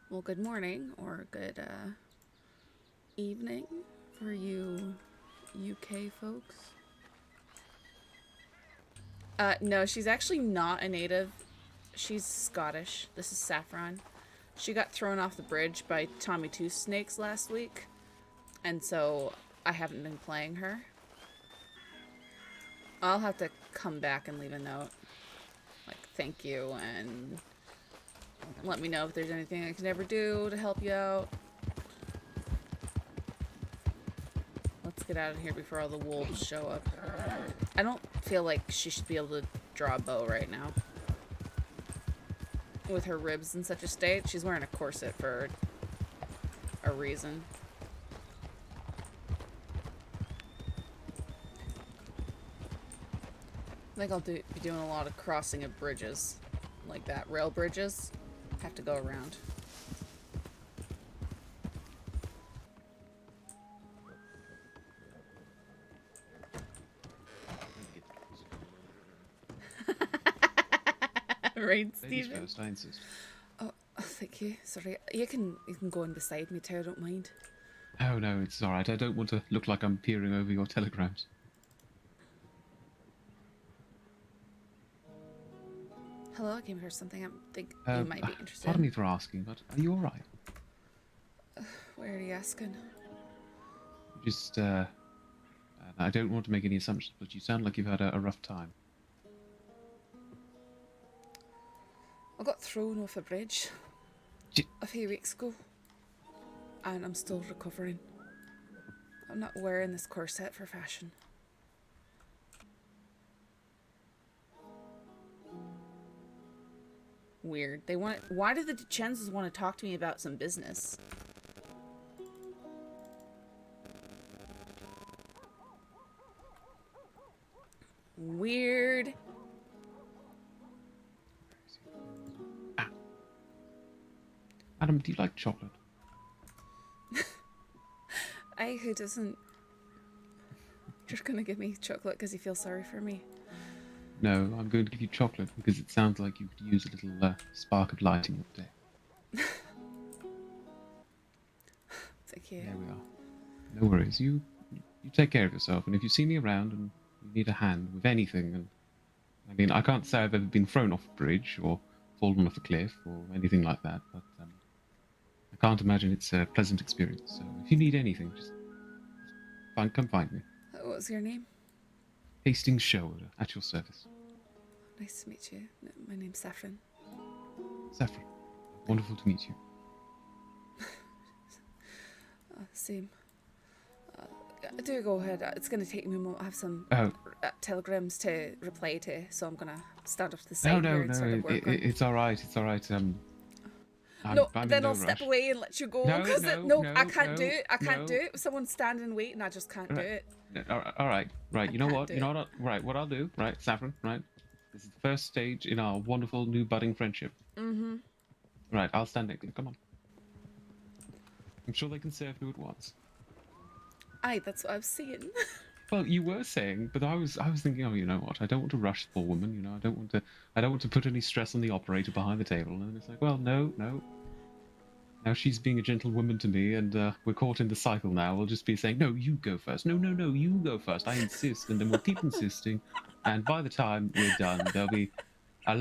Well, good morning or good evening for you UK folks. No, she's actually not a native. She's Scottish. This is Saffron. She got thrown off the bridge by Tommy Two Snakes last week, and so I haven't been playing her. I'll have to come back and leave a note. Like, thank you, and let me know if there's anything I can ever do to help you out. Let's get out of here before all the wolves show up. I don't feel like she should be able to draw a bow right now. With her ribs in such a state, she's wearing a corset for a reason. I think I'll be doing a lot of crossing of bridges. Like that, rail bridges. Have to go around. Right, Ladies Stephen? first, I insist. Oh, thank you. Sorry. You can go in beside me too, I don't mind. Oh no, it's alright. I don't want to look like I'm peering over your telegrams. Hello, I came here for something I think you might be interested Pardon in. me for asking, but are you alright? Where are you asking? Just, I don't want to make any assumptions, but you sound like you've had a rough time. I got thrown off a bridge J- a few weeks ago, and I'm still recovering. I'm not wearing this corset for fashion. Weird. Why do the Chenses want to talk to me about some business? Weird. Ah. Adam, do you like chocolate? Who doesn't? You're gonna give me chocolate because you feel sorry for me. No, I'm going to give you chocolate because it sounds like you could use a little spark of light in your day. Thank you. There we are. No worries. You take care of yourself, and if you see me around and you need a hand with anything, and I mean, I can't say I've ever been thrown off a bridge or fallen off a cliff or anything like that, but I can't imagine it's a pleasant experience. So if you need anything, just come find me. What's your name? Hastings Sherwood, at your service. Nice to meet you. My name's Saffron. Saffron, wonderful to meet you. Same. Do go ahead. It's going to take me a moment. I have some Oh, telegrams to reply to, so I'm going to stand up to the no, side no, here and no, start the work on. it's all right. It's all right. No, I'm in then no I'll step rush. away and let you go. No, Because no, no, I no, can't do no, it. I can't do no. it. If someone's standing waiting, I just can't do Right. it. All right, right. I You know can't what? do You it. know what? Right. What I'll do, right, Saffron, right? This is the first stage in our wonderful new budding friendship. Mm-hmm. Right, I'll stand next to you. Come on. I'm sure they can serve you at once. Aye, that's what I was saying. Well, you were saying, but I was thinking, oh, you know what? I don't want to rush the poor woman. You know, I don't want to put any stress on the operator behind the table. And it's like, well, no, no. Now she's being a gentlewoman to me, and we're caught in the cycle now. We'll just be saying, no, you go first. No, no, no, you go first. I insist, and then we'll keep insisting. And by the time we're done, there'll be a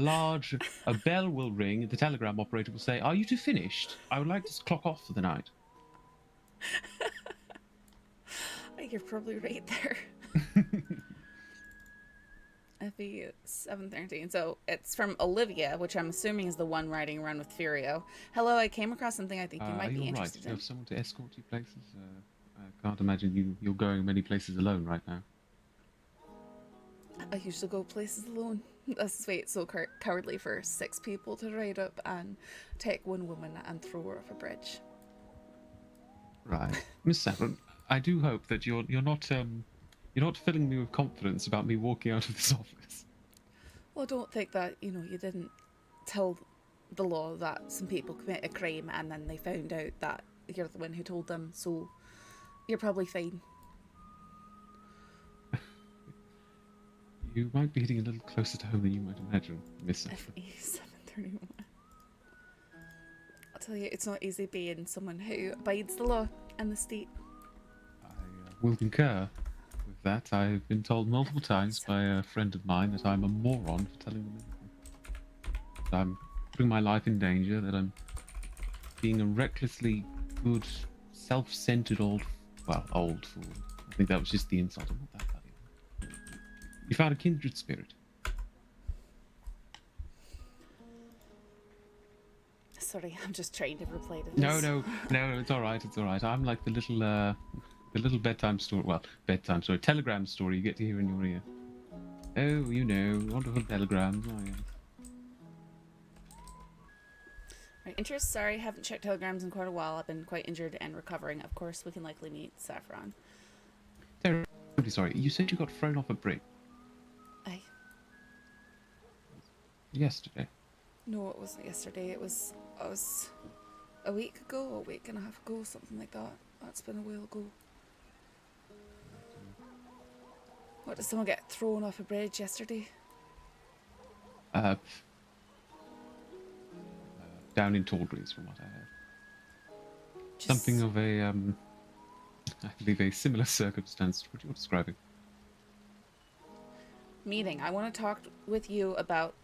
bell will ring, and the telegram operator will say, are you two finished? I would like to clock off for the night. You're probably right there. FE 713. So it's from Olivia, which I'm assuming is the one riding around with Furio. Hello, I came across something I think you might be You're right. interested You in. have someone to escort you places. I can't imagine you're going many places alone right now. I usually go places alone. That's why it's so cowardly for 6 people to ride up and take one woman and throw her off a bridge. Right, Miss Saffron, I do hope that you're not filling me with confidence about me walking out of this office. Well, don't think that, you didn't tell the law that some people commit a crime and then they found out that you're the one who told them, so you're probably fine. You might be hitting a little closer to home than you might imagine, Miss Saffron. FE 731. tell you, it's not easy being someone who abides the law and the state. I will concur with that. I've been told multiple times by a friend of mine that I'm a moron for telling them anything. That I'm putting my life in danger, that I'm being a recklessly good, self-centered old fool. I think that was just the insult. I'm not that valuable. You found a kindred spirit. Sorry, I'm just trying to replay to No, this. it's all right. It's all right. I'm like the little bedtime story. Well, bedtime story, telegram story you get to hear in your ear. Oh, you know, wonderful telegrams. Oh, yes. Right, interest, sorry, haven't checked telegrams in quite a while. I've been quite injured and recovering. Of course, we can likely meet Saffron. Terribly sorry. You said you got thrown off a bridge Aye. yesterday. No, it wasn't yesterday. It was a week ago, a week and a half ago, something like that. That's been a while ago. What, did someone get thrown off a bridge yesterday? Down in Tawdry's, from what I heard. Just Something of a, I believe a similar circumstance to what you're describing. meeting. I want to talk with you about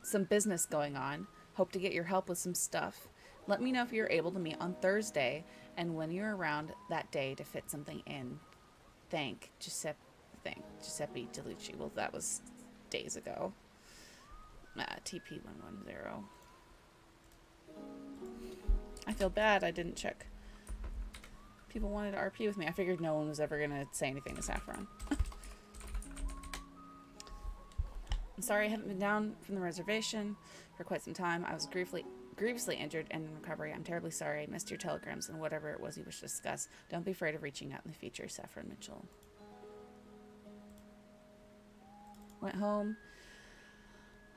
some business going on. Hope to get your help with some stuff. Let me know if you're able to meet on Thursday and when you're around that day to fit something in. Giuseppe DeLucci. Well, that was days ago. TP110. I feel bad I didn't check. People wanted to RP with me. I figured no one was ever going to say anything to Saffron. I'm sorry I haven't been down from the reservation for quite some time. I was grievously injured and in recovery. I'm terribly sorry I missed your telegrams and whatever it was you wish to discuss. Don't be afraid of reaching out in the future, Saffron Mitchell. Went home.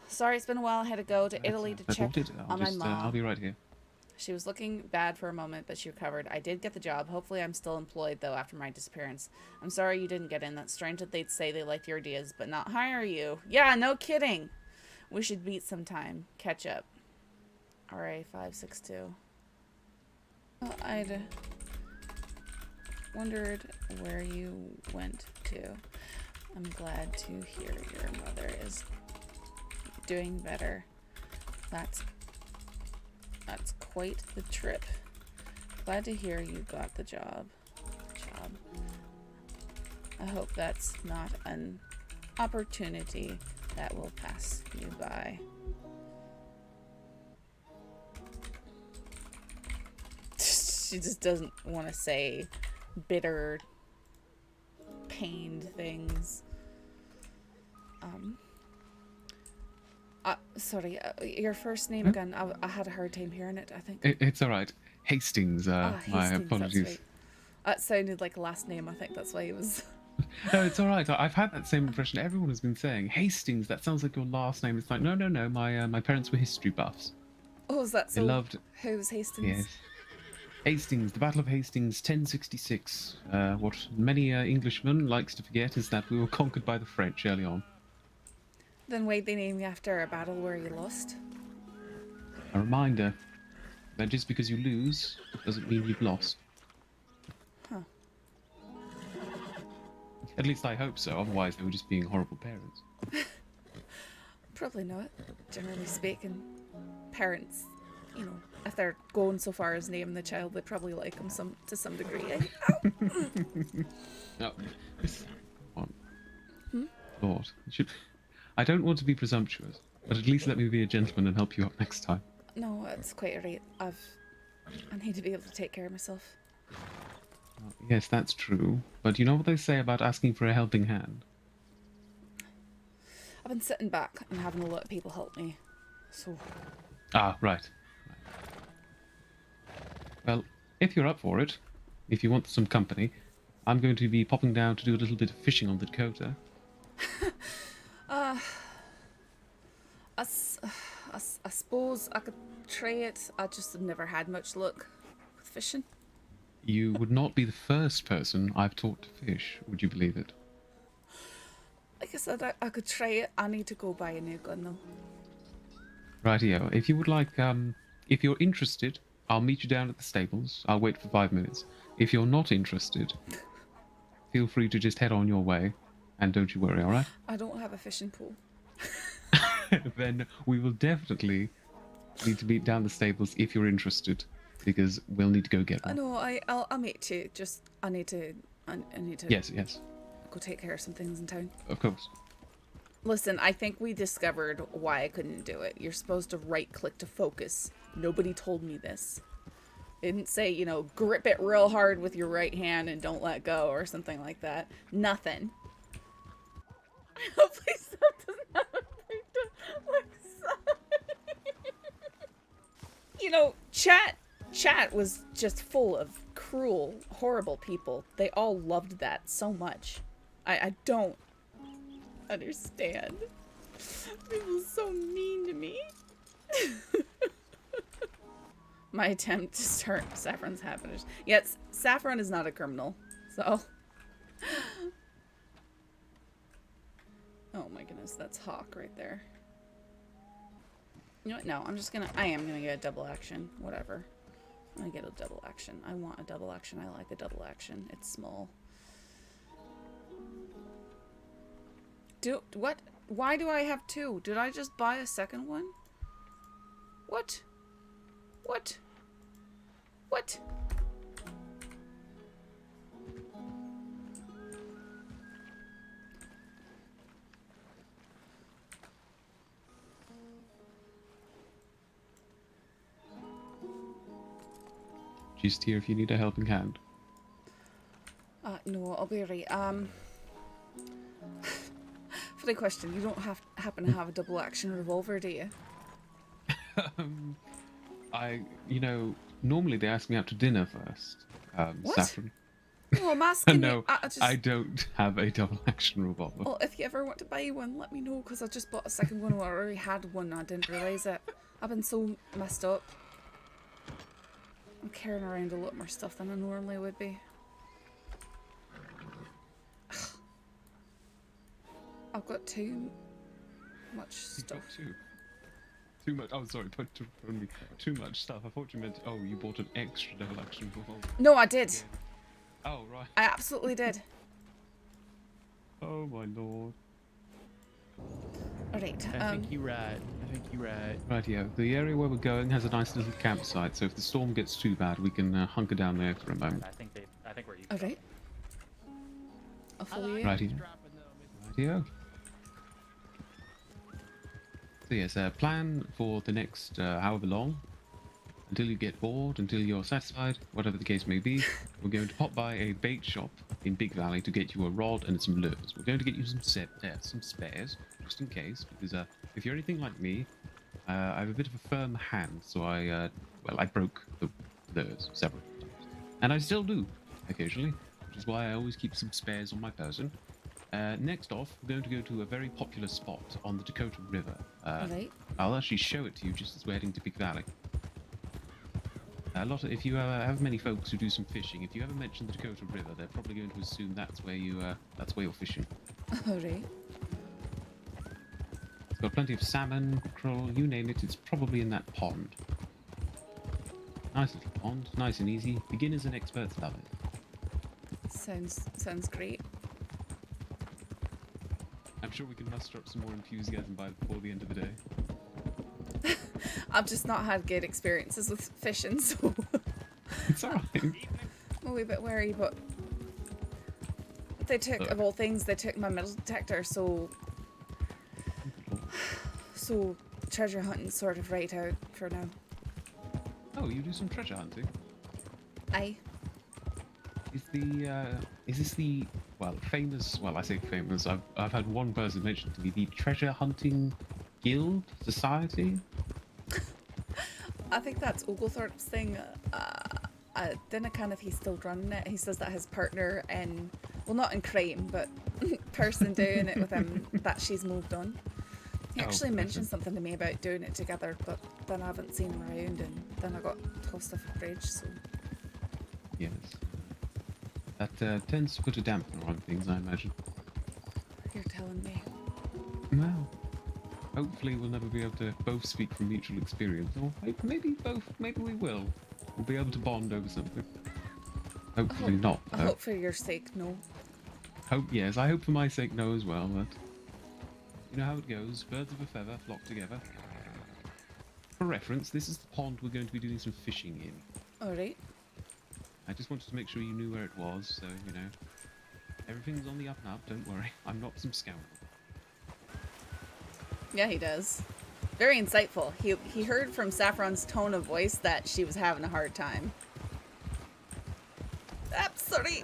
Sorry, it's been a while. I had to go to Italy to check on my mom. I'll be right here. She was looking bad for a moment, but she recovered. I did get the job. Hopefully I'm still employed, though, after my disappearance. I'm sorry you didn't get in. That's strange that they'd say they liked your ideas, but not hire you. Yeah, no kidding. We should meet sometime. Catch up. RA562. Well, I'd wondered where you went to. I'm glad to hear your mother is doing better. That's quite the trip. Glad to hear you got the job. I hope that's not an opportunity that will pass you by. She just doesn't want to say bitter, pained things. Sorry, your first name again. I had a hard time hearing it, I think. It's all right. Hastings, my Hastings, apologies. that's right. That sounded like a last name, I think that's why it was... No, it's all right. I've had that same impression. Everyone has been saying, Hastings, that sounds like your last name. It's like, no. My parents were history buffs. Oh, is that so? They loved... Who was Hastings? Yes. Hastings, the Battle of Hastings, 1066. What many Englishmen likes to forget is that we were conquered by the French early on. Then why'd they name you after a battle where you lost? A reminder that just because you lose doesn't mean you've lost. Huh. At least I hope so, otherwise they were just being horrible parents. Probably not. Generally speaking, parents, you know, if they're going so far as name the child, they probably like them to some degree. No. What? Lord, you should... I don't want to be presumptuous, but at least let me be a gentleman and help you out next time. No, it's quite alright. I need to be able to take care of myself. Yes, that's true. But you know what they say about asking for a helping hand? I've been sitting back and having a lot of people help me. So... Ah, right. Well, if you're up for it, if you want some company, I'm going to be popping down to do a little bit of fishing on the Dakota. I suppose I could try it. I just have never had much luck with fishing. You would not be the first person I've taught to fish, would you believe it? Like I said, I could try it. I need to go buy a new gun though. Rightio. If you would like, if you're interested, I'll meet you down at the stables. I'll wait for 5 minutes. If you're not interested, feel free to just head on your way, and don't you worry, all right? I don't have a fishing pool. Then we will definitely need to meet down the stables if you're interested, because we'll need to go get one. No, I'll meet you. Just I need to Yes, yes, go take care of some things in town. of course. Listen, I think we discovered why I couldn't do it. You're supposed to right click to focus. Nobody told me this. It didn't say, you know, grip it real hard with your right hand and don't let go or something like that. Nothing. Hopefully stuff doesn't happen. You know, chat was just full of cruel, horrible people. They all loved that so much. I don't understand. People so mean to me. My attempt to start Saffron's happiness. Yes, Saffron is not a criminal, so. Oh my goodness, that's Hawk right there. You know what? No, I am gonna get a double action. Whatever. I'm gonna get a double action. I want a double action. I like a double action. It's small. What? Why do I have two? Did I just buy a second one? What? What? What? Just here if you need a helping hand. No, I'll be right. Funny question. You don't happen to have a double action revolver, do you? You know, normally they ask me out to dinner first. What? Saffron. No, I'm asking No, you. I don't have a double action revolver. Well, if you ever want to buy one, let me know, because I just bought a second one. I already had one and I didn't realise it. I've been so messed up. I'm carrying around a lot more stuff than I normally would be. I've got too much stuff. Too much. Oh, sorry, too much stuff. I thought you meant. Oh, you bought an extra double action revolver. No, I did. Yeah. Oh, right. I absolutely did. Oh my lord. Alright, I think you're right. Rightio. The area where we're going has a nice little campsite, so if the storm gets too bad, we can hunker down there for a moment. I think where you. Alright. I'll follow you. Rightio. Rightio. So yes, plan for the next however long, until you get bored, until you're satisfied, whatever the case may be. We're going to pop by a bait shop in Big Valley to get you a rod and some lures. We're going to get you some spares, just in case, because if you're anything like me, I have a bit of a firm hand, so I broke the lures several times. And I still do, occasionally, which is why I always keep some spares on my person. Next off, we're going to go to a very popular spot on the Dakota River. Alright. I'll actually show it to you just as we're heading to Big Valley. If you have many folks who do some fishing, if you ever mention the Dakota River, they're probably going to assume that's where you're fishing. Alright. It's got plenty of salmon, mackerel, you name it. It's probably in that pond. Nice little pond, nice and easy. Beginners and experts love it. Sounds great. I'm sure we can muster up some more enthusiasm before the end of the day. I've just not had good experiences with fishing, so It's alright. I'm a wee bit wary, but they took, of all things, they took my metal detector, so treasure hunting's sort of right out for now. Oh, you do some treasure hunting? Aye. Is this the famous? Well, I say famous. I've had one person mention to me the Treasure Hunting Guild Society. I think that's Oglethorpe's thing. I don't know if he's still running it. He says that his partner not in crime, but person doing it with him, that she's moved on. He actually mentioned something to me about doing it together, but then I haven't seen him around, and then I got tossed off a bridge, so... Yes. That tends to put a dampener on things, I imagine. You're telling me. Well, hopefully we'll never be able to both speak from mutual experience, or maybe both. Maybe we will. We'll be able to bond over something. Hopefully hope, not, I though. hope for your sake, no. Yes, I hope for my sake no as well, but... You know how it goes. Birds of a feather flock together. For reference, this is the pond we're going to be doing some fishing in. Alright. I just wanted to make sure you knew where it was, so, you know... Everything's on the up and up, don't worry. I'm not some scoundrel. Yeah, he does. Very insightful. He heard from Saffron's tone of voice that she was having a hard time. I'm sorry.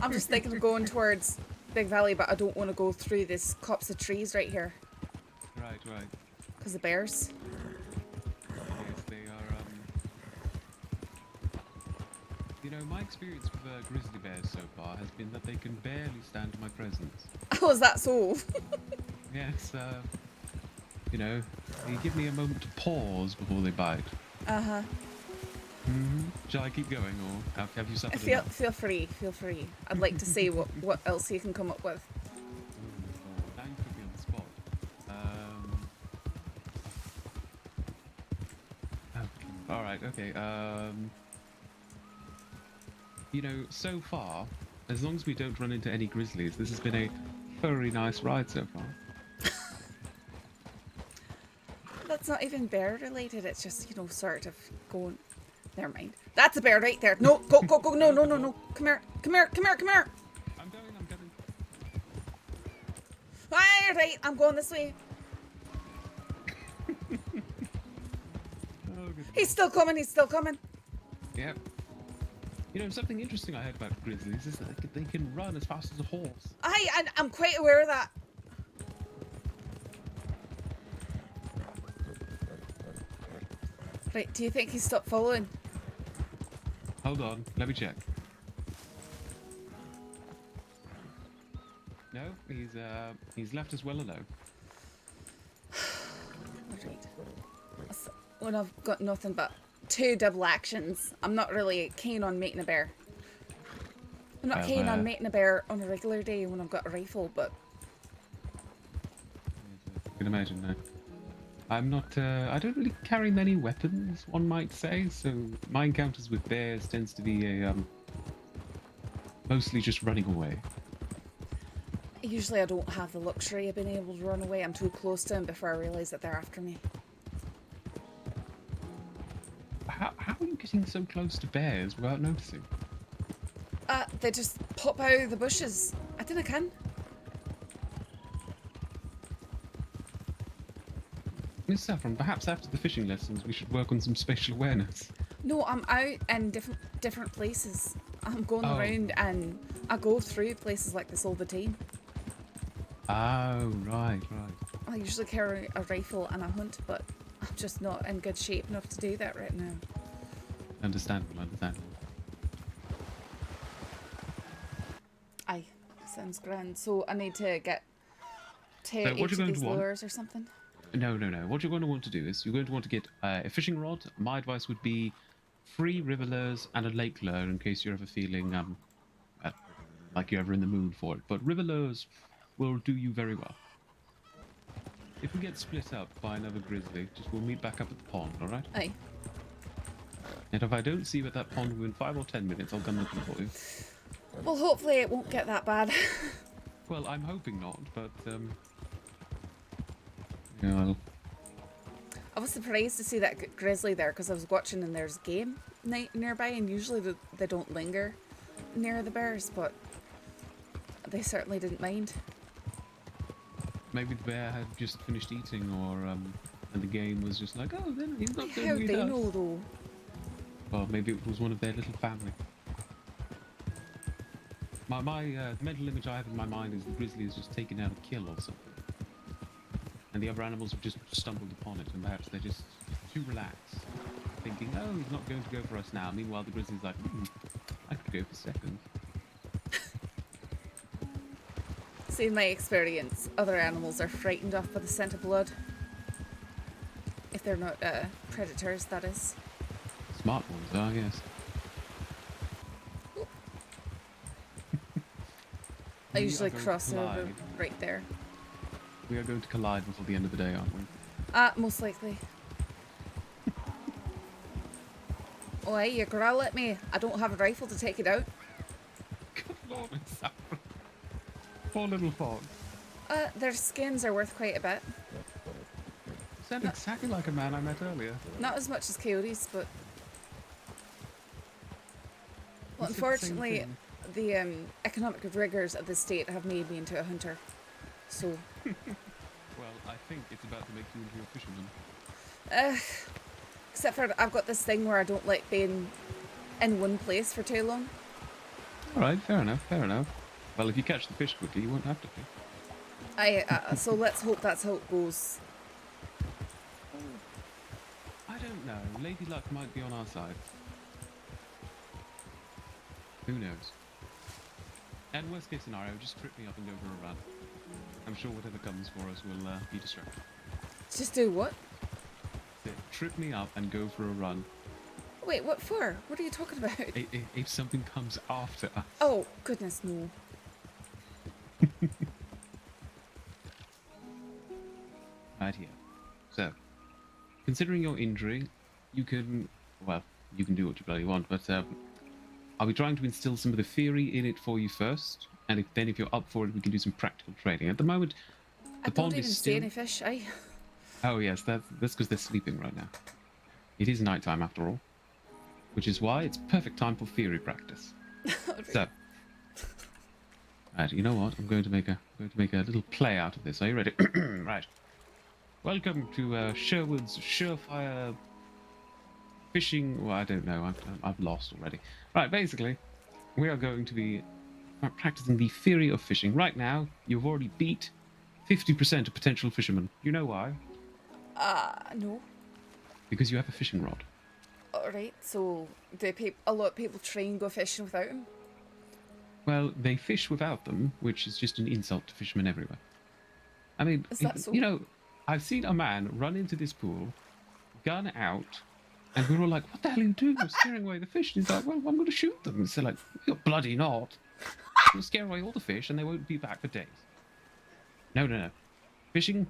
I'm just thinking of going towards Big Valley, but I don't want to go through this copse of trees right here. Right. Because of bears. Yes, they are, You know, my experience with grizzly bears so far has been that they can barely stand my presence. Oh, is that so? Yes, you know, they give me a moment to pause before they bite. Uh-huh. Shall I keep going, or have you suffered enough? Feel free. I'd like to see what else you can come up with. Now you put me on the spot. Alright, okay. You know, so far, as long as we don't run into any grizzlies, this has been a very nice ride so far. That's not even bear related. It's just, you know, sort of going... Never mind. That's a bear right there. No, go. No. Come here. I'm going. Right, I'm going this way. Oh, good. He's still coming. Yep. You know, something interesting I heard about grizzlies is that they can run as fast as a horse. I'm quite aware of that. Right, do you think he stopped following? Hold on, let me check. No, he's left us well alone. Right. When I've got nothing but 2 double actions, I'm not really keen on making a bear. I'm not keen on making a bear on a regular day when I've got a rifle, but... I can imagine now. I'm not, I don't really carry many weapons, one might say, so my encounters with bears tends to be mostly just running away. Usually I don't have the luxury of being able to run away. I'm too close to them before I realise that they're after me. How are you getting so close to bears without noticing? They just pop out of the bushes. I think I can. Miss Saffron, perhaps after the fishing lessons we should work on some spatial awareness. No, I'm out in different places. I'm going around and I go through places like this all the time. Oh, right. I usually carry a rifle and a hunt, but I'm just not in good shape enough to do that right now. Understandable. Aye, sounds grand. So I need to get to So what each you're of going these to want? lures or something? No. What you're going to want to do is you're going to want to get a fishing rod. My advice would be 3 river lures and a lake lure in case you're ever feeling like you're ever in the mood for it. But river lures will do you very well. If we get split up by another grizzly, we'll meet back up at the pond, alright? Aye. And if I don't see you at that pond within 5 or 10 minutes, I'll come looking for you. Well, hopefully it won't get that bad. Well, I'm hoping not, but yeah, I was surprised to see that grizzly there because I was watching and there's game nearby, and usually they don't linger near the bears, but they certainly didn't mind. maybe the bear had just finished eating, or and the game was just like, oh, then he's not going How to do eat they us. know though? Well, maybe it was one of their little family. My mental image I have in my mind is the grizzly is just taking out a kill or something. And the other animals have just stumbled upon it, and perhaps they're just too relaxed, thinking, oh, he's not going to go for us now. Meanwhile, the grizzly's like, I could go for second. See, in my experience, other animals are frightened off by the scent of blood. If they're not predators, that is. Smart ones are, yes. I usually going to cross over collide. right there. We are going to collide before the end of the day, aren't we? Most likely. Oh, Oh, hey, you growl at me. I don't have a rifle to take it out. Good lord, Miss Saffron. Poor little fox. Their skins are worth quite a bit. You sound exactly like a man I met earlier. Not as much as coyotes, but... Well, He said the same unfortunately, thing. the economic rigors of the state have made me into a hunter. So, Well, I think it's about to make you into a fisherman. except for I've got this thing where I don't like being in one place for too long. Alright, fair enough, fair enough. Well, if you catch the fish quickly, you won't have to be. So let's hope that's how it goes. I don't know. Lady Luck might be on our side. Who knows? And worst case scenario, just trip me up and go for a run. I'm sure whatever comes for us will be distracting. Just do what? So, trip me up and go for a run. Wait, what for? What are you talking about? If something comes after us. Oh, goodness, no. Right here. So, considering your injury, you can, well, you can do what you bloody want, but I'll be trying to instill some of the theory in it for you first, and if you're up for it, we can do some practical training. At the moment, I the don't pond even is see still... any fish, aye. Oh yes, that's because they're sleeping right now. It is nighttime after all, which is why it's perfect time for theory practice. So, right, you know what? I'm going to make a little play out of this. Are you ready? Right. Welcome to Sherwood's surefire fishing. Well, I don't know. I've lost already. Right. Basically, we are going to be practicing the theory of fishing. Right now, you've already beat 50% of potential fishermen. You know why? No. Because you have a fishing rod. Alright, so do a lot of people try and go fishing without them? Well, they fish without them, which is just an insult to fishermen everywhere. I mean, Is that so? you know, I've seen a man run into this pool, gun out, and we're all like, what the hell are you doing? You're scaring away the fish. And he's like, well, I'm going to shoot them. And they're like, you're bloody not. You'll scare away all the fish and they won't be back for days. No, no, no. Fishing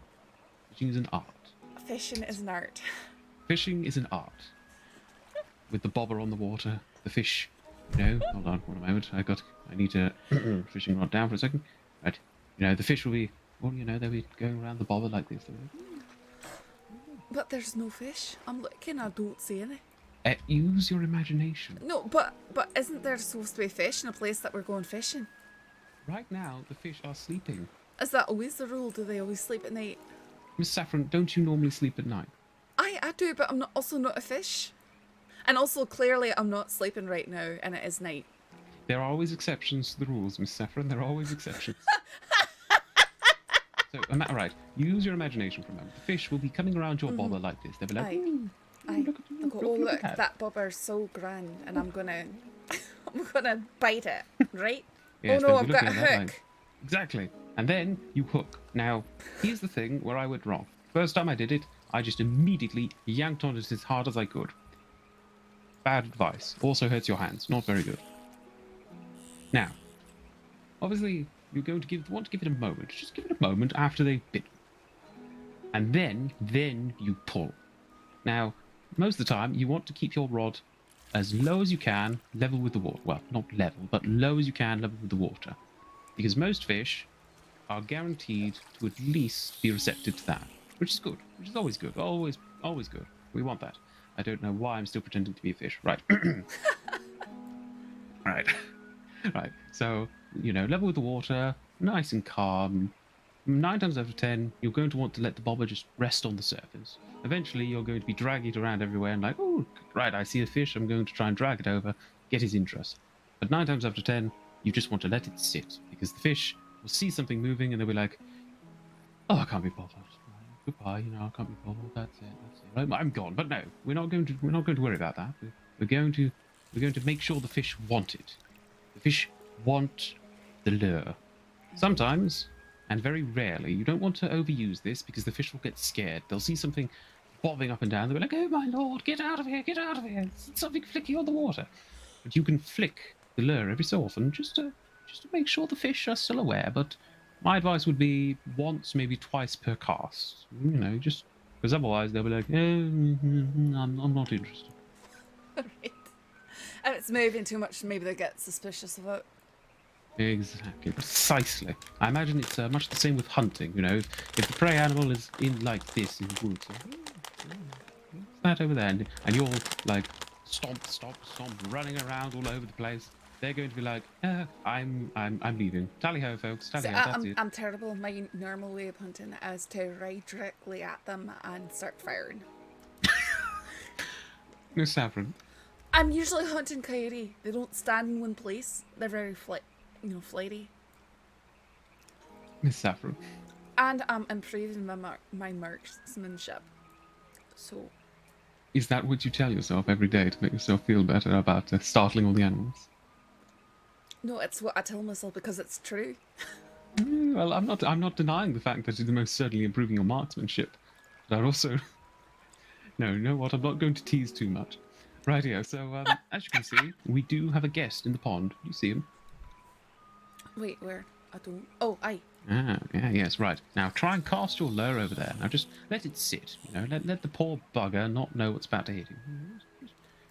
is an art. Fishing is an art. Fishing is an art. With the bobber on the water, the fish, you know, hold on, one moment, I need to fishing rod down for a second. Right, you know, the fish will be, well, you know, they'll be going around the bobber like this. But there's no fish. I'm looking, I don't see any. Use your imagination. No, but isn't there supposed to be fish in a place that we're going fishing? Right now, the fish are sleeping. Is that always the rule? Do they always sleep at night? Miss Saffron, don't you normally sleep at night? I do, but I'm also not a fish. And also, clearly, I'm not sleeping right now, and it is night. There are always exceptions to the rules, Miss Saffron. There are always exceptions. So, right, use your imagination for a moment. The fish will be coming around your bobber like this. They'll be like, Aye. look at you, I'll go, oh, at look, that bobber's so grand, and I'm gonna bite it, right? Yes, oh no, they'll I've be got a looking at that hook. line. Exactly. And then you hook. Now, here's the thing where I went wrong. First time I did it, I just immediately yanked on it as hard as I could. Bad advice. Also hurts your hands. Not very good. Now, obviously, you're going to want to give it a moment. Just give it a moment after they've bitten. And then you pull. Now, most of the time, you want to keep your rod as low as you can, level with the water. Well, not level, but low as you can, level with the water. Because most fish are guaranteed to at least be receptive to that. Which is good. Which is always good. Always good. We want that. I don't know why I'm still pretending to be a fish. Right. Right. Right. So, you know, level with the water, nice and calm. 9 times out of 10, you're going to want to let the bobber just rest on the surface. Eventually, you're going to be dragging it around everywhere and like, oh, right, I see a fish. I'm going to try and drag it over, get his interest. But 9 times out of 10, you just want to let it sit because the fish will see something moving and they'll be like, oh, I can't be bothered. Goodbye, you know, I can't be bothered. That's it. I'm gone. But no, we're not going to worry about that. We're going to make sure the fish want it. The fish want the lure. Sometimes, and very rarely, you don't want to overuse this because the fish will get scared. They'll see something bobbing up and down. They'll be like, oh my lord, get out of here, get out of here. It's something flicking on the water. But you can flick the lure every so often just to make sure the fish are still aware. But my advice would be once, maybe twice per cast. You know, just because otherwise they'll be like, I'm not interested. Right. If it's moving too much, maybe they get suspicious of it. Exactly, precisely. I imagine it's much the same with hunting. You know, if the prey animal is in like this in the woods, what's that over there? And you're like stomp, stomp, stomp, running around all over the place. They're going to be like, I'm leaving. Tally ho, folks. So Tally ho. That's it. I'm terrible. My normal way of hunting is to ride directly at them and start firing. No Saffron. I'm usually hunting coyote. They don't stand in one place. They're very flighty. Miss Saffron. And I'm improving my marksmanship. So. Is that what you tell yourself every day to make yourself feel better about startling all the animals? No, it's what I tell myself because it's true. Well, I'm not denying the fact that you're most certainly improving your marksmanship. But I also... No, you know what? I'm not going to tease too much. Rightio, so as you can see, we do have a guest in the pond. You see him? Wait, where? I don't... Oh, aye. Ah, yeah, yes, right. Now try and cast your lure over there. Now just let it sit, you know, let the poor bugger not know what's about to hit him.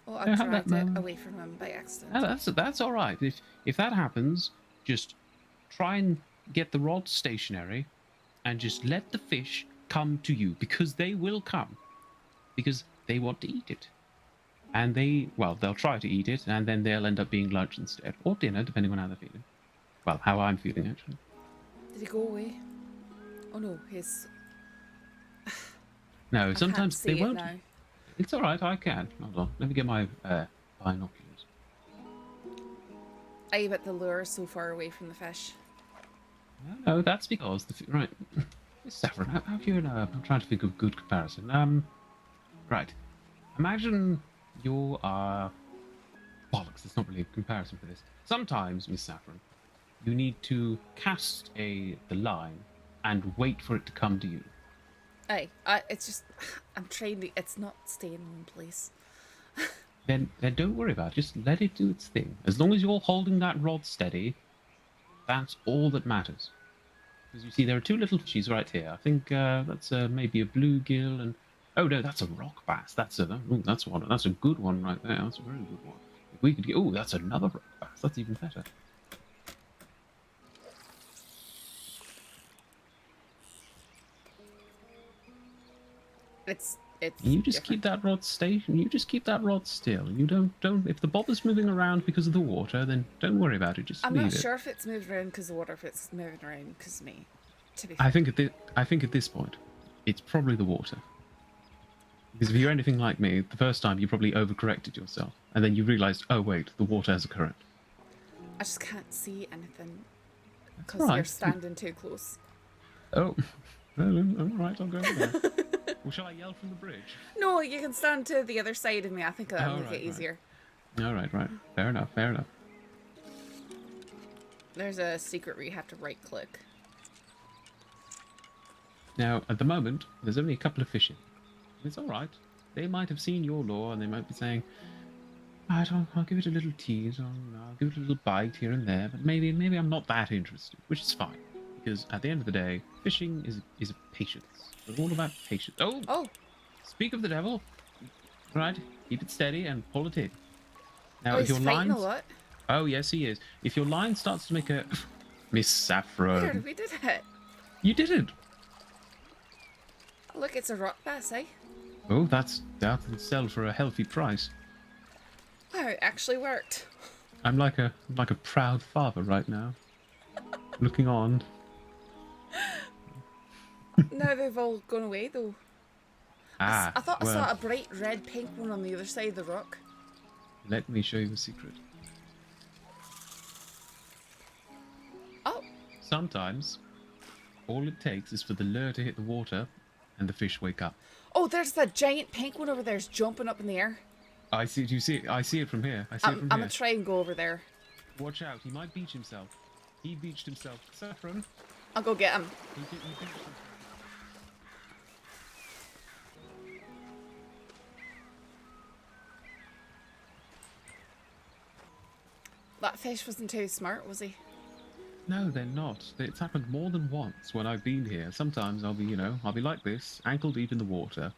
Oh, I dragged it away from him by accident. That's all right. If that happens, just try and get the rod stationary and just let the fish come to you, because they will come. Because they want to eat it. And they'll try to eat it, and then they'll end up being lunch instead. Or dinner, depending on how they're feeling. Well, how I'm feeling, actually. Did he go away? Oh no, he's... No, sometimes they won't. Now. It's alright, I can. Hold on, let me get my binoculars. I bet the lure is so far away from the fish. No, that's because right. Saffron, how have you know? I'm trying to think of a good comparison. Right. Imagine you are bollocks. There's not really a comparison for this. Sometimes, Miss Saffron, you need to cast the line and wait for it to come to you. Aye, it's just I'm trying. It's not staying in one place. Then don't worry about it. Just let it do its thing. As long as you're holding that rod steady, that's all that matters. Because you see, there are two little fishies right here. I think that's maybe a bluegill, and oh no, that's a rock bass. That's a good one right there. That's a very good one. If we could get, oh, that's another rock bass. That's even better. It's. You just keep that rod station. You just keep that rod still. You don't. If the bobber's moving around because of the water, then don't worry about it. Just I'm leave not it. sure if it's moving around because of the water, if it's moving around because of me. To be fair. I think at this point, it's probably the water. Because if you're anything like me, the first time you probably overcorrected yourself, and then you realised, oh wait, the water has a current. I just can't see anything because you're standing too close. Oh, well, all right, I'll go over there. Well, shall I yell from the bridge? No, you can stand to the other side of me. I think that'll make it easier. All right. Fair enough. There's a secret where you have to right-click. Now, at the moment, there's only a couple of fish in. It's all right. They might have seen your lure, and they might be saying, I'll give it a little tease, I'll give it a little bite here and there, but maybe I'm not that interested, which is fine. Because at the end of the day, fishing is a patience. It's all about patience. Oh! Speak of the devil. Right, keep it steady and pull it in. Now, if your line... a lot. Oh, yes, he is. If your line starts to make a... Miss Saffron. There, we did it. You did it. Oh, look, it's a rock bass, eh? Oh, that can sell for a healthy price. Wow, it actually worked. I'm like a proud father right now, looking on. Now they've all gone away, though. I thought I saw a bright red pink one on the other side of the rock. Let me show you the secret. Oh. Sometimes, all it takes is for the lure to hit the water, and the fish wake up. Oh, there's that giant pink one over there, is jumping up in the air. I see. Do you see it? I see it from here. I'm gonna try and go over there. Watch out! He might beach himself. He beached himself. Saffron. I'll go get him. He beached himself. That fish wasn't too smart, was he? No, they're not. It's happened more than once when I've been here. Sometimes I'll be like this, ankle deep in the water,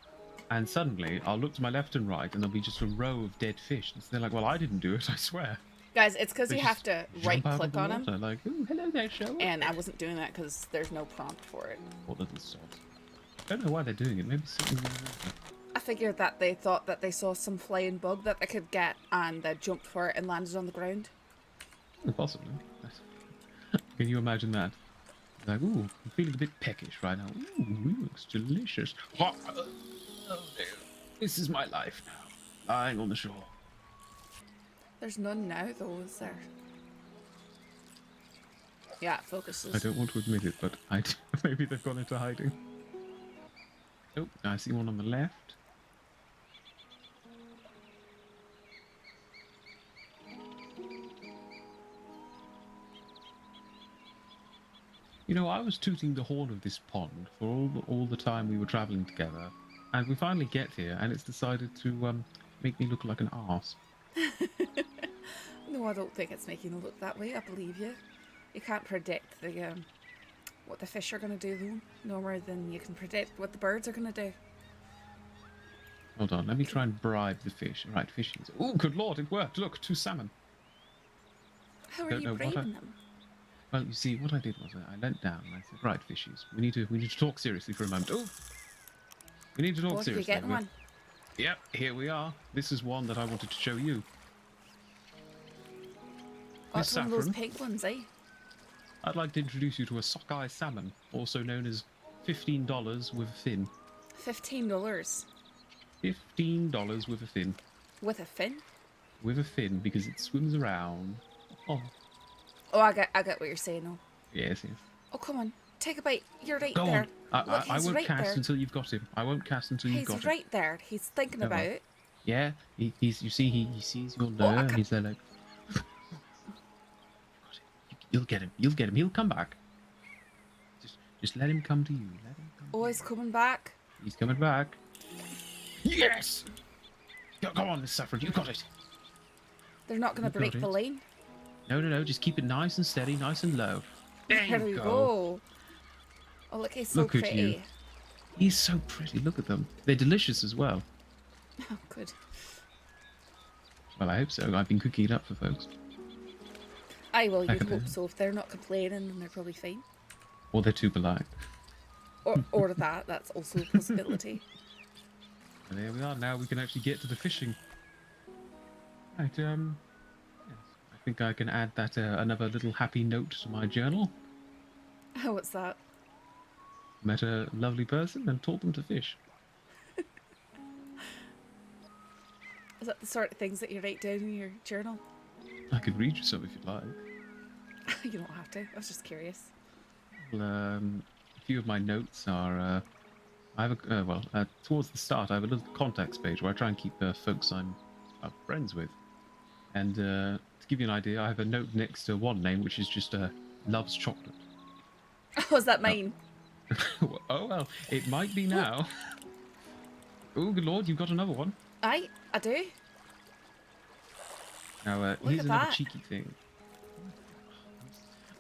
and suddenly I'll look to my left and right, and there'll be just a row of dead fish. And they're like, "Well, I didn't do it, I swear." Guys, it's because They you have just to jump right out of click the on him, water, like, "Ooh, hello there, Sherwood." and I wasn't doing that because there's no prompt for it. Poor little sods. I don't know why they're doing it. Maybe something in the water. I figured that they thought that they saw some flying bug that they could get, and they jumped for it and landed on the ground. Oh, possibly. Can you imagine that? Like, ooh, I'm feeling a bit peckish right now. Ooh, it looks delicious. Oh, dear. This is my life now, lying on the shore. There's none now, though, is there? Yeah, it I focuses. don't want to admit it, but maybe they've gone into hiding. Oh, I see one on the left. You know, I was tooting the horn of this pond for all the time we were traveling together, and we finally get here, and it's decided to make me look like an arse. No, I don't think it's making it look that way. I believe you. You can't predict the what the fish are going to do, though, no more than you can predict what the birds are going to do. Hold on, let me try and bribe the fish. Right, fishies. Oh, good lord, it worked! Look, 2 salmon. How are Don't you know what bribing them? Well, you see, what I did was I leant down and I said, "Right, fishies, we need to talk seriously for a moment." Oh, we need to talk What, are you seriously. getting one? Yep, here we are. This is one that I wanted to show you. Oh, Miss it's one of those Saffron, pink ones, eh? I'd like to introduce you to a sockeye salmon, also known as $15 with a fin. $15 $15 with a fin. with a fin. With a fin, because it swims around. Oh, Oh, I get what you're saying, though. yes, yes. Oh, come on, take a bite. You're right Go there. on. Look, I he's won't right cast there. until you've got him. I won't cast until you've He's got him. right there. He's thinking Go about on. it. Yeah, he's. You see, he sees your Oh, I lure. can't. He's there like, you'll get him. You'll get him. He'll come back. Just let him come to you. Let him come. Oh, he's coming back. He's coming back. Yes. Go on, Miss Saffron. You got it. They're not going You to break got the it. lane. No. Just keep it nice and steady, nice and low. There There you we go. go. Oh, look, he's so Look at pretty. you. He's so pretty. Look at them. They're delicious as well. Oh, good. Well, I hope so. I've been cooking it up for folks. Aye, well, Back you'd at hope the- so. If they're not complaining, then they're probably fine. Or they're too polite. Or that's also a possibility. And there we are. Now we can actually get to the fishing. Right, yes. I think I can add that another little happy note to my journal. Oh, what's that? Met a lovely person and taught them to fish. Is that the sort of things that you write down in your journal? I could read you some if you'd like. You don't have to. I was just curious. Well, a few of my notes are. I have a towards the start, I have a little contacts page where I try and keep folks I'm friends with. And to give you an idea, I have a note next to one name which is just loves chocolate. Oh, is that mine? Oh well, it might be now. Oh, good lord, you've got another one. Aye, I do. Now, Look here's at another that. cheeky thing.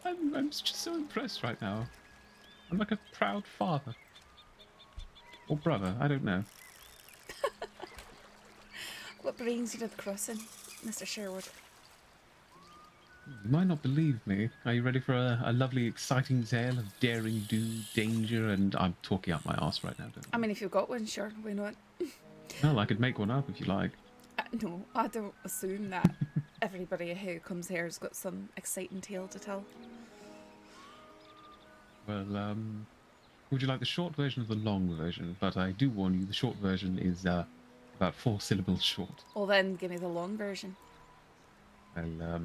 I'm just so impressed right now. I'm like a proud father. Or brother, I don't know. What brings you to the crossing, Mr. Sherwood? You might not believe me. Are you ready for a lovely, exciting tale of daring do, danger, and I'm talking out my arse right now, don't I mean, if you've got one, sure, why not? Well, I could make one up if you like. No, I don't assume that everybody who comes here has got some exciting tale to tell. Well, would you like the short version or the long version? But I do warn you, the short version is about 4 syllables short. Well, then give me the long version. Well,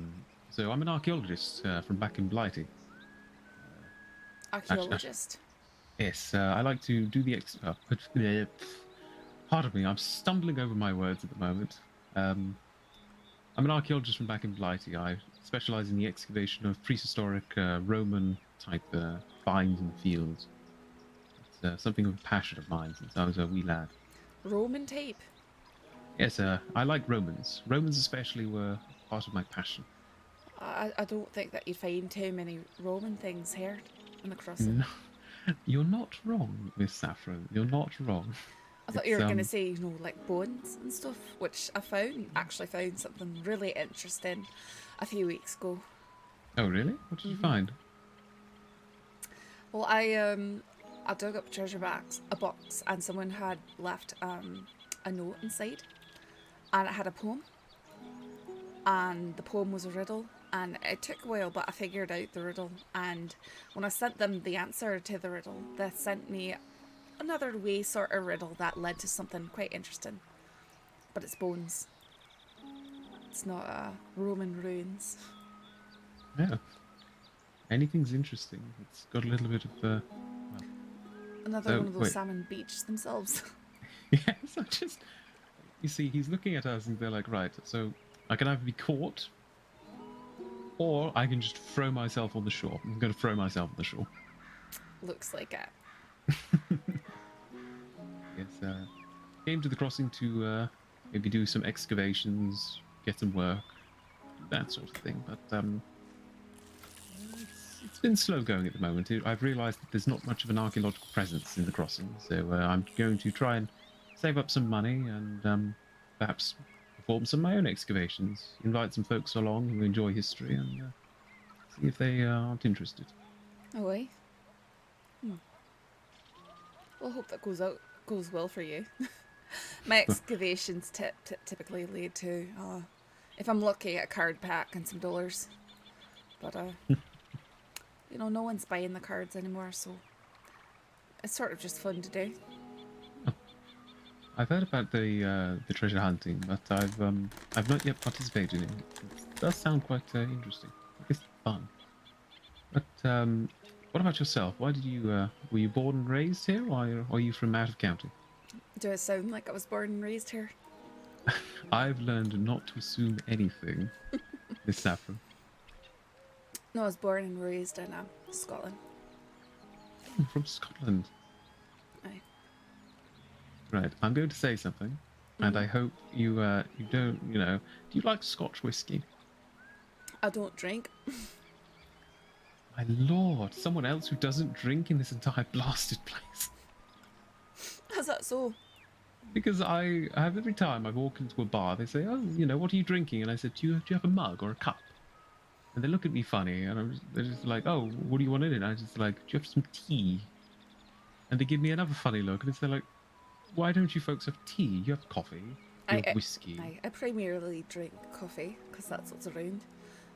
so I'm an archaeologist from back in Blighty. Archaeologist. Yes, I like to do the pardon me, I'm stumbling over my words at the moment. I'm an archaeologist from back in Blighty. I specialise in the excavation of prehistoric Roman-type finds and fields. It's something of a passion of mine since I was a wee lad. Roman tape. Yes, I like Romans. Romans especially were part of my passion. I don't think that you'd find too many Roman things here on the crossing. No, you're not wrong, Miss Saffron. You're not wrong. I thought It's you were going to say, like bones and stuff, which I actually found something really interesting a few weeks ago. Oh really? What did you find? Well, I dug up a box, and someone had left a note inside, and it had a poem, and the poem was a riddle, and it took a while, but I figured out the riddle, and when I sent them the answer to the riddle, they sent me another way sort of riddle that led to something quite interesting, but it's bones. It's not Roman ruins. Yeah. Anything's interesting. It's got a little bit of well. Another So one of those wait. salmon beach themselves. Yes, I just. You see, he's looking at us, and they're like, right. So I can either be caught, or I can just throw myself on the shore. I'm going to throw myself on the shore. Looks like it. Yes. Came to the crossing to maybe do some excavations, get some work, do that sort of thing. But it's been slow going at the moment. I've realised that there's not much of an archaeological presence in the crossing, so I'm going to try and save up some money and perhaps perform some of my own excavations, invite some folks along who enjoy history, and see if they aren't interested. Oh, eh? Well, I hope that goes well for you. My excavations typically lead to, if I'm lucky, a card pack and some dollars. But no one's buying the cards anymore, so it's sort of just fun to do. I've heard about the treasure hunting, but I've not yet participated in it. It does sound quite interesting. I guess fun. But what about yourself? Why did you were you born and raised here, or are you from out of county? Do I sound like I was born and raised here? I've learned not to assume anything, Miss Saffron. No, I was born and raised in Scotland. I'm from Scotland. Aye. Right, I'm going to say something, and I hope you you don't. Do you like Scotch whiskey? I don't drink. My lord, someone else who doesn't drink in this entire blasted place. How's that so? Because I have every time I walk into a bar, they say, "Oh, what are you drinking?" And I said, do you have a mug or a cup?" And they look at me funny, and they're just like, "Oh, what do you want in it?" And I just like, "Do you have some tea?" And they give me another funny look, and it's like, "Why don't you folks have tea? You have coffee, you have whiskey." I primarily drink coffee because that's what's around.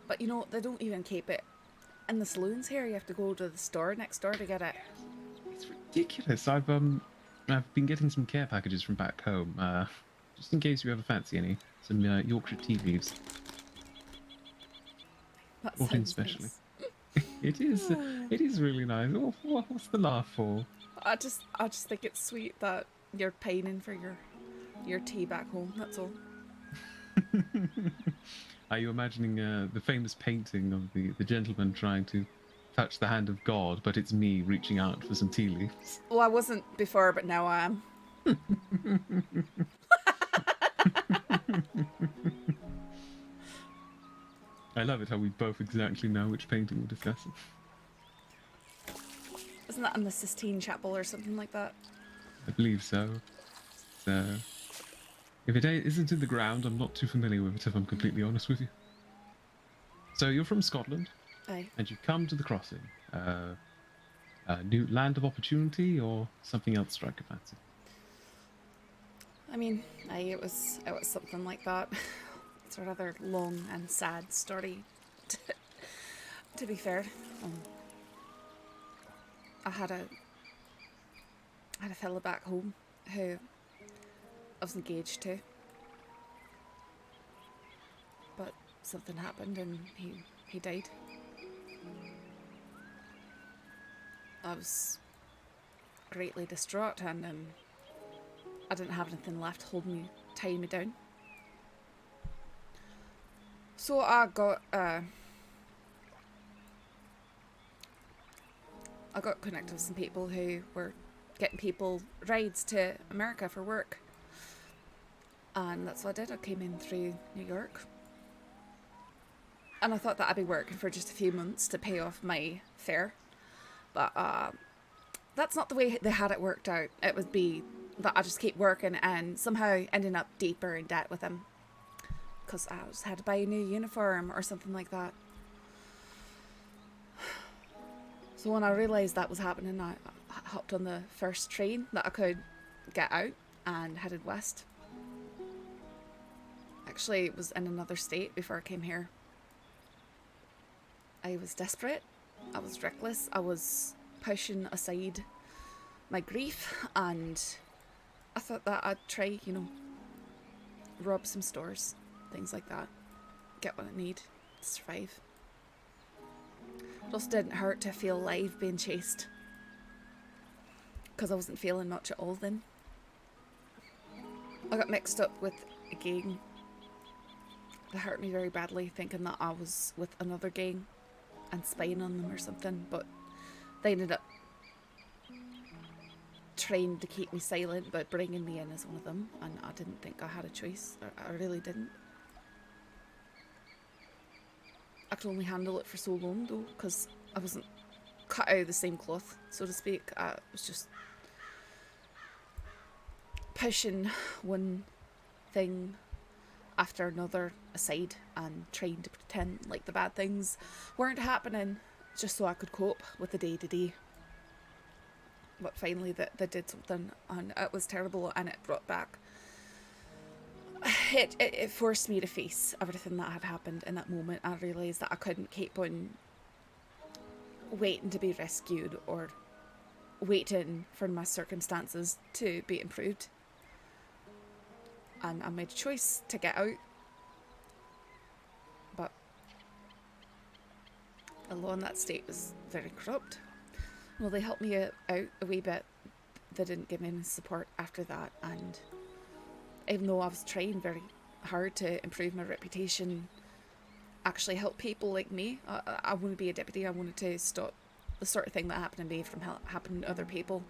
But they don't even keep it in the saloons here. You have to go to the store next door to get it. It's ridiculous. I've been getting some care packages from back home, just in case you ever fancy any. Some Yorkshire tea leaves, That brought in sounds specially. nice. It is really nice. What's the laugh for? I just think it's sweet that you're pining for your tea back home. That's all. Are you imagining the famous painting of the gentleman trying to touch the hand of God, but it's me reaching out for some tea leaves? Well, I wasn't before, but now I am. I love it how we both exactly know which painting we're discussing. Isn't that in the Sistine Chapel or something like that? I believe so. If it isn't in the ground, I'm not too familiar with it, if I'm completely honest with you. So you're from Scotland, Aye. and you come to the crossing. A new land of opportunity, or something else strike a fancy? I mean, aye, it was something like that. It's a rather long and sad story, to be fair. I had a fella back home who I was engaged to, but something happened and he died. I was greatly distraught, and I didn't have anything left to tie me down. So I got connected with some people who were getting people rides to America for work. And that's what I did. I came in through New York. And I thought that I'd be working for just a few months to pay off my fare. But that's not the way they had it worked out. It would be that I just keep working and somehow ending up deeper in debt with him because I just had to buy a new uniform or something like that. So when I realised that was happening, I hopped on the first train that I could get out and headed west. Actually, it was in another state before I came here. I was desperate, I was reckless, I was pushing aside my grief, and I thought that I'd try, rob some stores, things like that, get what I need to survive. It also didn't hurt to feel alive being chased, because I wasn't feeling much at all then. I got mixed up with a gang that hurt me very badly, thinking that I was with another gang and spying on them or something, but they ended up trying to keep me silent but bringing me in as one of them, and I didn't think I had a choice. I really didn't. I could only handle it for so long though, because I wasn't cut out of the same cloth, so to speak. I was just pushing one thing after another aside and trying to pretend like the bad things weren't happening just so I could cope with the day to day. But finally they did something, and it was terrible, and it brought back it forced me to face everything that had happened in that moment. I realised that I couldn't keep on waiting to be rescued or waiting for my circumstances to be improved. And I made a choice to get out. But the law in that state was very corrupt. Well, they helped me out a wee bit. They didn't give me any support after that, and even though I was trying very hard to improve my reputation, actually help people like me, I wanted to be a deputy. I wanted to stop the sort of thing that happened to me from happening to other people.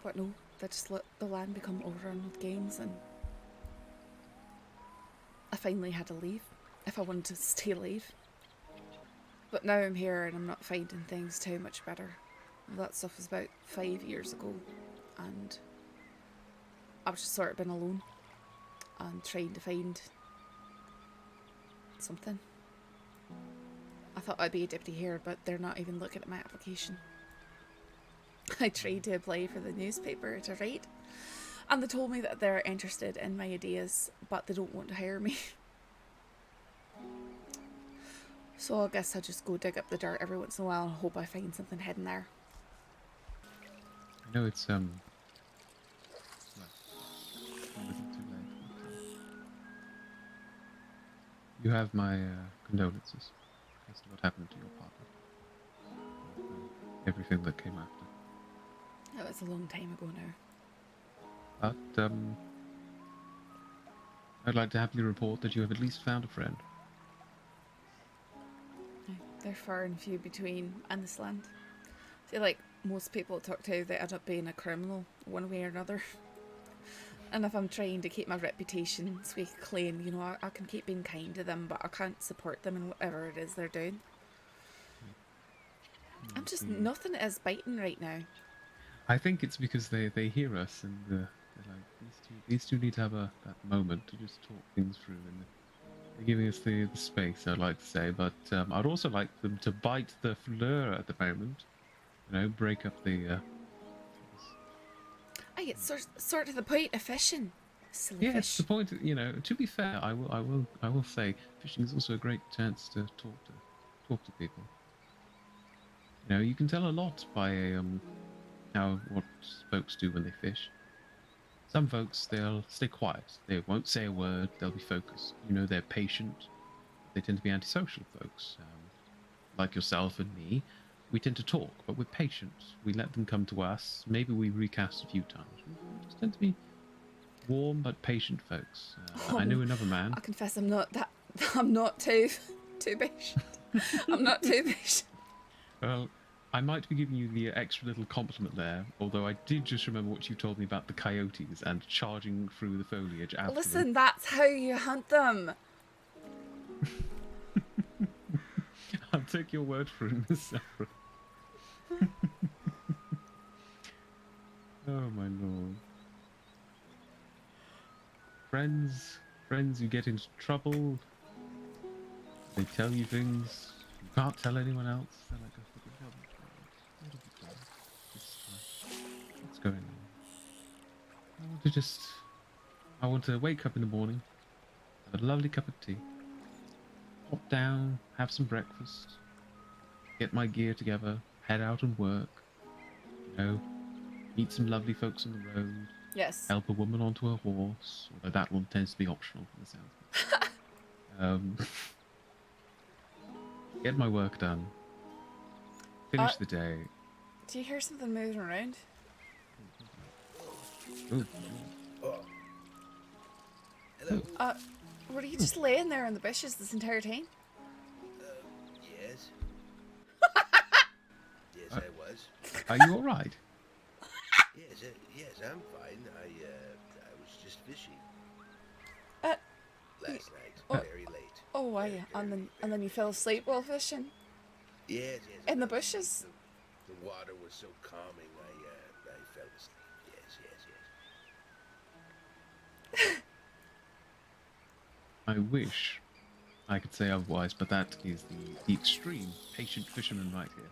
But no, they just let the land become overrun with gangs, and I finally had to leave if I wanted to stay alive. But now I'm here and I'm not finding things too much better. That stuff was about 5 years ago, and I've just sort of been alone and trying to find something. I thought I'd be a deputy here, but they're not even looking at my application. I tried to apply for the newspaper to write, and they told me that they're interested in my ideas, but they don't want to hire me. So I guess I'll just go dig up the dirt every once in a while and hope I find something hidden there. I know it's a little too late. You have my condolences as to what happened to your partner. Everything that came after. That was a long time ago now. But I'd like to happily report that you have at least found a friend. They're far and few between in this land. I feel like most people I talk to, they end up being a criminal one way or another. And if I'm trying to keep my reputation squeaky clean, I can keep being kind to them, but I can't support them in whatever it is they're doing. I'm just, nothing is biting right now. I think it's because they hear us and they're like, these two need to have that moment to just talk things through, and they're giving us the space, I'd like to say. But I'd also like them to bite the fleur at the moment. Break up the... It's sort of the point of fishing. Silly yeah, fish. it's the point. To be fair, I will say, fishing is also a great chance to talk to people. You can tell a lot by what folks do when they fish. Some folks, they'll stay quiet. They won't say a word. They'll be focused. They're patient. They tend to be antisocial folks, like yourself and me. We tend to talk, but we're patient. We let them come to us. Maybe we recast a few times. We just tend to be warm but patient folks. I knew another man. I confess I'm not too patient. I'm not too patient. Well, I might be giving you the extra little compliment there, although I did just remember what you told me about the coyotes and charging through the foliage after Listen, them. that's how you hunt them. I'll take your word for it, Miss Saffron. Oh my lord. Friends who get into trouble. They tell you things you can't tell anyone else. They're like, oh, it'll be fine. It'll be fine. Just, what's going on? I want to wake up in the morning, have a lovely cup of tea, pop down, have some breakfast, get my gear together, head out and work, meet some lovely folks on the road, Yes. help a woman onto a horse, although that one tends to be optional from the sounds of it. Get my work done, finish the day. Do you hear something moving around? Ooh. Oh. Hello? Were you just laying there in the bushes this entire time? Yes. Yes, I was. Are you all right? Yes, I'm fine. I was just fishing. Last night, very late. Oh, why? And then you fell asleep while fishing? Yes. In the bushes? The water was so calming, I fell asleep. Yes. I wish I could say otherwise, but that is the extreme patient fisherman right here.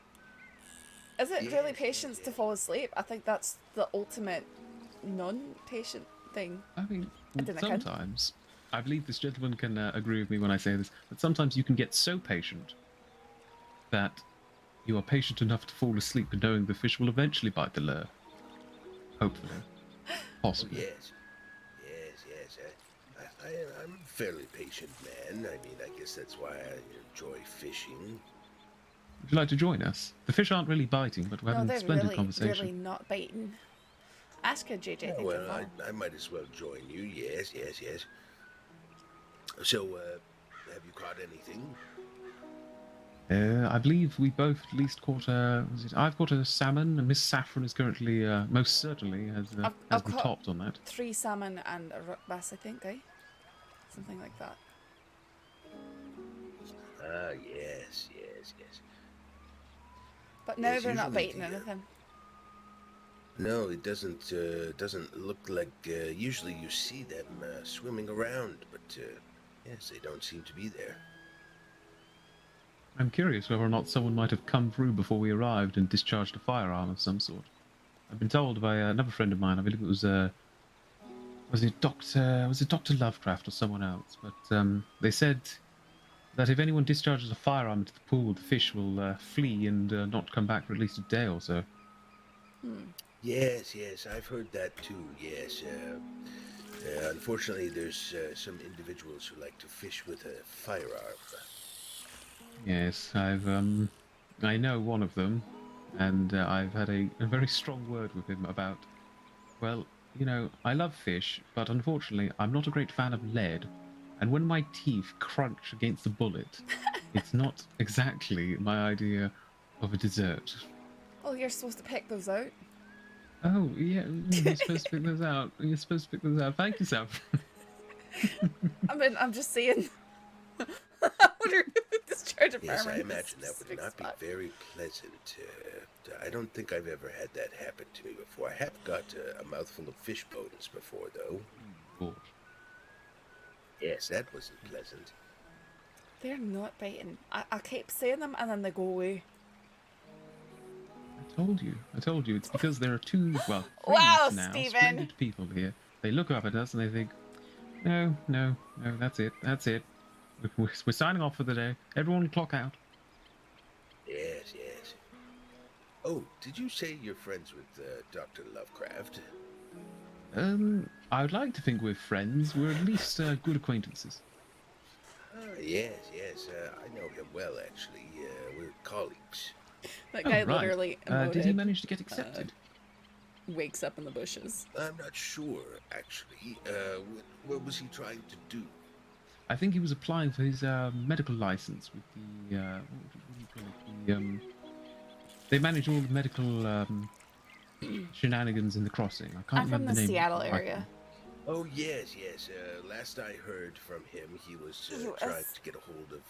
Is it really patience to fall asleep? I think that's the ultimate non-patient thing. I mean, I don't know. sometimes, I believe this gentleman can agree with me when I say this, but sometimes you can get so patient that you are patient enough to fall asleep knowing the fish will eventually bite the lure. Hopefully. Possibly. Oh, yes. I'm a fairly patient man. I mean, I guess that's why I enjoy fishing. Would you like to join us? The fish aren't really biting, but we're having a splendid conversation. Really not biting. Ask a JJ. Oh, well, I might as well join you. Yes. So, have you caught anything? I believe we both at least caught I've caught a salmon, and Miss Saffron is currently, most certainly, has been topped on that. 3 salmon and a rock bass, I think, eh? Something like that. Yes. But now Yes, they're not usually biting anything. No, it doesn't look like. Usually you see them swimming around, but yes, they don't seem to be there. I'm curious whether or not someone might have come through before we arrived and discharged a firearm of some sort. I've been told by another friend of mine, I believe it was it Dr. Lovecraft or someone else, but they said that if anyone discharges a firearm into the pool, the fish will flee and not come back for at least a day or so. Yes, I've heard that too. Yes. Unfortunately, there's some individuals who like to fish with a firearm. Yes, I know one of them, and I've had a very strong word with him about, well, I love fish, but unfortunately I'm not a great fan of lead, and when my teeth crunch against the bullet, it's not exactly my idea of a dessert. Oh, you're supposed to pick those out? Oh, yeah, you're supposed to pick those out. You're supposed to pick those out. Thank you, Saffron. I mean, I'm just saying. I wonder if the discharge of Yes, firearm I in this imagine that would not spot. be very pleasant. I don't think I've ever had that happen to me before. I have got a mouthful of fish bones before, though. Lord. Yes, that wasn't pleasant. They're not biting. I keep saying them and then they go away. I told you. It's because there are two, well, Wow, friends now, Stephen. splendid people here. They look up at us and they think, no, that's it. We're signing off for the day. Everyone clock out. Yes. Oh, did you say you're friends with Dr. Lovecraft? I would like to think we're friends. We're at least good acquaintances. Yes. I know him well, actually. We're colleagues. That guy right. literally Did he manage to get accepted? wakes up in the bushes. I'm not sure, actually. What was he trying to do? I think he was applying for his medical license with the what do you call it? They manage all the medical shenanigans in the crossing. I can't I'm from remember the the name. Seattle area. Oh, yes. Last I heard from him, he was trying to get a hold of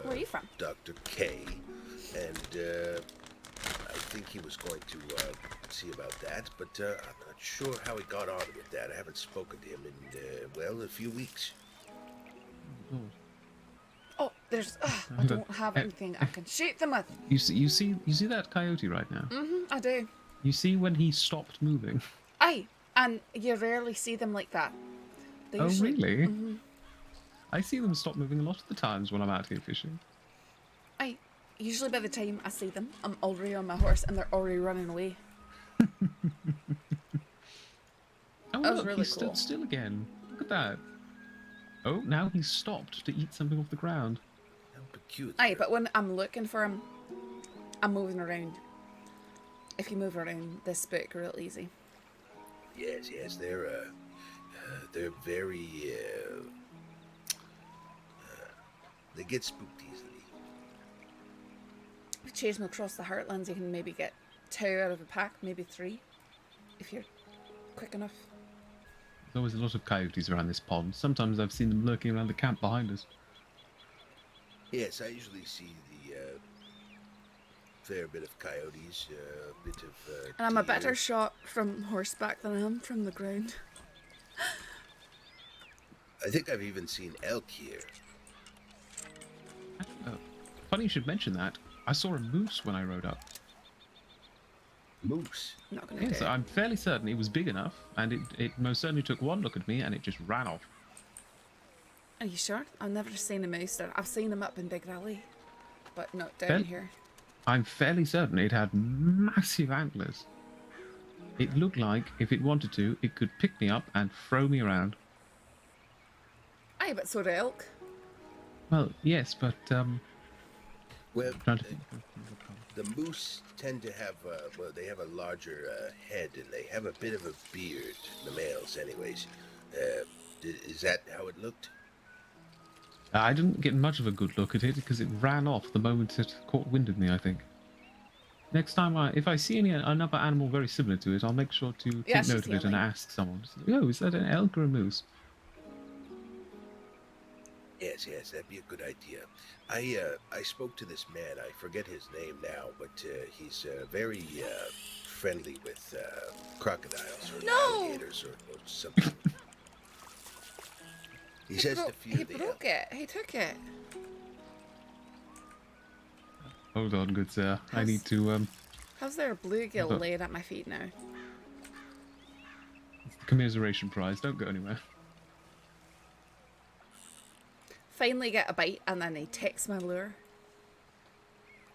Where are you from? Dr. K. And I think he was going to see about that, but I'm not sure how he got on with that. I haven't spoken to him in, well, a few weeks. Lord. Oh, there's. I don't have anything I can shoot them with. You see that coyote right now? I do. You see when he stopped moving? Aye, and you rarely see them like that. They Oh, usually, really? I see them stop moving a lot of the times when I'm out here fishing. Aye, usually by the time I see them, I'm already on my horse and they're already running away. Oh, That was look, really he cool. stood still again. Look at that. Oh, now he's stopped to eat something off the ground. How peculiar. Aye, but when I'm looking for him, I'm moving around. If you move around this book real easy. Yes, they're very, they get spooked easily. If you chase them across the heartlands, you can maybe get 2 out of a pack, maybe 3, if you're quick enough. There's always a lot of coyotes around this pond. Sometimes I've seen them lurking around the camp behind us. Yes, I usually see the fair bit of coyotes, a bit of. And I'm a deer. better shot from horseback than I am from the ground. I think I've even seen elk here. Funny you should mention that. I saw a moose when I rode up. Moose. Not gonna Yes, do it. I'm fairly certain it was big enough, and it most certainly took one look at me and it just ran off. Are you sure? I've never seen a moose there. I've seen them up in Big Valley, but not down Fair- here. I'm fairly certain it had massive antlers. It looked like, if it wanted to, it could pick me up and throw me around. Aye, but so do elk. Well, yes, but, Well, I'm trying to think. the moose tend to have, well, they have a larger head and they have a bit of a beard. The males, anyways. Is that how it looked? I didn't get much of a good look at it because it ran off the moment it caught wind of me, I think. Next time, if I see another animal very similar to it, I'll make sure to Yeah, take note she's of it and yelling. ask someone. Oh, is that an elk or a moose? Yes, that'd be a good idea. I spoke to this man. I forget his name now, but he's very friendly with crocodiles or No! alligators or something. He says to He feed the broke it. He took it. Hold on, good sir. I How's- need to, How's there a bluegill Hold on. laid at my feet now? it's the commiseration prize. Don't go anywhere. Finally get a bite and then he takes my lure.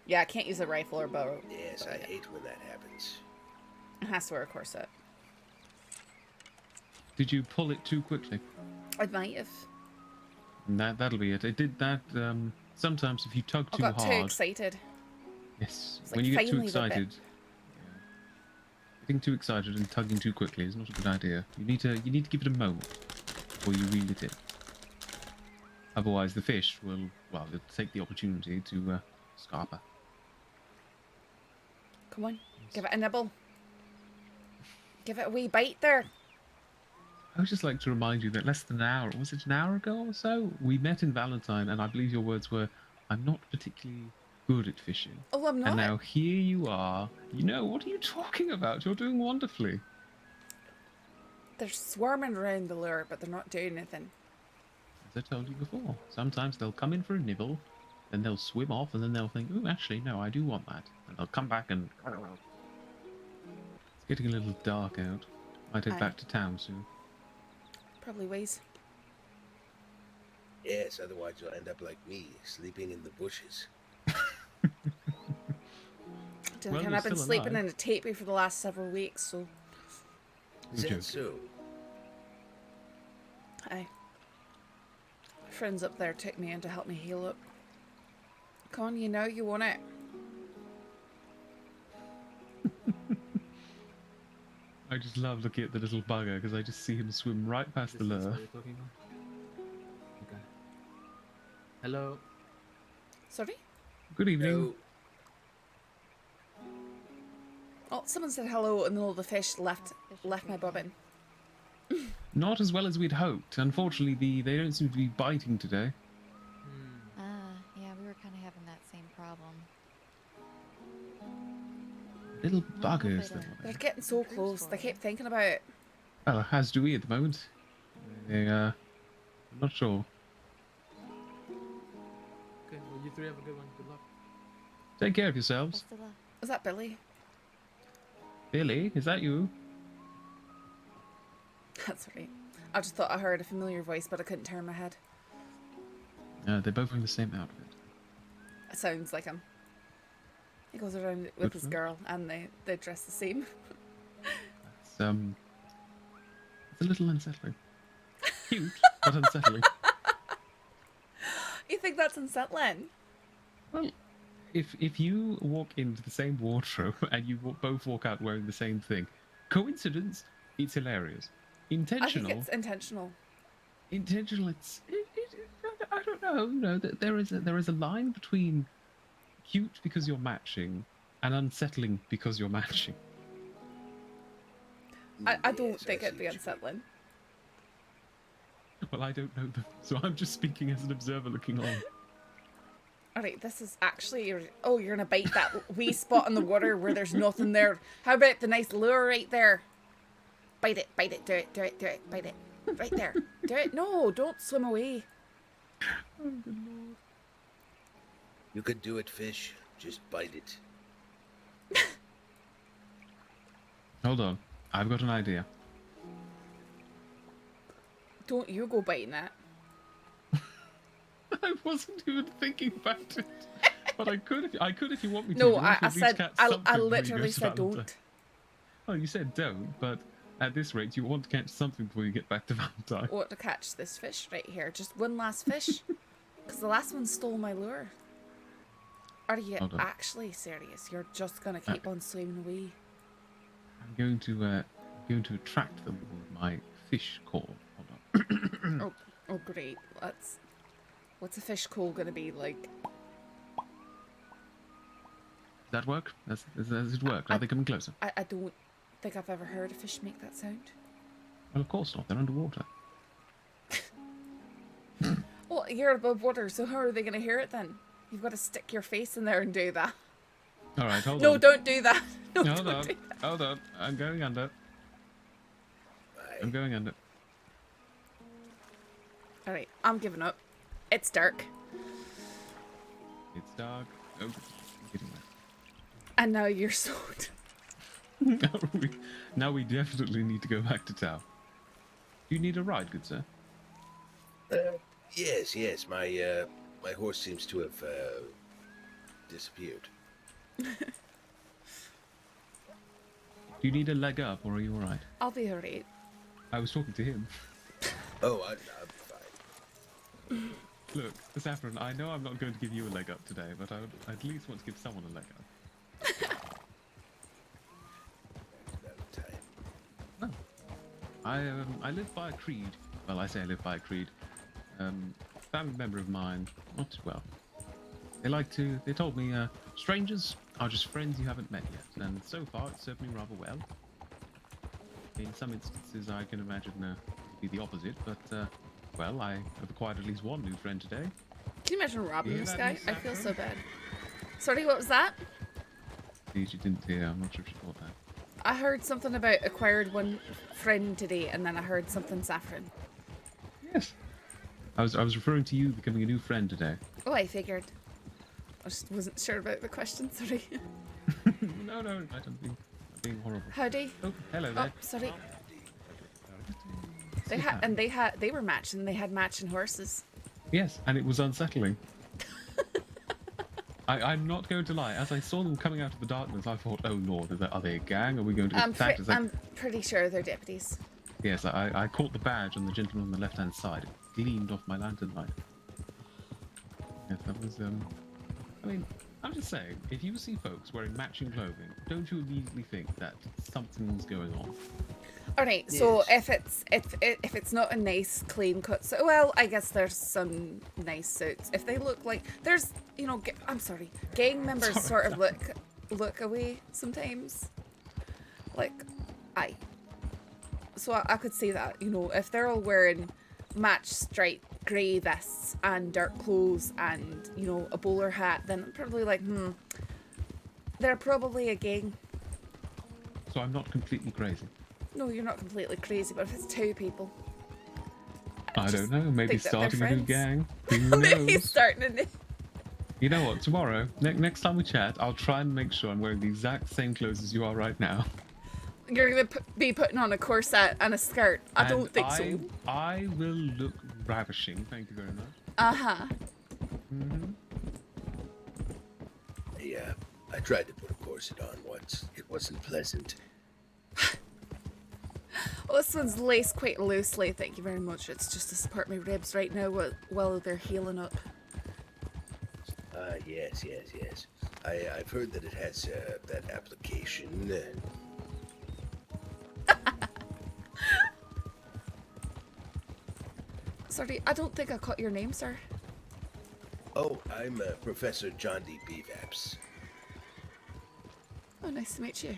Yeah, I can't use a rifle or bow. Yes, I hate when that happens. It has to wear a corset. Did you pull it too quickly? I might have. And that'll be it. It did that, sometimes if you tug I too got too hard. excited. Yes, It's when like you get too finally the bit. excited. Yeah. Getting too excited and tugging too quickly is not a good idea. You need to give it a moment before you reel it in. Otherwise, the fish will, well, they'll take the opportunity to scarper. Come on, give it a nibble. Give it a wee bite there. I would just like to remind you that less than an hour, was it an hour ago or so? We met in Valentine, and I believe your words were, "I'm not particularly good at fishing." Oh, I'm not. And now here you are. You know, what are you talking about? You're doing wonderfully. They're swarming around the lure, but they're not doing anything. As I told you before, sometimes they'll come in for a nibble, then they'll swim off, and then they'll think, "Oh, actually, no, I do want that." And they'll come back and... It's getting a little dark out. Might head Aye. back to town soon. Probably weighs. Yes, otherwise you'll end up like me, sleeping in the bushes. Well, And you're I've been still sleeping alive. in a teepee for the last several weeks, so Is Joking. that so? aye. Friends up there took me in to help me heal up. Come on, you know you want it. I just love looking at the little bugger, because I just see him swim right past the This is lure. what you're talking about? Okay. Hello. Sorry? Good evening. No. Oh, someone said hello and all the fish left my bobbin. Not as well as we'd hoped. Unfortunately, they don't seem to be biting today. Hmm. Yeah, we were kind of having that same problem. Little buggers. They're getting so close. They keep thinking about it. Well, as do we at the moment. I'm not sure. Okay, well, you three have a good one. Good luck. Take care of yourselves. Best of luck. Is that Billy? Billy, is that you? That's right. I just thought I heard a familiar voice, but I couldn't turn my head. They're both wearing the same outfit. It sounds like him. He goes around with Good his for him. girl, and they dress the same. It's a little unsettling. Cute, but unsettling. You think that's unsettling? Well, if you walk into the same wardrobe and you both walk out wearing the same thing, coincidence? It's hilarious. Intentional? I think it's intentional. Intentional. I don't know. You know, there is a line between cute because you're matching and unsettling because you're matching. I don't Yes, think see it'd be what you mean. unsettling. Well, I don't know them, so I'm just speaking as an observer looking on. Alright, this is actually oh, you're gonna bite that wee spot in the water where there's nothing there. How about the nice lure right there? Bite it, do it, bite it. Right there. Do it. No, don't swim away. Oh, good lord. You can do it, fish. Just bite it. Hold on. I've got an idea. Don't you go biting that. I wasn't even thinking about it. But I could if you want me to. No, You want I to at least said catch I something before you literally go to said Valentine. don't. Oh, you said don't, but at this rate, you want to catch something before you get back to Valentine. I want to catch this fish right here. Just one last fish. Because the last one stole my lure. Are you Hold on. actually serious? You're just gonna keep on swimming away? I'm going to attract them with my fish call. Hold on. Oh great. What's a fish call gonna be like? Does that work? Does it work? Are they coming closer? I don't think I've ever heard a fish make that sound. Well, of course not. They're underwater. Well, you're above water, so how are they gonna hear it then? You've got to stick your face in there and do that. All right, hold No, on. don't do that. No, Hold don't on. do that. Hold on. I'm going under. I'm going under. Alright, I'm giving up. It's dark. It's dark. Oh, I'm getting wet. And now you're soaked. Now we definitely need to go back to town. Do you need a ride, good sir? Yes. My horse seems to have disappeared. Do you need a leg up, or are you alright? I'll be alright. I was talking to him. Oh, I'm fine. Look, Saffron, I know I'm not going to give you a leg up today, but I would at least want to give someone a leg up. Valentine. I live by a creed. Well, I say I live by a creed. Family member of mine, not well. They told me, strangers are just friends you haven't met yet, and so far it's served me rather well. In some instances, I can imagine it'd be the opposite, but, well, I have acquired at least one new friend today. Can you imagine robbing Yeah, this that guy? is I feel so Saffron. bad. Sorry, what was that? Indeed, you didn't hear. I'm not sure if you caught that. I heard something about acquired one friend today, and then I heard something Saffron. Yes. I was referring to you becoming a new friend today. Oh, I figured. I just wasn't sure about the question, sorry. No, I'm being horrible. Howdy. Oh, hello Oh, there. sorry. Sit down. They were matching. They had matching horses. Yes, and it was unsettling. I'm not going to lie. As I saw them coming out of the darkness, I thought, "Oh Lord, are they a gang? Are we going to get attacked?" It's like, I'm pretty sure they're deputies. yes, I caught the badge on the gentleman on the left-hand side. It gleamed off my lantern light. Yes, that was. I mean, I'm just saying, if you see folks wearing matching clothing, don't you immediately think that something's going on? All right, so if it's not a nice clean cut, so well, I guess there's some nice suits. If they look like there's, I'm sorry, gang members sort of look away sometimes. Like, so I could see that, if they're all wearing match striped grey vests and dark clothes and a bowler hat, then I'm probably like, they're probably a gang. So I'm not completely crazy. No, you're not completely crazy, but if it's 2 people... I don't know. Maybe think that they're starting a new friends. gang. Who Maybe knows? starting a new... You know what? Tomorrow, next time we chat, I'll try and make sure I'm wearing the exact same clothes as you are right now. You're going to be putting on a corset and a skirt. I don't think so. I will look ravishing. Thank you very much. Uh-huh. Mm-hmm. Yeah, I tried to put a corset on once. It wasn't pleasant. Well, this one's laced quite loosely, thank you very much. It's just to support my ribs right now while they're healing up. Yes. I've heard that it has that application. Sorry, I don't think I caught your name, sir. Oh, I'm Professor John D. Bevaps. Oh, nice to meet you.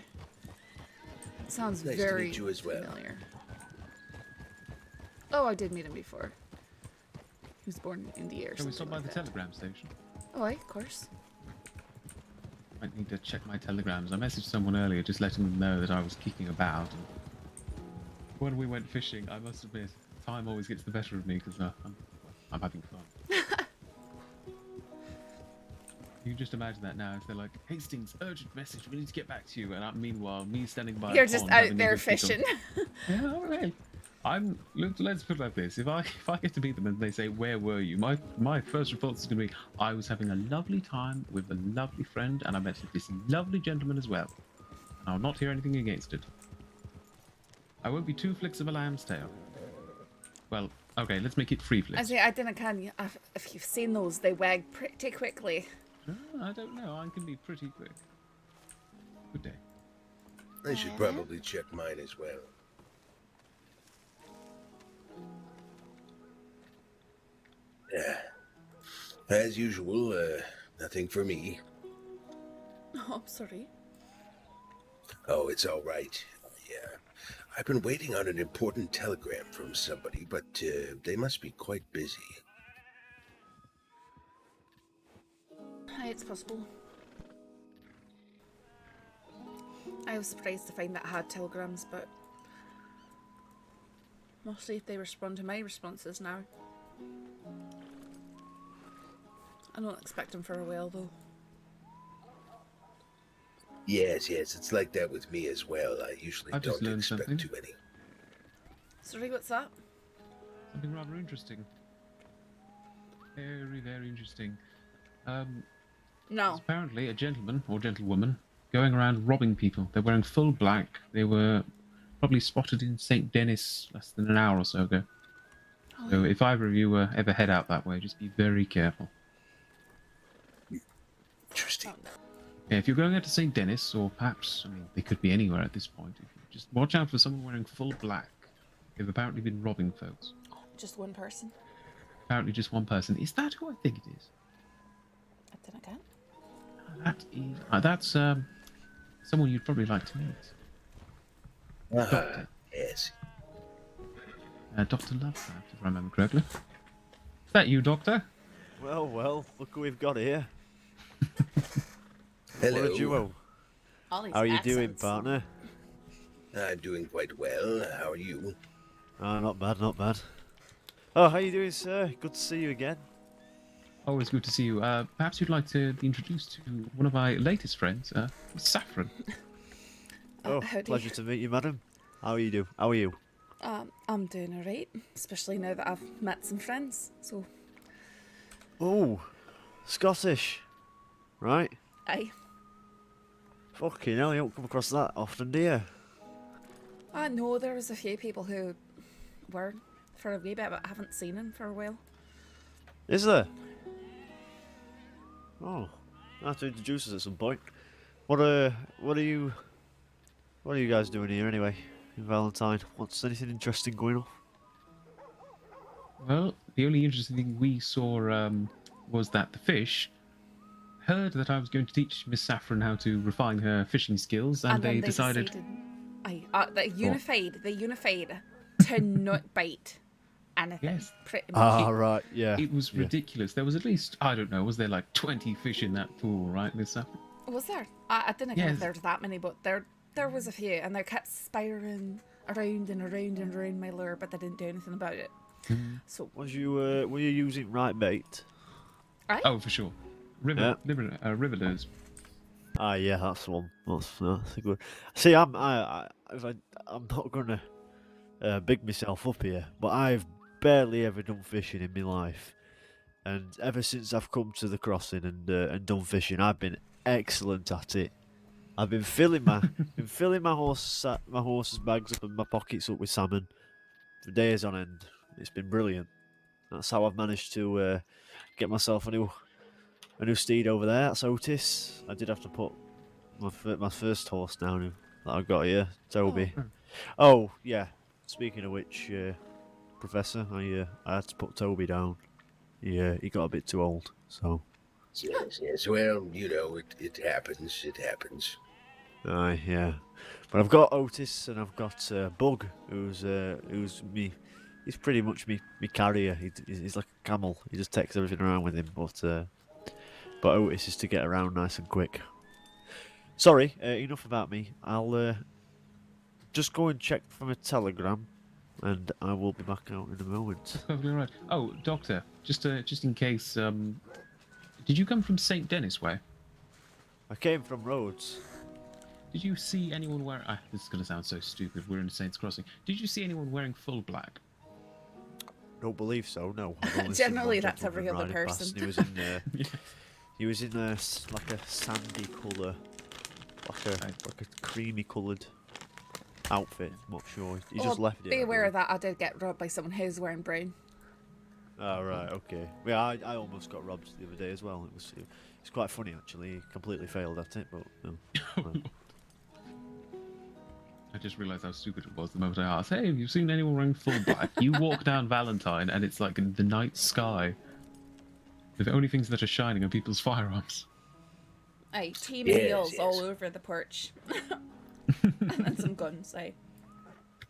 Sounds Nice to very meet you as well. familiar. Oh, I did meet him before. He was born in India or Can we something stop by like the that. telegram station? Oh, aye, of course. I need to check my telegrams. I messaged someone earlier just letting them know that I was kicking about. And when we went fishing, I must admit, time always gets the better of me because I'm having fun. You can just imagine that now. If they're like, Hastings, urgent message, we need to get back to you. And meanwhile, me standing by You're a just pond out having a there good giggle. fishing. Yeah, all right. Let's put it like this. If I get to meet them and they say, where were you? My first response is going to be, I was having a lovely time with a lovely friend and I met this lovely gentleman as well. And I'll not hear anything against it. I won't be 2 flicks of a lamb's tail. Well, okay, let's make it 3 flicks. I say, I didn't can. If you've seen those, they wag pretty quickly. I don't know. I can be pretty quick. Good day. I should probably check mine as well. Yeah. As usual, nothing for me. Oh, I'm sorry. Oh, it's all right. Yeah. I've been waiting on an important telegram from somebody, but they must be quite busy. Aye, it's possible. I was surprised to find that I had telegrams, but mostly if they respond to my responses now. I don't expect them for a while though. Yes, it's like that with me as well. I usually I've just don't learned expect something. too many. Sorry, what's that? Something rather interesting. Very, very interesting. No. There's apparently a gentleman or gentlewoman going around robbing people. They're wearing full black. They were probably spotted in St. Denis less than an hour or so ago. So if either of you ever head out that way, just be very careful. Interesting. Oh, no. Yeah, if you're going out to St. Denis, or perhaps, I mean, they could be anywhere at this point. If you just watch out for someone wearing full black. They've apparently been robbing folks. Just one person? Apparently just one person. Is that who I think it is? I didn't get. That is... that's someone you'd probably like to meet. Doctor. Yes. Dr. Lovecraft, if I remember correctly. Is that you, Doctor? Well, look who we've got here. Hello. What a duo. All these How are you doing, accents. partner? I'm doing quite well. How are you? Oh, not bad, not bad. Oh, how you doing, sir? Good to see you again. Always good to see you. Perhaps you'd like to be introduced to one of my latest friends, Saffron. Oh, how do pleasure you- to meet you, madam. How are you do? How are you? I'm doing alright, especially now that I've met some friends. So, Oh, Scottish. Right? aye. Fucking hell, you don't come across that often, do you? I know there was a few people who were for a wee bit, but I haven't seen them for a while. Is there? Oh, I have to introduce us at some point. What are you guys doing here anyway? In Valentine, what's anything interesting going on? Well, the only interesting thing we saw was that the fish heard that I was going to teach Miss Saffron how to refine her fishing skills, and then they decided... aye, they unified to not bite anything. Yes. Pretty much. Ah, right, yeah. It was yeah. ridiculous. There was at least, I don't know, was there like 20 fish in that pool, right, Miss Saffron? Was there? I didn't know if Yes. there was that many, but there There was a few, and they kept spiraling around and around and around my lure, but they didn't do anything about it. So were you using right bait? Oh, for sure. River lures. Ah, yeah, that's the one. That's a good. See, I'm not gonna big myself up here, but I've barely ever done fishing in my life, and ever since I've come to the crossing and done fishing, I've been excellent at it. I've been filling my horse's bags up and my pockets up with salmon for days on end. It's been brilliant. That's how I've managed to get myself a new steed over there. That's Otis. I did have to put my first horse down that I got here, Toby. Oh yeah. Speaking of which, Professor, I had to put Toby down. He got a bit too old, so. Yes. Well, you know, it happens. It happens. Aye, yeah. But I've got Otis and I've got Bug, who's me. He's pretty much me carrier. He's like a camel. He just takes everything around with him. But Otis is to get around nice and quick. Sorry, enough about me. I'll just go and check from a telegram, and I will be back out in a moment. Perfectly right. Oh, Doctor, just in case, did you come from St. Denis way? I came from Rhodes. Did you see anyone wearing... this is going to sound so stupid. We're in Saints Crossing. Did you see anyone wearing full black? Don't believe so. No. Generally, that's every other person. He was in he was in like a sandy colour, like a creamy coloured outfit. I'm not sure. He just left it. Be aware of that. I did get robbed by someone who's wearing brown. Oh right, okay. Yeah, I almost got robbed the other day as well. It's quite funny actually. He completely failed at it, but no. I just realised how stupid it was the moment I asked, hey, have you seen anyone wearing full black? You walk down Valentine and it's like in the night sky. The only things that are shining are people's firearms. Aye, team wheels all over the porch. And then some guns, aye.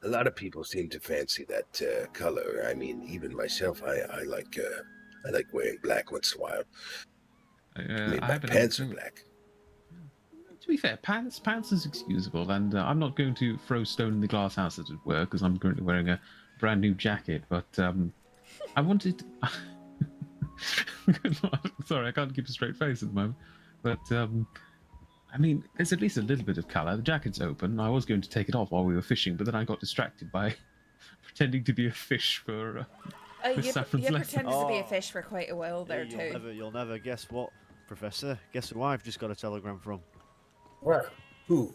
A lot of people seem to fancy that color. I mean, even myself, I like wearing black once in a while. I mean, my pants are black. To be fair, pants is excusable, and I'm not going to throw stone in the glass house, as it were, because I'm currently wearing a brand new jacket. But I wanted. Sorry, I can't keep a straight face at the moment. But I mean, there's at least a little bit of colour. The jacket's open. I was going to take it off while we were fishing, but then I got distracted by pretending to be a fish for. You pretended to be a fish for quite a while there too. You'll never guess what, Professor. Guess who I've just got a telegram from. What? Who?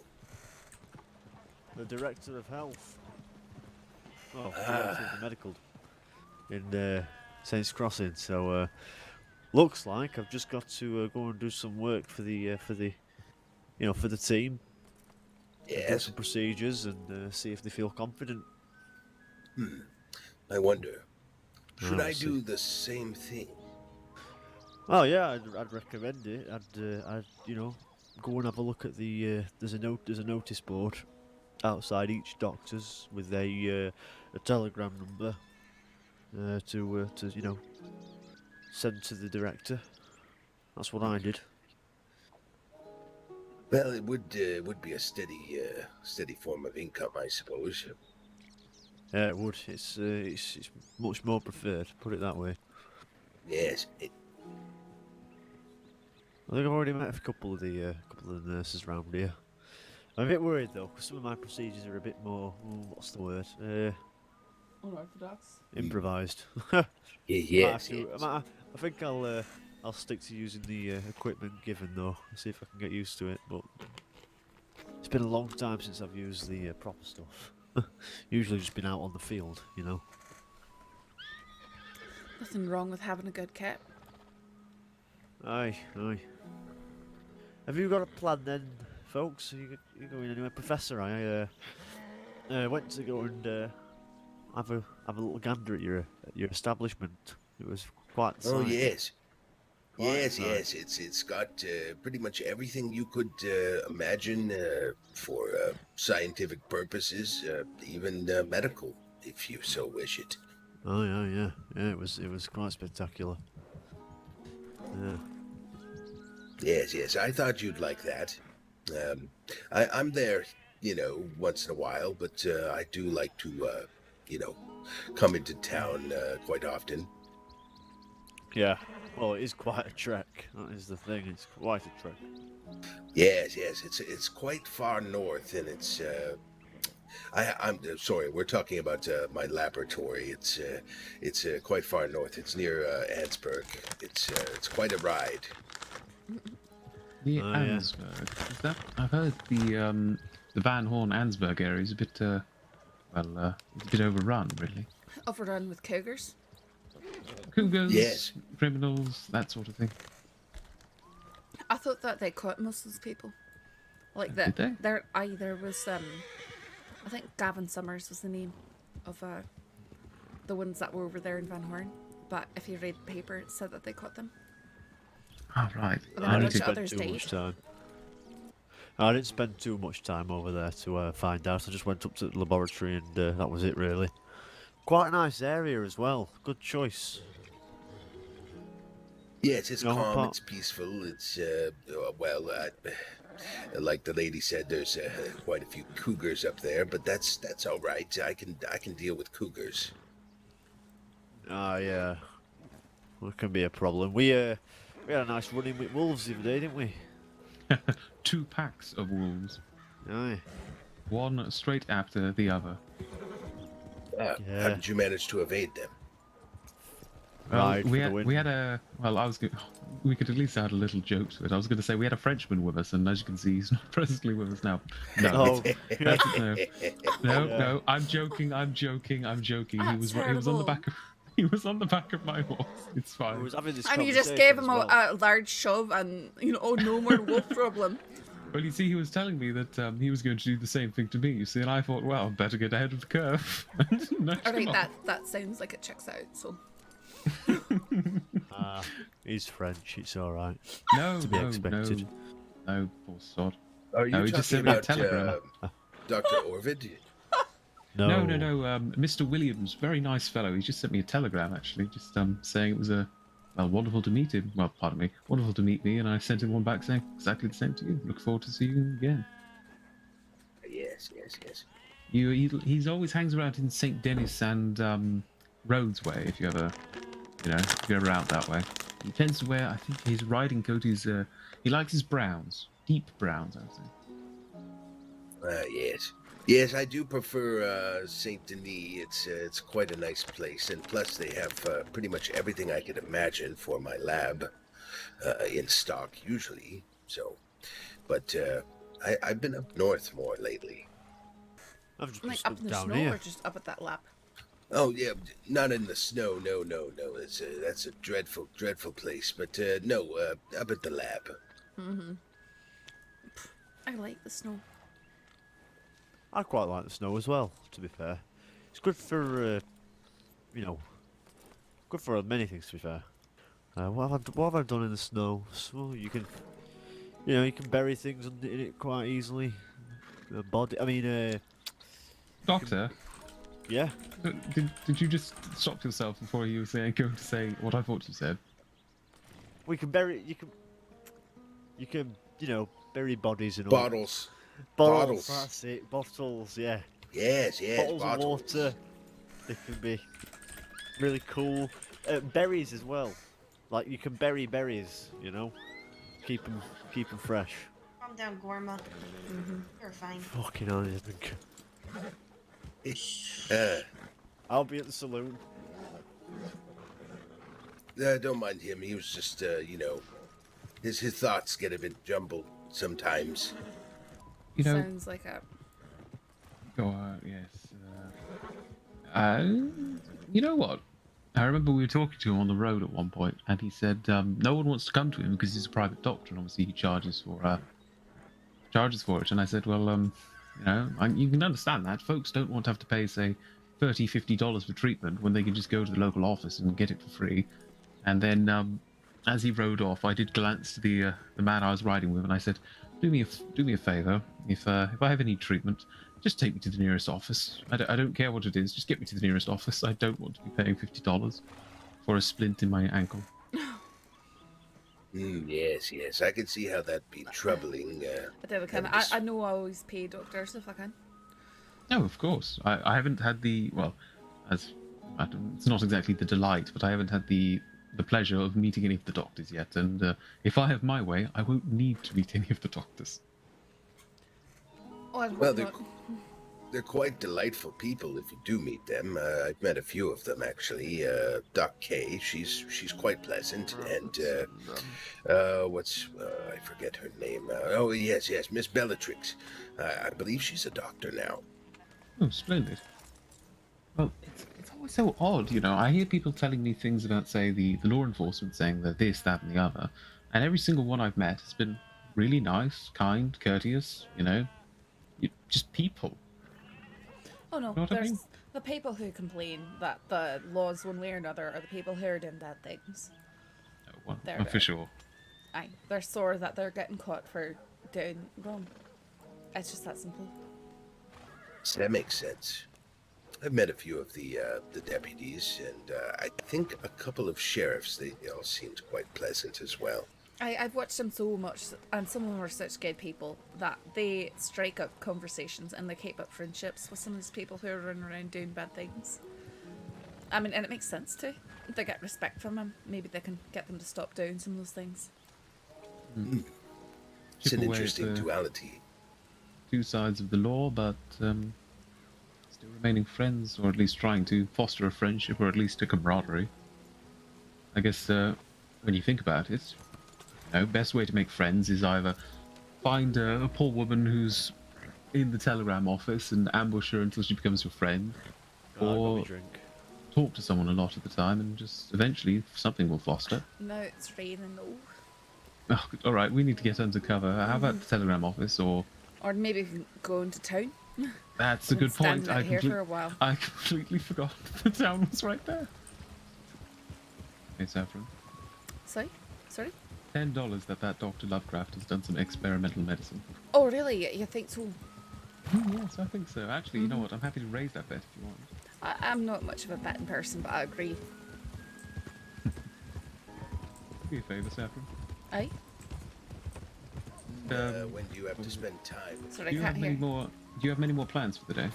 The Director of Health. Oh, Director of the Medical in Saints Crossing. So looks like I've just got to go and do some work for the team. Yes. Do some procedures and see if they feel confident. I wonder. Should I do the same thing? Oh yeah, I'd recommend it. I'd go and have a look at the there's a notice board outside each doctor's with a telegram number to send to the director. That's what I did. Well, it would be a steady form of income, I suppose. Yeah, it would. It's much more preferred. Put it that way. Yes. I think I've already met a couple of the nurses around here. I'm a bit worried though, because some of my procedures are a bit more. What's the word? Unorthodox. Improvised. Yes. I think I'll stick to using the equipment given though. See if I can get used to it. But it's been a long time since I've used the proper stuff. Usually just been out on the field, you know. Nothing wrong with having a good kit. Aye. Have you got a plan then, folks? Are you going anywhere? Professor, I went to go and have a little gander at your establishment. It was quite the Oh sight. yes. Quite Yes. It's got pretty much everything you could imagine for scientific purposes, even medical, if you so wish it. Oh yeah. It was quite spectacular. Yeah. Yes. I thought you'd like that. I'm there once in a while, but I do like to, come into town quite often. Yeah. Well, it is quite a trek. That is the thing. It's quite a trek. Yes, it's quite far north, and I'm sorry. We're talking about my laboratory. It's quite far north. It's near Ansburg. It's quite a ride. The Oh, yeah. Ansberg. Is that? I've heard the Van Horn Ansberg area is a bit it's a bit overrun, really. Overdone with cougars. Cougars, Yes. criminals, that sort of thing. I thought that they caught most of those people. Like Did they? There was I think Gavin Summers was the name of the ones that were over there in Van Horn. But if you read the paper, it said that they caught them. Oh, right. And then I a didn't bunch of spend others too died. much time. I didn't spend too much time over there to find out. I just went up to the laboratory and that was it, really. Quite a nice area as well. Good choice. Yes, it's No, calm. but- It's peaceful. It's like the lady said, there's quite a few cougars up there, but that's all right. I can deal with cougars. Ah, yeah. Well, it can be a problem. We had a nice run-in with wolves the other day, didn't we? 2 packs of wolves, Aye. one straight after the other. How Yeah. did you manage to evade them? Well, Ride for the win. we had a well. We could at least add a little joke to it. I was going to say we had a Frenchman with us, and as you can see, he's not presently with us now. No, Oh, yeah. no. I'm joking. He was on the terrible. back of he was on the back of my horse. It's I fine. was having this And you just conversation gave as him well. a large shove and, oh, no more wolf problem. Well, you see, he was telling me that he was going to do the same thing to me. You see, and I thought, well, better get ahead of the curve. Nudged him Alright, on. that sounds like it checks out, so. Ah, he's French. It's all right. No, to be no, expected. no, poor sod. Are you No, he just talking sent me a about telegram. Dr. Orvid? No. No. Mr. Williams, very nice fellow. He just sent me a telegram, actually, just saying it was wonderful to meet him. Well, pardon me, wonderful to meet me, and I sent him one back saying exactly the same to you. Look forward to seeing you again. Yes. He's always hangs around in St. Denis and Rhodes Way. If you're ever out that way, he tends to wear. I think his riding coat is. He likes his browns, deep browns, I would say. Yes, I do prefer Saint Denis. It's quite a nice place, and plus they have pretty much everything I could imagine for my lab in stock usually. So, but I've been up north more lately. I've just Like been up in stuck the down snow here. or just up at that lap? Oh yeah, not in the snow. No. That's a dreadful place. But no, up at the lab. Mm-hmm. I like the snow. I quite like the snow as well. To be fair, it's good for good for many things. To be fair, what have I done in the snow? So you can bury things in it quite easily. Doctor, Yeah. did you just stop yourself before you were going to say what I thought you said? We can bury. You can bury bodies and all. Bottles. Bottles. That's it. Bottles. Yeah. Yes. Bottles of water. They can be really cool. Berries as well. Like you can bury berries. Keep them fresh. Calm down, Gorma. You're fine. Fucking hell, I think. I'll be at the saloon. Don't mind him. He was just, his thoughts get a bit jumbled sometimes. Sounds like a... Yes. You know what? I remember we were talking to him on the road at one point, and he said no one wants to come to him because he's a private doctor, and obviously he charges for it. And I said, well, you can understand that. Folks don't want to have to pay, say, $30, $50 for treatment when they can just go to the local office and get it for free. And then, as he rode off, I did glance to the man I was riding with, and I said, do me a favor. If I ever need treatment, just take me to the nearest office. I don't care what it is. Just get me to the nearest office. I don't want to be paying $50 for a splint in my ankle. Yes, yes. I can see how that'd be troubling. I do kind of. and dis- I know I always pay doctors if I can. No, of course. I haven't had the well, as it's not exactly the delight, but I haven't had the pleasure of meeting any of the doctors yet. And if I have my way, I won't need to meet any of the doctors. Oh, I hope Well, not. they're quite delightful people if you do meet them. I've met a few of them actually. Doc Kay, she's quite pleasant, and I forget her name. Oh yes, Miss Bellatrix. I believe she's a doctor now. Oh, splendid. Well, it's always so odd, you know. I hear people telling me things about, say, the law enforcement saying that this, that, and the other, and every single one I've met has been really nice, kind, courteous, you know, just people. Oh no, Know what I there's mean? the people who complain that the laws one way or another are the people who are doing bad things. No one, They're for sure. Aye, they're sore that they're getting caught for doing wrong. It's just that simple. So that makes sense. I've met a few of the deputies, and I think a couple of sheriffs. They all seemed quite pleasant as well. I've watched them so much, and some of them are such good people that they strike up conversations and they keep up friendships with some of these people who are running around doing bad things. I mean, and it makes sense too. If they get respect from them, maybe they can get them to stop doing some of those things. It's Chip an away at interesting the duality. two sides of the law, but still remaining friends, or at least trying to foster a friendship, or at least a camaraderie. I guess when you think about it, you know, best way to make friends is either find a poor woman who's in the telegram office and ambush her until she becomes your friend, Right, I got or me drink. talk to someone a lot of the time and just eventually something will foster. Now it's raining though. Oh, all right, we need to get undercover. How about the telegram office, or Or maybe even go into town. that's a good point. Standing out here for a while. I completely forgot the town was right there. Hey, Saffron. Sorry? $10 that Dr. Lovecraft has done some experimental medicine. Oh really? You think so? Yes, I think so. Actually, you know what? I'm happy to raise that bet if you want. I'm not much of a betting person, but I agree. Do me a favour, Saffron. Aye? When do you have to spend time with Sorry, Do I you have can't many hear. more? Do you have many more plans for the day?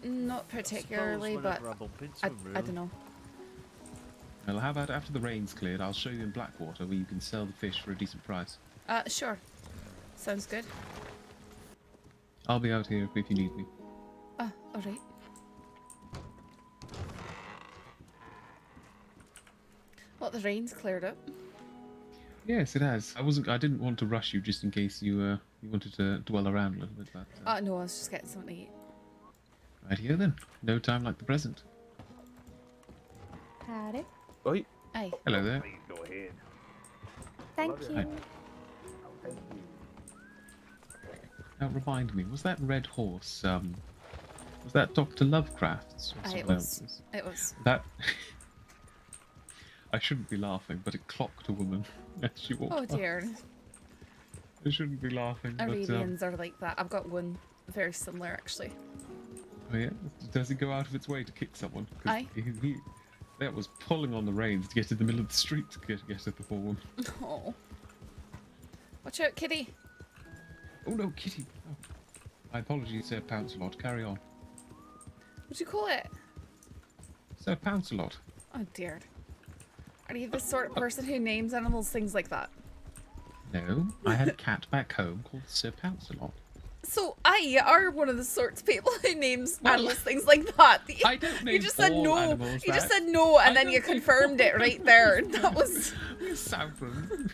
Not particularly, but I don't know. Well, how about after the rain's cleared, I'll show you in Blackwater where you can sell the fish for a decent price. Sure. Sounds good. I'll be out here if you need me. Alright. Well, the rain's cleared up. Yes, it has. I didn't want to rush you just in case you wanted to dwell around a little bit. But, No, I was just getting something to eat. right here then. No time like the present. Howdy. Oi. Aye. Hello there. Please go ahead. Thank you. Hi. Now remind me, was that red horse? Was that Dr. Lovecraft's or Aye, it someone was. else's? It was. That. I shouldn't be laughing, but it clocked a woman as she walked Oh past. dear. I shouldn't be laughing, but Arabians are like that. I've got one very similar actually. oh yeah, does it go out of its way to kick someone? 'Cause Aye. That was pulling on the reins to get to the middle of the street to get at the poor woman. Oh. Watch out, kitty. Oh no, Kitty! Oh. My apologies, Sir Pouncelot. Carry on. What'd you call it? Sir Pouncelot. Oh dear. Are you the sort of person who names animals things like that? No, I had a cat back home called Sir Pouncelot. So I are one of the sorts of people who names animals things like that. I don't name You just said all no. animals You just that. said no, and I then you don't name confirmed it right there. That was Saffron.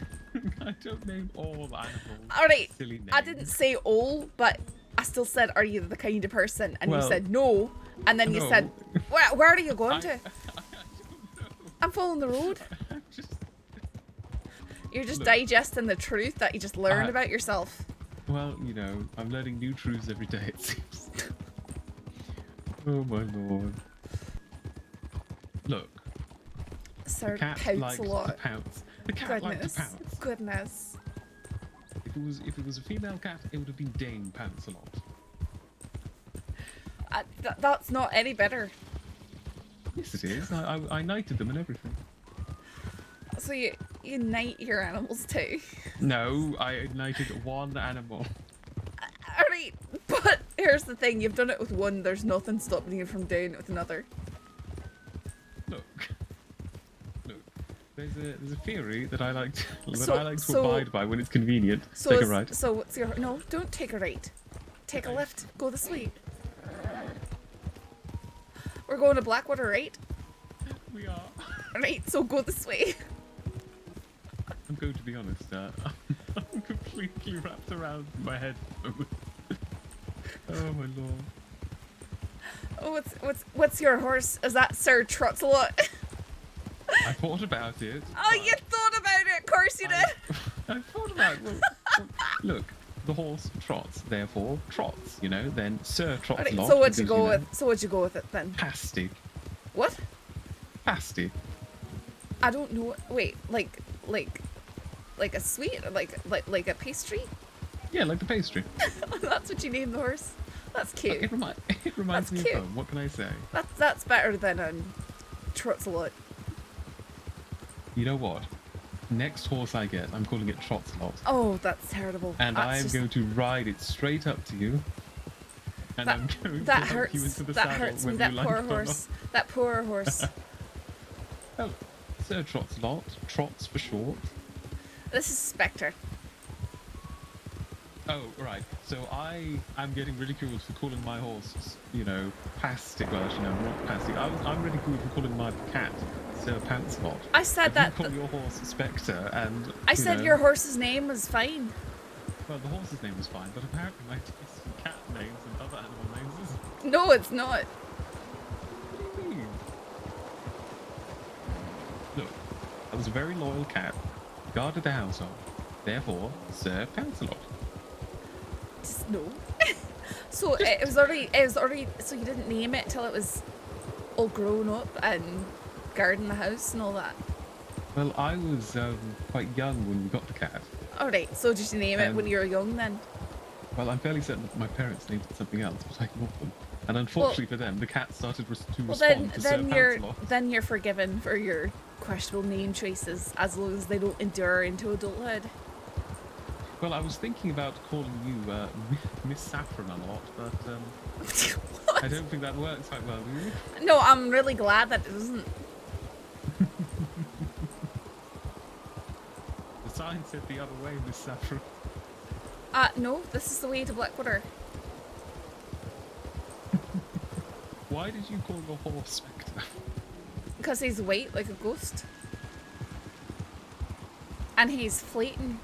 I don't name all animals. all right. Silly names. I didn't say all, but I still said, "Are you the kind of person?" And you Well, said no, and then you no. said, "Where are you going to?" I don't know. I'm following the road. I'm just. You're just Look. digesting the truth that you just learned I- about yourself. Well, you know, I'm learning new truths every day, it seems. Oh my lord. Look, Sir the cat likes to Pouncelot. pounce. The cat likes Goodness. to pounce. Goodness. If it was a female cat, it would have been Dame Pouncelot. That's not any better. Yes, it is. I knighted them and everything. So you unite your animals too? No, I ignited one animal. Alright, but here's the thing, you've done it with one, there's nothing stopping you from doing it with another. Look. There's a theory that I like to, So- abide by when it's convenient. So Take a is- right. So what's your... No, don't take a right. Take a left, go this way. We're going to Blackwater, right? We are. Right, so go this way. I'm going to be honest, I'm completely wrapped around in my head. Oh my lord. Oh, what's your horse? Is that Sir Trotsalot? I thought about it. Oh, you thought about it. Of course you did. I thought about it. Look, the horse trots, therefore trots. You know, then Sir trots Alright, a lot. so what'd you because, go know, with? So what'd you go with it then? Pasty. What? Pasty. I don't know. Wait, like a sweet, like a pastry? Yeah, like the pastry. That's what you named the horse. That's cute. It reminds That's me cute. of home. What can I say? That's better than Trotsalot. You know what? Next horse I get, I'm calling it Trotslot. Oh, that's terrible. And That's I am just- going to ride it straight up to you. And That- I'm going That to help hurts. you into the That saddle hurts me. whether That you like poor it or not. horse. That poor horse. Oh, Sir Trotslot, Trots for short. This is Spectre. Oh, right. So I am getting ridiculed for calling my horse, you know, Pasty. Well, actually, no, not Pasty. I'm ridiculed for calling my cat Sir Pantslot. I said If that. you call your horse Spectre, and I you said know, your horse's name was fine. Well, the horse's name was fine, but apparently my taste in cat names and other animal names is. No, it's not. What do you mean? Look, I was a very loyal cat, guarded the household. Therefore, Sir Pantslot. Just no. So it was already. So you didn't name it till it was all grown up and guarding the house and all that. Well, I was quite young when we got the cat. All right. So did you name it when you were young then? Well, I'm fairly certain that my parents named it something else, but I ignored them. And unfortunately for them, the cat started to Well, respond to Sir Pantslot. then you're forgiven for your questionable name choices as long as they don't endure into adulthood. Well, I was thinking about calling you Miss Saffron a lot, but I don't think that works quite well, do you? No, I'm really glad that it doesn't. The sign said the other way, Miss Saffron. No, this is the way to Blackwater. Why did you call your horse Spectre? Because he's white like a ghost. And he's fleeting.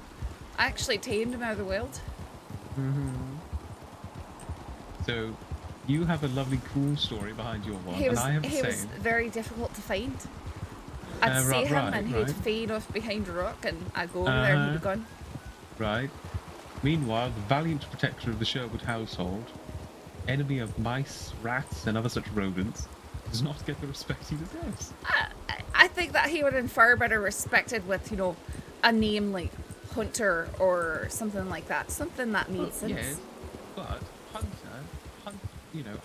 I actually tamed him out of the wild. So, you have a lovely, cool story behind your one, He was, and I have the he was same. very difficult to find. I'd see him right, and he'd right. fade off behind a rock and I'd go over there and he'd be gone. Right. Meanwhile, the valiant protector of the Sherwood household, enemy of mice, rats, and other such rodents, does not get the respect he deserves. I think that he would have been far better respected with, you know, a name like Hunter or something like that. Something that made sense. Yes, but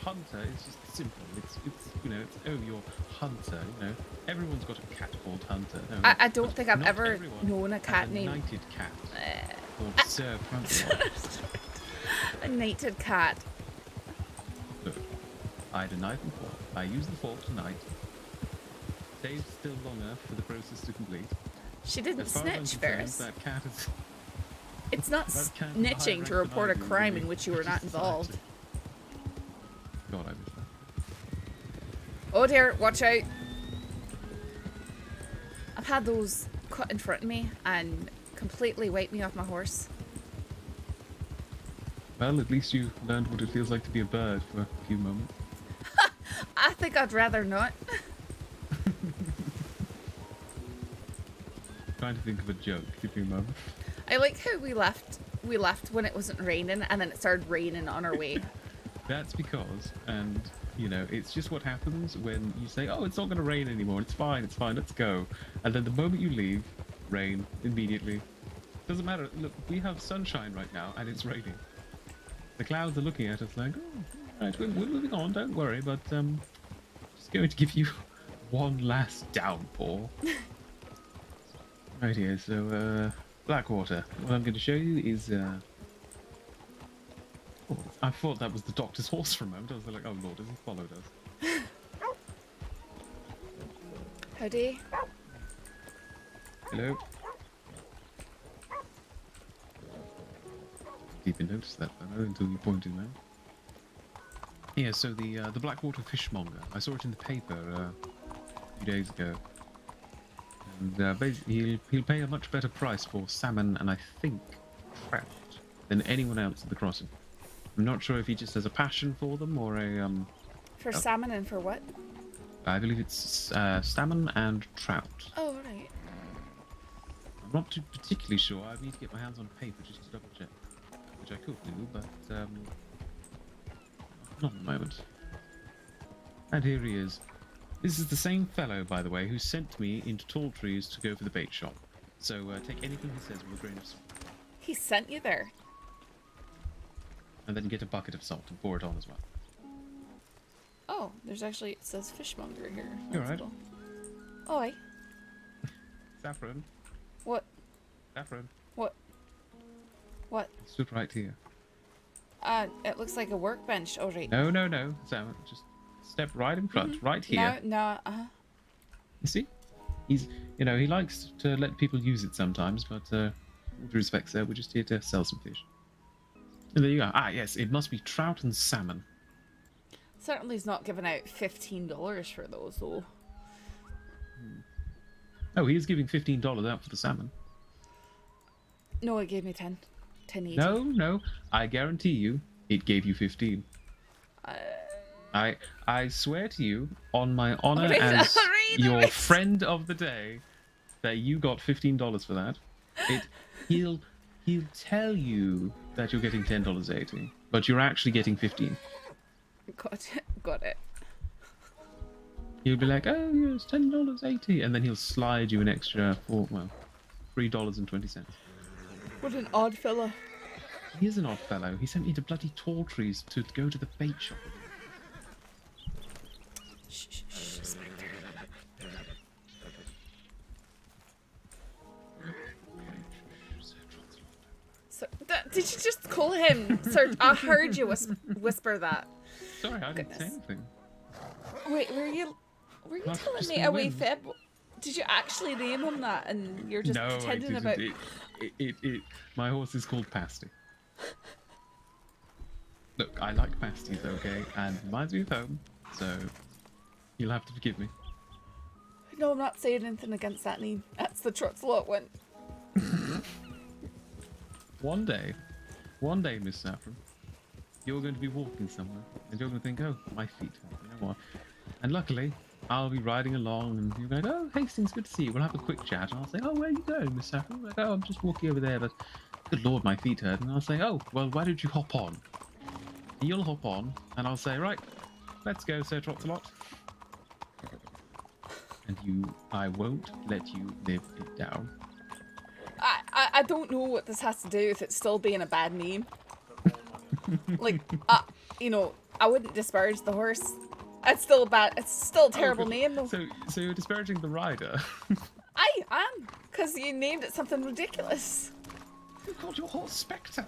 Hunter is just simple. It's you know, it's oh, you're Hunter. You know, everyone's got a cat called Hunter. No, I don't but think I've not ever everyone known a has cat named knighted cat called Sir Pantslot. a knighted cat. Look, I had a knife and fork. I used the fork tonight. Saved still long enough for the process to complete. She didn't As far as I'm snitch, concerned, Ferris. that cat is. It's not that cat is snitching higher to rank report a than I do, crime really. in which you were not involved. God, I wish that. Oh dear, watch out. I've had those cut in front of me and completely wiped me off my horse. Well, at least you learned what it feels like to be a bird for a few moments. I think I'd rather not. Trying to think of a joke. Give me a moment. I like how we left when it wasn't raining and then it started raining on our way. That's because, and you know, it's just what happens when you say, "Oh, it's not going to rain anymore. It's fine. Let's go." And then the moment you leave, rain immediately. Doesn't matter. Look, we have sunshine right now, and it's raining. The clouds are looking at us like, "Oh, right, we're moving on. Don't worry." But just going to give you one last downpour. Right here, so, Blackwater. What I'm going to show you is, oh, I thought that was the doctor's horse for a moment. I was like, oh lord, has he followed us? Howdy. Hello? Didn't even notice that fellow until you pointed him out. Yeah, so the Blackwater fishmonger. I saw it in the paper a few days ago. And basically, he'll pay a much better price for salmon and I think trout than anyone else at the crossing. I'm not sure if he just has a passion for them or a For salmon and for what? I believe it's salmon and trout. Oh, right. I'm not too particularly sure. I need to get my hands on paper just to double check, which I could do, but not at the moment. And here he is. This is the same fellow, by the way, who sent me into tall trees to go for the bait shop. So take anything he says with a grain of salt. He sent you there. And then get a bucket of salt and pour it on as well. Oh, there's actually, it says fishmonger here. You're That's right. cool. Oh, aye. Saffron. What? Saffron. What? What? It stood right here. It looks like a workbench. Oh, right. No, no, no. Saffron, just step right in front, right here. No, uh-huh. You see? He's, you know, he likes to let people use it sometimes, but all due respect, sir, we're just here to sell some fish. And there you go. Ah, yes, it must be trout and salmon. Certainly he's not giving out $15 for those, though. Oh, he is giving $15 out for the salmon. No, it gave me 10. 10.80. No, no, I guarantee you, it gave you 15. I swear to you, on my honor Alright, as alright, your alright. friend of the day, that you got $15 for that. He'll tell you that you're getting $10.80, but you're actually getting 15. Got it. He'll be like, oh yes, $10.80, and then he'll slide you an extra $3.20. What an odd fella. He is an odd fellow. He sent me to bloody tall trees to go to the bait shop. Shh, shh, shh, Spectre. So, did you just call him? Sir, I heard you whisper that. Sorry, I didn't say Goodness. anything. Wait, were you That's telling just me the a wee wind. fib? Did you actually name him that and you're just No, pretending it about... isn't. My horse is called Pasty. Look, I like pasties, okay? And it reminds me of home, so you'll have to forgive me. No, I'm not saying anything against that name. That's the Trotslot one. One day, Miss Saffron, you're going to be walking somewhere, and you're going to think, oh, my feet hurt, you know what? And luckily, I'll be riding along, and you're going, oh, Hastings, good to see you. We'll have a quick chat, and I'll say, oh, where are you going, Miss Saffron? Like, oh, I'm just walking over there, but good lord, my feet hurt. And I'll say, oh, well, why don't you hop on? And you'll hop on, and I'll say, right, let's go, Sir Trotsalot. And I won't let you live it down. I don't know what this has to do with it still being a bad name. Like, you know, I wouldn't disparage the horse. It's still bad. It's still a terrible name, though. So you're disparaging the rider. I am, because you named it something ridiculous. You called your horse Spectre.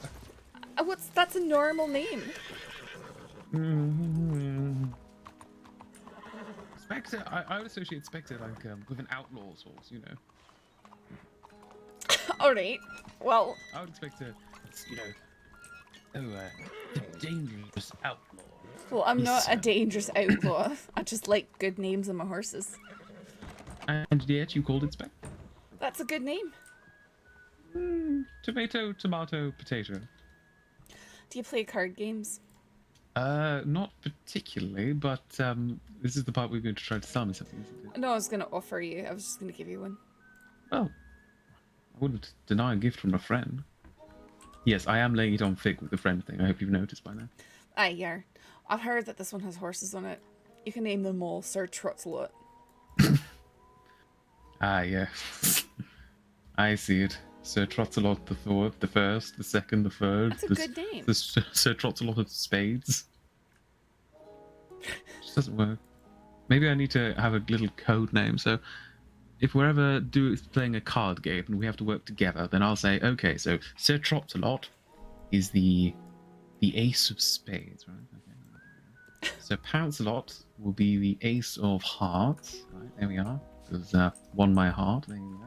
That's a normal name. Spectre, I would associate Spectre like with an outlaw's horse, you know. Alright, well, I would expect a dangerous outlaw. well, I'm not a Yes. dangerous outlaw. I just like good names on my horses. And yet you called it Spectre. That's a good name. Tomato, tomato, potato. Do you play card games? Not particularly, but this is the part we're going to try to sell me something, isn't it? No, I was going to offer you. I was just going to give you one. Well, I wouldn't deny a gift from a friend. Yes, I am laying it on thick with the friend thing. I hope you've noticed by now. Aye, yeah. I've heard that this one has horses on it. You can name them all Sir Trotsalot. Ah, yeah. I see it. Sir Trotsalot the first, the second, the third. That's a good name. The Sir Trotsalot of spades. Just doesn't work. Maybe I need to have a little code name. So, if we're ever playing a card game and we have to work together, then I'll say, okay, so Sir Trot-a-Lot is the ace of spades, right? Okay. So Pounce-a-Lot will be the ace of hearts. Right, there we are. Because won my heart. There you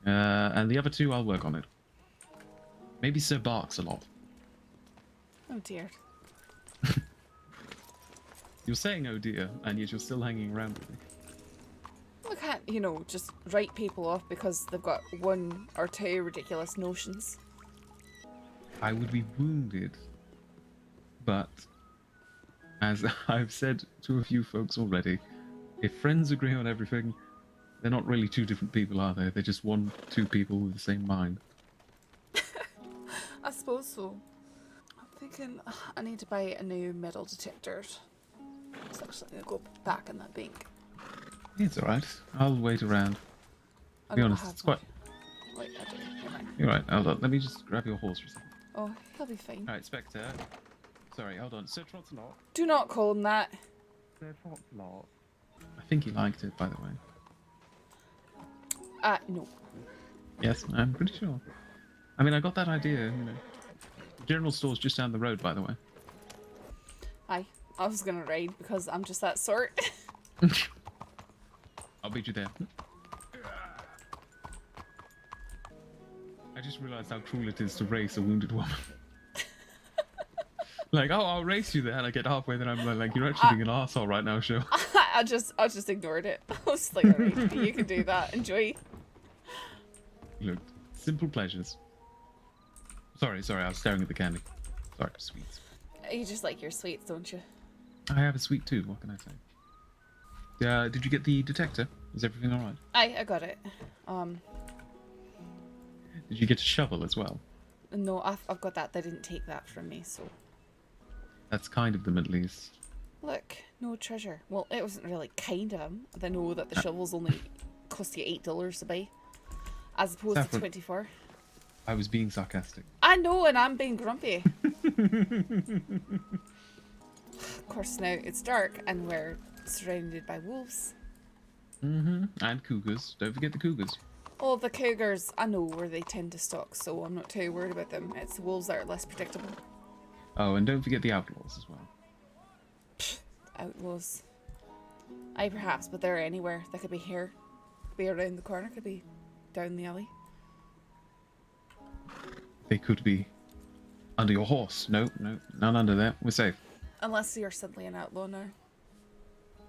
go. And the other two, I'll work on it. Maybe Sir Barks-a-Lot. Oh dear. You're saying oh dear, and yet you're still hanging around with me. We can't, you know, just write people off because they've got one or two ridiculous notions. I would be wounded, but as I've said to a few folks already, if friends agree on everything, they're not really two different people, are they? They're just two people with the same mind. I suppose so. I'm thinking I need to buy a new metal detector. It's actually going to go back in that bank. It's alright. I'll wait around. I Be don't honest, have it's quite... Wait, I do. Never mind. You're right, hold on. Let me just grab your horse for a second. Oh, he'll be fine. Alright, Spectre. Sorry, hold on. Sir Trot-a-Lot. Do not call him that. Sir Trot-a-Lot. I think he liked it, by the way. No. Yes, I'm pretty sure. I mean, I got that idea, you know. The general store's just down the road, by the way. Aye. I was going to ride because I'm just that sort. I'll beat you there. I just realized how cruel it is to race a wounded woman. Like, oh, I'll race you there, and I get halfway, then I'm like, you're actually being an arsehole right now, sure. I just ignored it. I was like, alright, you can do that. Enjoy. Look, simple pleasures. Sorry, I was staring at the candy. Sorry, sweets. You just like your sweets, don't you? I have a sweet too, what can I say? Did you get the detector? Is everything alright? I got it. Did you get a shovel as well? No, I've got that. They didn't take that from me, so... That's kind of them, at least. Look, no treasure. Well, it wasn't really kind of them. They know that the shovels only cost you $8 to buy, as opposed Saffron. to 24. I was being sarcastic. I know, and I'm being grumpy. Of course, now it's dark, and we're surrounded by wolves. Mm-hmm. And cougars. Don't forget the cougars. Oh, the cougars, I know where they tend to stock, so I'm not too worried about them. It's the wolves that are less predictable. Oh, and don't forget the outlaws as well. Pfft, outlaws. Aye, perhaps, but they're anywhere. They could be here, could be around the corner, could be down the alley. They could be under your horse. No, none under there. We're safe. Unless you're suddenly an outlaw now.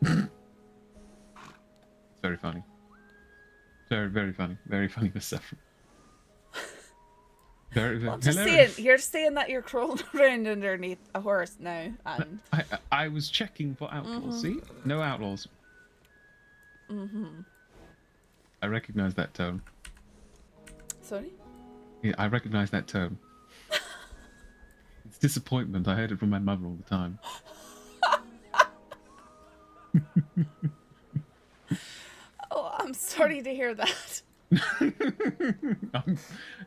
It's very funny. Very, very funny. Very funny, Miss Saffron. Very, very Well, just hilarious. saying, you're saying that you're crawling around underneath a horse now, and... I was checking for outlaws. See? No outlaws. I recognize that tone. Sorry? Yeah, I recognize that tone. It's disappointment. I heard it from my mother all the time. Oh, I'm sorry to hear that.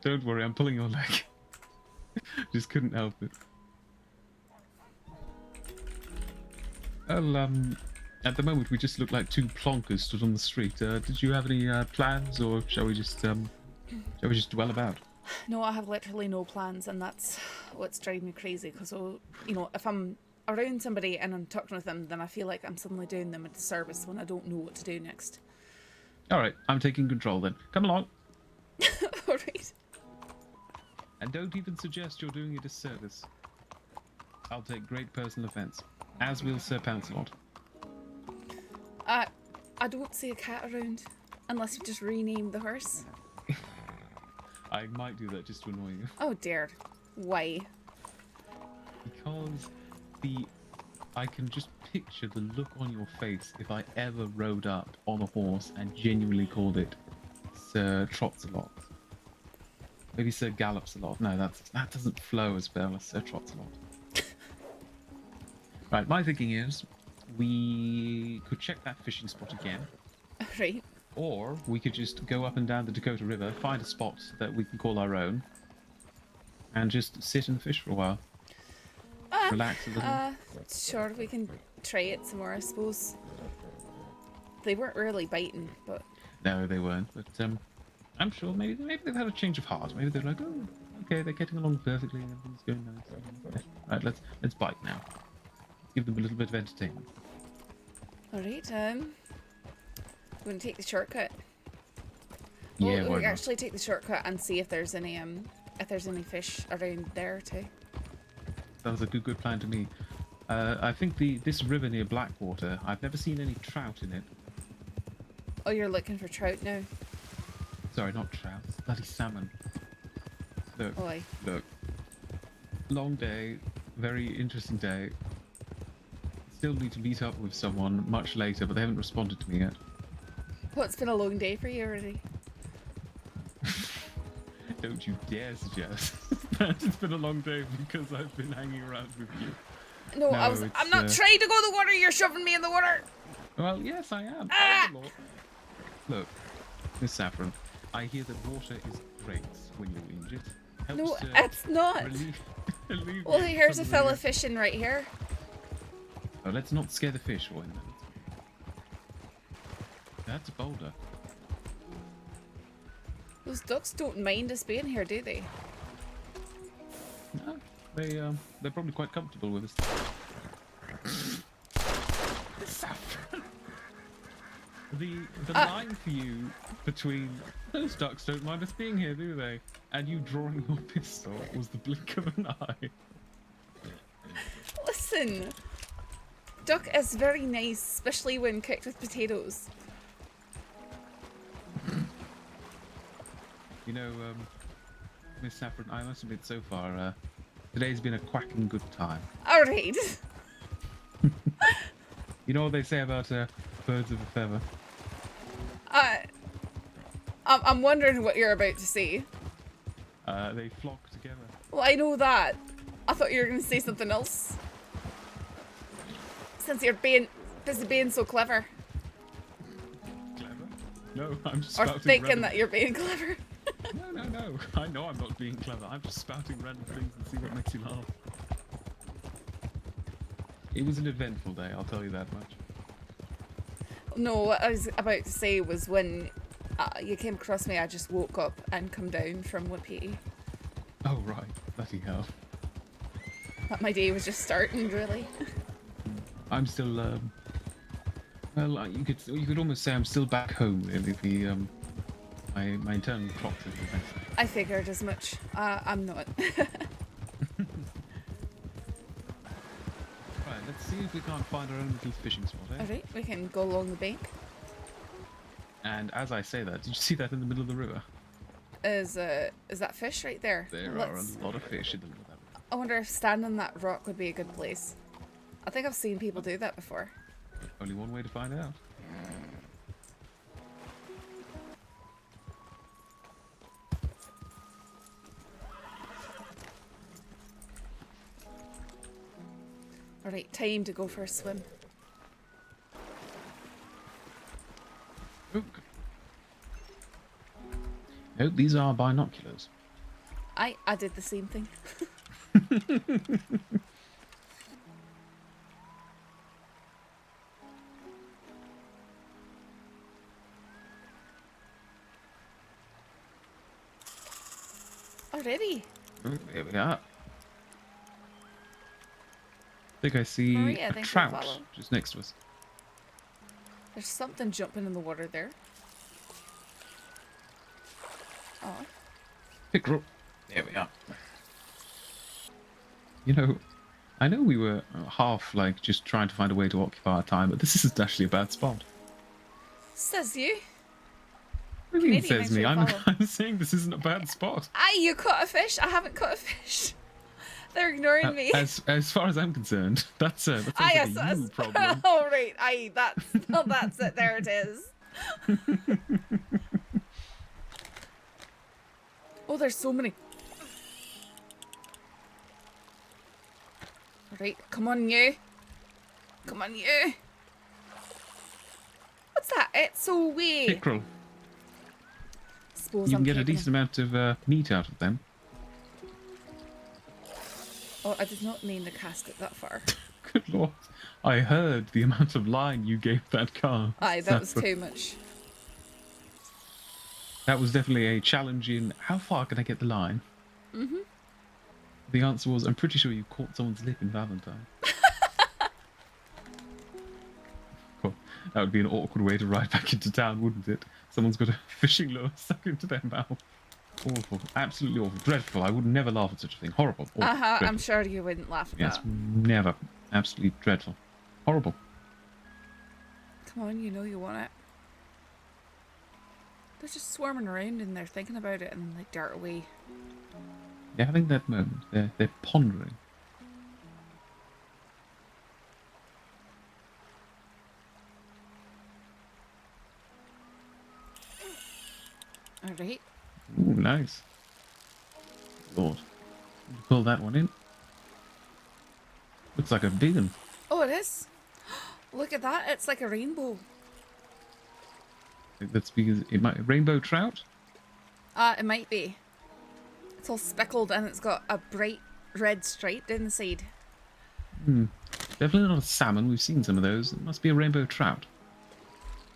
Don't worry, I'm pulling your leg. Just couldn't help it. Well, at the moment we just look like two plonkers stood on the street. Did you have any plans, or shall we just dwell about? No, I have literally no plans, and that's what's driving me crazy, because, you know, if I'm around somebody and I'm talking with them, then I feel like I'm suddenly doing them a disservice when I don't know what to do next. Alright, I'm taking control then. Come along. Alright. And don't even suggest you're doing a disservice. I'll take great personal offence. As will Sir Pouncelot. I don't see a cat around, unless you just rename the horse. I might do that just to annoy you. Oh dear. Why? Because I can just picture the look on your face if I ever rode up on a horse and genuinely called it Sir Trots-a-Lot. Maybe Sir Gallops-a-Lot. No, that doesn't flow as well as Sir Trots-a-Lot. Right, my thinking is we could check that fishing spot again. Right. Or we could just go up and down the Dakota River, find a spot that we can call our own, and just sit and fish for a while. Relax a little. Sure, we can try it some more, I suppose. They weren't really biting, but No, they weren't. But I'm sure maybe they've had a change of heart. Maybe they're like, oh, okay, they're getting along perfectly. Everything's going nice. Right, let's bite now. Give them a little bit of entertainment. all right. I'm going to take the shortcut. Yeah, Well, why we not? actually take the shortcut and see if there's any fish around there too. Sounds like a good plan to me. I think this river near Blackwater, I've never seen any trout in it. Oh, you're looking for trout now? Sorry, not trout. Bloody salmon. Look, Oi. look. Long day, very interesting day. Still need to meet up with someone much later, but they haven't responded to me yet. Well, it's been a long day for you already. Don't you dare suggest that it's been a long day because I've been hanging around with you. No, No, I'm not it's, trying to go in the water. You're shoving me in the water. Well, yes, I am. Ah! Look, Miss Saffron, I hear that water is great when you're injured. Helps No, to it's not. alleviate Well, here's a some of fella the- fishing right here. Oh, let's not scare the fish away. That's a boulder. Those ducks don't mind us being here, do they? No, they're probably quite comfortable with us. Saffron. The line for you between those ducks don't mind us being here, do they? And you drawing your pistol was the blink of an eye. Listen, duck is very nice, especially when cooked with potatoes. You know, Miss Saffron, I must admit so far, today's been a quacking good time. All right. You know what they say about birds of a feather? I'm wondering what you're about to say. They flock together. Well, I know that. I thought you were going to say something else. Since you're being so clever. Clever? No, I'm just Or spouting thinking random... that you're being clever. No. I know I'm not being clever. I'm just spouting random things and see what makes you laugh. It was an eventful day, I'll tell you that much. No, what I was about to say was when you came across me, I just woke up and come down from Whippy. Oh, right. Bloody hell. But my day was just starting, really. I'm still, well, you could almost say I'm still back home, really. My internal clock is the best. I figured as much. I'm not. Right, let's see if we can't find our own little fishing spot, eh? Alright, we can go along the bank. And as I say that, did you see that in the middle of the river? Is that fish right there? There are a lot of fish in the middle of that river. I wonder if standing on that rock would be a good place. I think I've seen people do that before. Only one way to find out. Alright, time to go for a swim. Look. No, these are binoculars. I did the same thing. Already? Oh, there we are. I think I see Maria, a thanks for trout follow. just next to us. There's something jumping in the water there. Oh. Pickerel. There we are. You know, I know we were half like just trying to find a way to occupy our time, but this isn't actually a bad spot. Says you. What do you mean Canadian, says me? thanks for I'm saying this isn't a bad spot. Aye, you caught a fish. I haven't caught a fish. They're ignoring me. As far as I'm concerned, that sounds like Aye, a you problem. All right. Aye, that's it. There it is. Oh, there's so many. All right, come on, you. Come on, you. What's that? It's so wee. Pickerel. Suppose You I'm can get a taking decent amount of meat out of them. Oh, I did not mean to cast it that far. Good lord. I heard the amount of line you gave that car. Aye, that was Saffron. too much. That was definitely a challenge in how far can I get the line? Mm-hmm. The answer was, I'm pretty sure you caught someone's lip in Valentine. Cool. That would be an awkward way to ride back into town, wouldn't it? Someone's got a fishing lure stuck into their mouth. Awful. Absolutely awful. Dreadful. I would never laugh at such a thing. Horrible. Awful. I'm Dreadful. sure you wouldn't laugh at Yes, that. never. Absolutely dreadful. Horrible. Come on, you know you want it. They're just swarming around and they're thinking about it and then they dart away. They're having that moment. They're pondering. Alright. Ooh, nice. Lord. Pull that one in. Looks like a big one. Oh, it is? Look at that. It's like a rainbow. That's because it might rainbow trout. It might be. It's all speckled and it's got a bright red stripe down the side. Definitely not a salmon. We've seen some of those. It must be a rainbow trout.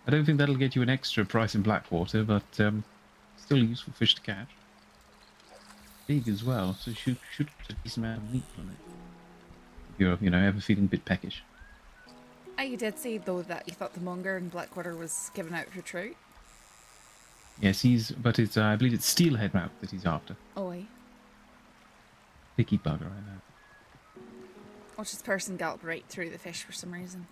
I don't think that'll get you an extra price in Blackwater, but still a useful fish to catch. Big as well, so should get a decent amount of meat on it. If you're, ever feeling a bit peckish. You did say though that you thought the monger in Blackwater was giving out for trout. Yes, but it's I believe it's steelhead trout that he's after. Oh, aye. Picky bugger, I know. Watch this person gallop right through the fish for some reason.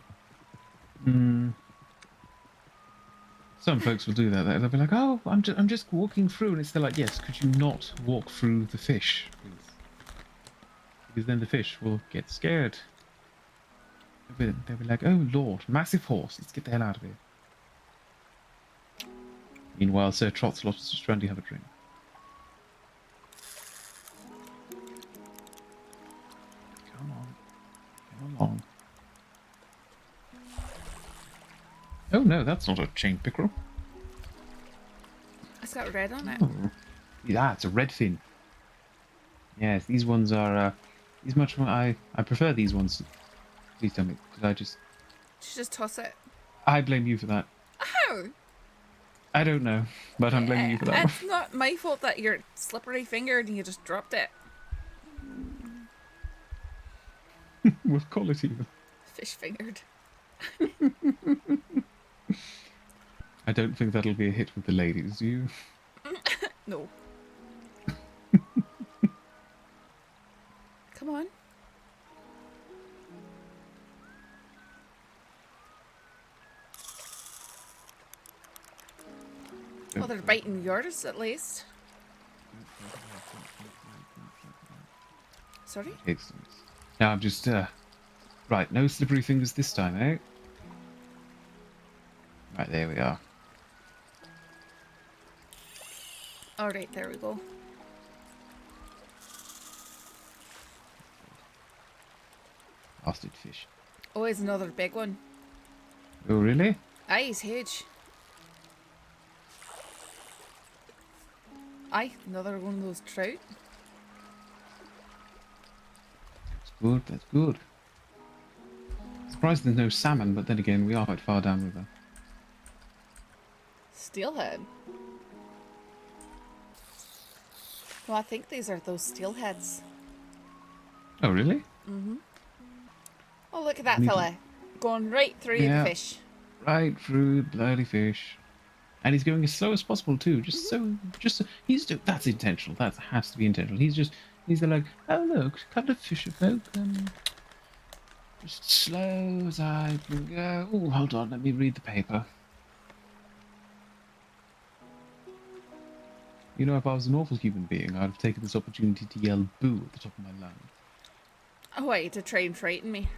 Some folks will do that. They'll be like, "Oh, I'm just walking through," and it's they're like, "Yes, could you not walk through the fish, please? Because then the fish will get scared. They'll be like, oh Lord, massive horse, let's get the hell out of here." Meanwhile, Sir Trotslot is just trying to have a drink. Come along. Oh no, that's not a chain pickerel. It's got red on it. Oh. Yeah, it's a redfin. Yes, these ones are. These much more. I prefer these ones. Please tell me. Did I just? Should just toss it. I blame you for that. How? I don't know, but I'm blaming you for that. It's not my fault that you're slippery fingered and you just dropped it. With quality. Fish fingered. I don't think that'll be a hit with the ladies, do you? No. Come on. Well, they're biting yours at least. Sorry? Hastings. Now I'm just right. No slippery fingers this time, eh? Right, there we are. Alright, there we go. Bastard fish. Oh, it's another big one. Oh, really? Aye, he's huge. Aye, another one of those trout. That's good, that's good. Surprised there's no salmon, but then again, we are quite far downriver. Steelhead. Well, I think these are those steelheads. Oh, really? Oh, look at that Neat. fella. Going right through Yeah. the fish. Right through the bloody fish. And he's going as slow as possible too. That's intentional. That has to be intentional. He's like, oh look, a couple of fisher folk. Just slow as I can go. Oh, hold on, let me read the paper. You know, if I was an awful human being, I'd have taken this opportunity to yell boo at the top of my lungs. Oh, wait, to try and frighten me.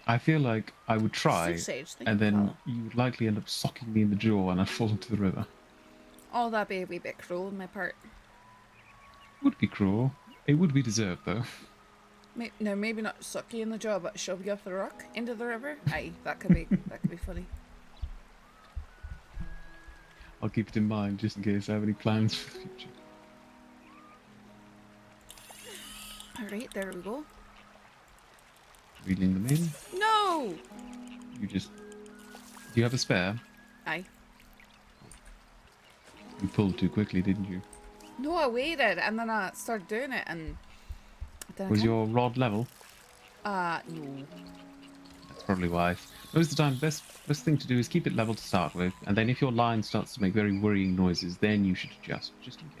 I feel like I would try, Sausage, thank and you, then fella. you would likely end up socking me in the jaw and I'd fall into the river. Oh, that'd be a wee bit cruel on my part. Would be cruel. It would be deserved, though. No, maybe not suck you in the jaw, but shove you off the rock into the river. Aye, that could be funny. I'll keep it in mind just in case I have any plans for the future. Alright, there we go. reeling them in. No! You just... Do you have a spare? Aye. You pulled too quickly, didn't you? No, I waited and then I started doing it and then I Was can't- your rod level? no. That's probably why. Most of the time, best thing to do is keep it level to start with, and then if your line starts to make very worrying noises, then you should adjust, just in case.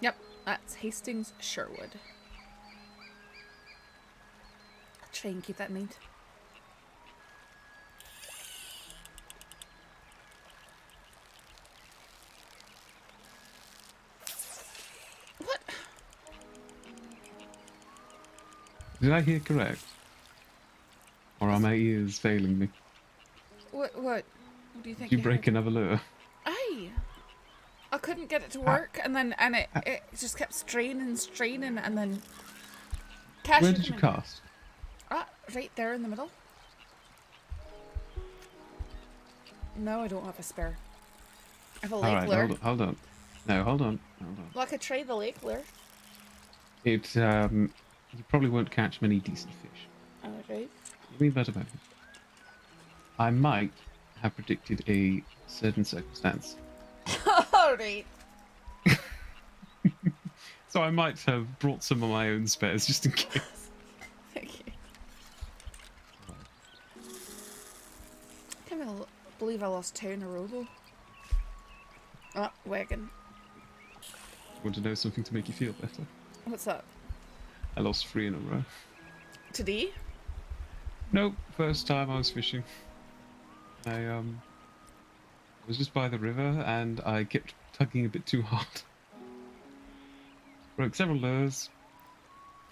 Yep, that's Hastings Sherwood. Try and keep that in mind. What? Did I hear correct? Or are my ears failing me? What? What do you think? Did you break heard? another lure? Aye. I couldn't get it to work, and then it just kept straining, and then. Cash Where did you cast? Right there in the middle. No, I don't have a spare. I have a lake Alright, lure. hold on. No, hold on. Well, I could try the lake lure. It, you probably won't catch many decent fish. Alright. Give me a better moment. I might have predicted a certain circumstance. Alright. So I might have brought some of my own spares just in case. Thank you. I can't believe I lost 2 in a row though. Ah, wagon. Want to know something to make you feel better? What's that? I lost 3 in a row. Today? Nope, first time I was fishing. I was just by the river and I kept tugging a bit too hard. Broke several lures,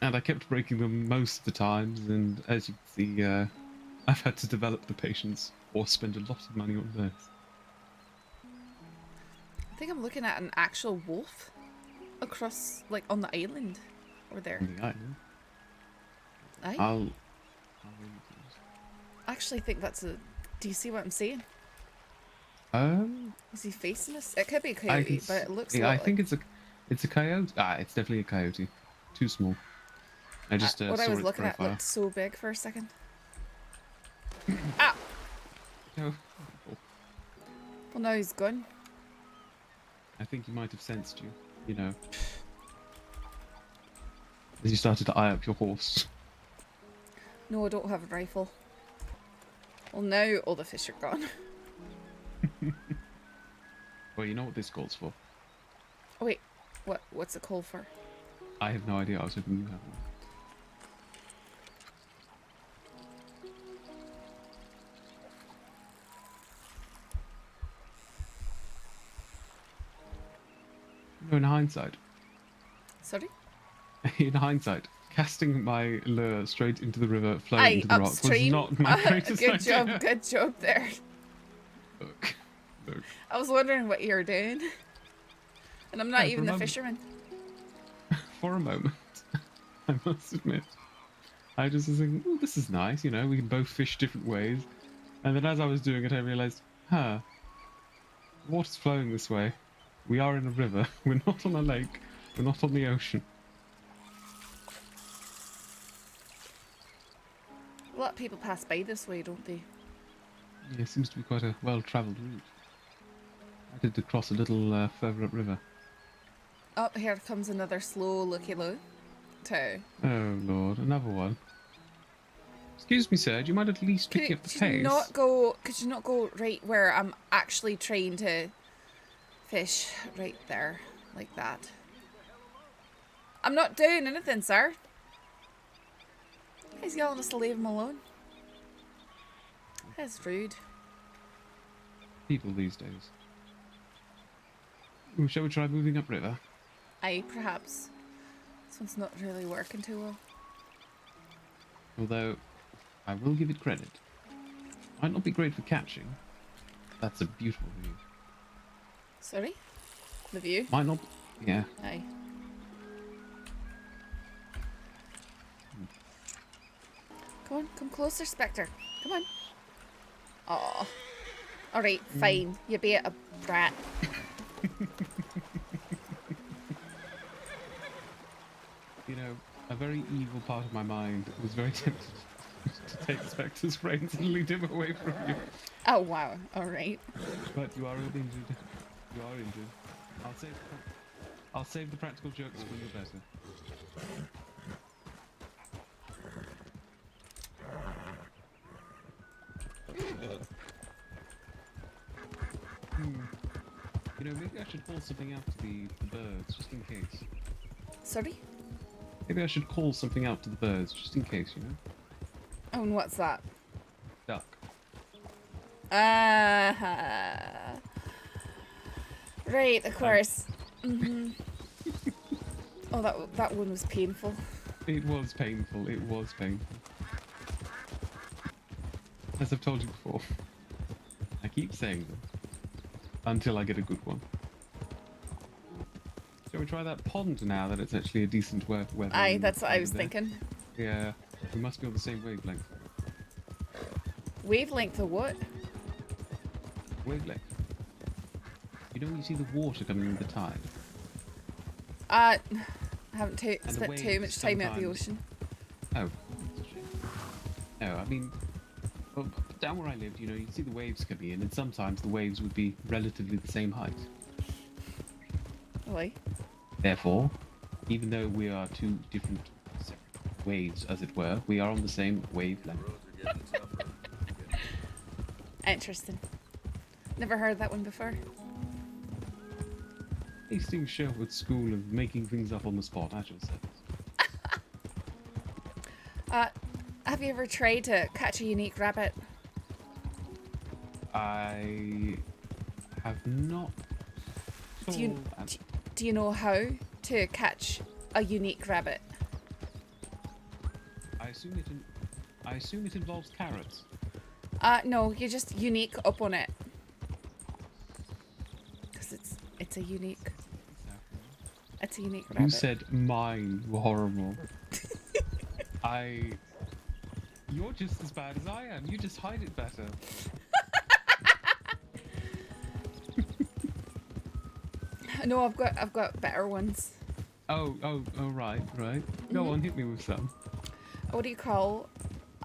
and I kept breaking them most of the times, and as you can see, I've had to develop the patience or spend a lot of money on this. I think I'm looking at an actual wolf across, like, on the island. Or there. On the island. Aye. I'll I actually think that's a... Do you see what I'm saying? Is he facing us? It could be a coyote, but it looks yeah, a I lot think like... it's a coyote. Ah, it's definitely a coyote. Too small. I just what saw I was its looking at profile. looked so big for a second. Ah! No. Well, now he's gone. I think he might have sensed you. You know, as you started to eye up your horse. No, I don't have a rifle. Well, now all the fish are gone. Well, you know what this calls for. Oh, wait, what's it called for? I have no idea. I was hoping you had one. No, in hindsight, Sorry? in hindsight, casting my lure straight into the river, flowing Aye, into the rock was upstream. not my greatest Good idea. good job there. Look. I was wondering what you were doing. And I'm not Yeah, even for a a moment. fisherman. For a moment, I must admit, I just was thinking, oh, this is nice, you know, we can both fish different ways. And then as I was doing it, I realized, the water's flowing this way. We are in a river. We're not on a lake. We're not on the ocean. A lot of people pass by this way, don't they? Yeah, it seems to be quite a well-travelled route. I did to cross a little further upriver. Oh, here comes another slow looky-loo. Two. Oh lord, another one. Excuse me, sir, do you mind at least picking up the Could pace? you not go right where I'm actually trying to fish? Right there. Like that. I'm not doing anything, sir. He's yelling us to leave him alone. That's rude. People these days. Ooh, shall we try moving upriver? Aye, perhaps. This one's not really working too well. Although, I will give it credit. Might not be great for catching. That's a beautiful view. Sorry? The view? Might not... Yeah. Aye. Come on, come closer, Spectre. Come on. Aw. Alright, fine. You be a brat. You know, a very evil part of my mind was very tempted to take Spectre's brains and lead him away from you. Oh wow. All right. But you are injured. You are injured. I'll save the practical jokes when you're better. You know, maybe I should call something out to the birds, just in case. Sorry. Maybe I should call something out to the birds, just in case, you know? Oh, and what's that? Duck. Right, of course. Oh, that one was painful. It was painful, it was painful. As I've told you before, I keep saying them until I get a good one. Shall we try that pond now that it's actually a decent weather? Aye, that's what I was there? thinking. Yeah, we must be on the same wavelength. Wavelength of what? Wavelength. You know when you see the water coming with the tide? I haven't the spent too waves much time out the sometimes- ocean. Oh. No, I mean, well, down where I lived, you know, you'd see the waves coming in, and sometimes the waves would be relatively the same height. Really? Therefore, even though we are two different separate waves, as it were, we are on the same wavelength. Interesting. Never heard that one before. Hastings Sherwood School of making things up on the spot, I shall say. Have you ever tried to catch a unique rabbit? I have not. Do you, thought- do you know how to catch a unique rabbit? I assume it involves carrots. No, you're just unique up on it. Because it's a unique rabbit. You said mine were horrible. You're just as bad as I am. You just hide it better. No, I've got better ones. Oh, right. Go on, hit me with some. What do you call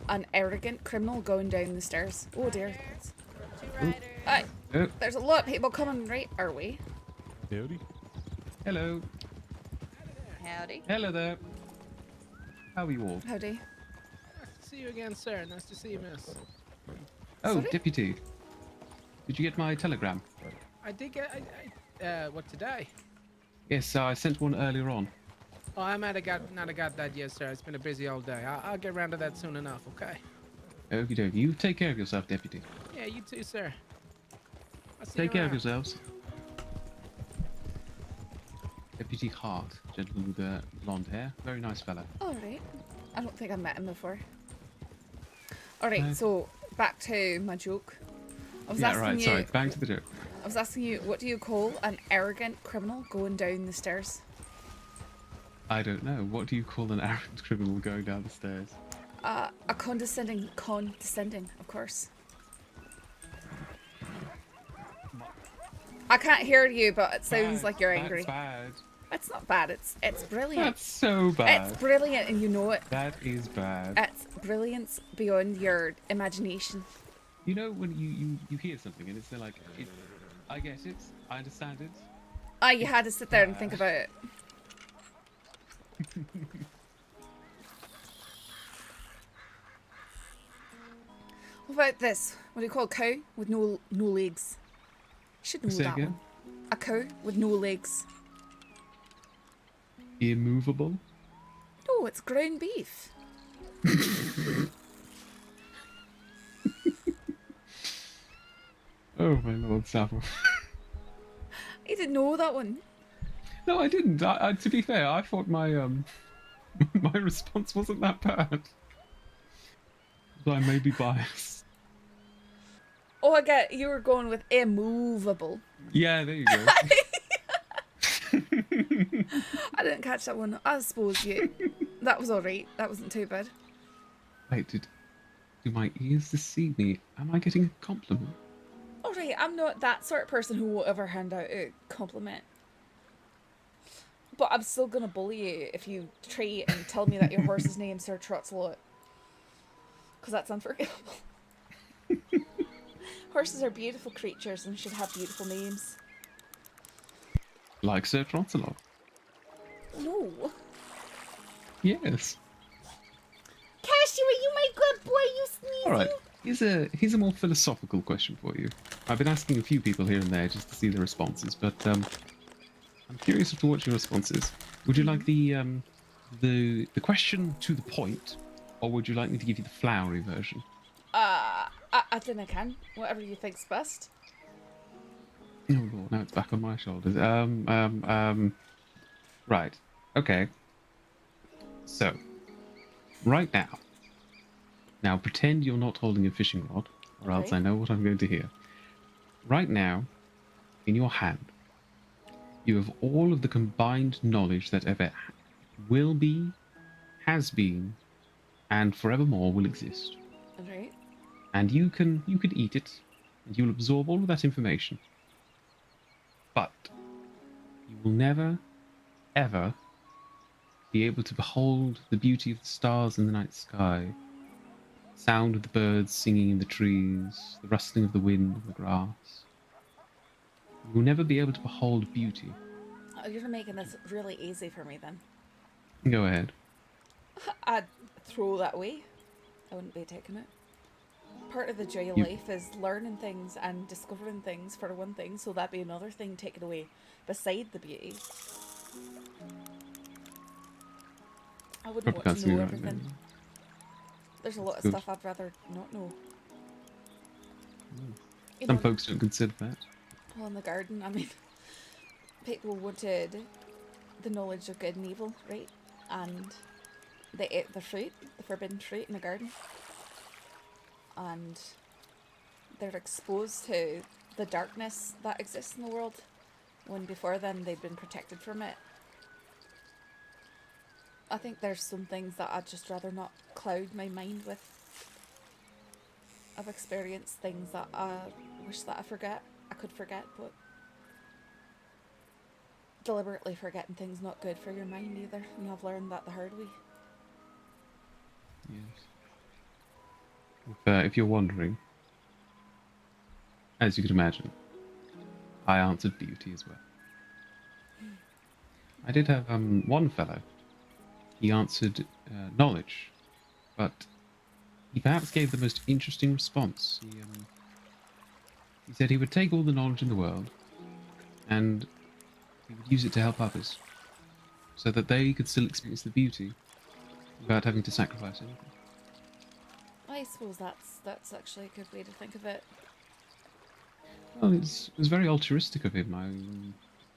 an arrogant criminal going down the stairs? Oh dear. Aye, Oh, there's a lot of people coming right our way. howdy. Hello. Howdy. Hello there. How are you all? Howdy. Nice to see you again, sir. Nice to see you, miss. Oh, Sorry? Deputy. Did you get my telegram? I did get. What today? Yes, I sent one earlier on. Oh, I might have not got that yet, sir. It's been a busy old day. I'll get around to that soon enough. Okay. Okie dokie. You take care of yourself, Deputy. Yeah, you too, sir. I'll see you Take care of around. yourselves. Deputy Hart, gentleman with the blonde hair. Very nice fella. Alright. I don't think I've met him before. Alright, No. so back to my joke. I was Yeah, asking right, you sorry. Bang to the joke. I was asking you, what do you call an arrogant criminal going down the stairs? I don't know. What do you call an arrogant criminal going down the stairs? A condescending, of course. I can't hear you, but it sounds Bad. like you're angry. That's bad. It's not bad, it's brilliant. That's so bad. It's brilliant and you know it. That is bad. It's brilliance beyond your imagination. You know when you hear something and it's like, I get it, I understand it. Ah, you had to sit there and think about it. What about this? What do you call a cow with no legs? You should know Say that again? one. A cow with no legs. Immovable? No, it's ground beef. Oh my lord, Saffron. You didn't know that one. No, I didn't. To be fair, I thought my my response wasn't that bad. But I may be biased. Oh, I get you were going with immovable. Yeah, there you go. I didn't catch that one. I suppose you. That was alright. That wasn't too bad. Wait, do my ears deceive me? Am I getting a compliment? Alright, I'm not that sort of person who will ever hand out a compliment. But I'm still gonna bully you if you try and tell me that your horse's name's Sir Trotslot. Because that's unforgivable. Horses are beautiful creatures and should have beautiful names. Like Sir Trotsalot. No. Yes. Cashew, are you my good boy? You sneezing? All right. Here's a more philosophical question for you. I've been asking a few people here and there just to see the responses, but I'm curious as to what your response is. Would you like the question to the point, or would you like me to give you the flowery version? I think I can. Whatever you think's best. Oh Lord, now it's back on my shoulders. Right. Okay. So, right now. Now pretend you're not holding a fishing rod, or else Okay. I know what I'm going to hear. Right now, in your hand, you have all of the combined knowledge that ever will be, has been, and forevermore will exist. Alright. And you can eat it, and you'll absorb all of that information. But you will never, ever be able to behold the beauty of the stars in the night sky, the sound of the birds singing in the trees, the rustling of the wind in the grass. You will never be able to behold beauty. Oh, you're making this really easy for me then. Go ahead. I'd throw that away. I wouldn't be taking it. Part of the joy of You- life is learning things and discovering things for one thing, so that'd be another thing taken away beside the beauty. I wouldn't Probably want can't to see me know right everything. now. There's a lot of Good. stuff I'd rather not know. You Some know, folks don't consider that. well, in the garden, I mean, people wanted the knowledge of good and evil, right? And they ate the fruit, the forbidden fruit in the garden. And they're exposed to the darkness that exists in the world, when before then they'd been protected from it. I think there's some things that I'd just rather not cloud my mind with. I've experienced things that I wish that I could forget, but deliberately forgetting things not good for your mind either, and I've learned that the hard way. Yes. If you're wondering, as you can imagine, I answered beauty as well. I did have one fellow. He answered knowledge, but he perhaps gave the most interesting response. He said he would take all the knowledge in the world, and he would use it to help others, so that they could still experience the beauty without having to sacrifice anything. I suppose that's actually a good way to think of it. Well, it was very altruistic of him.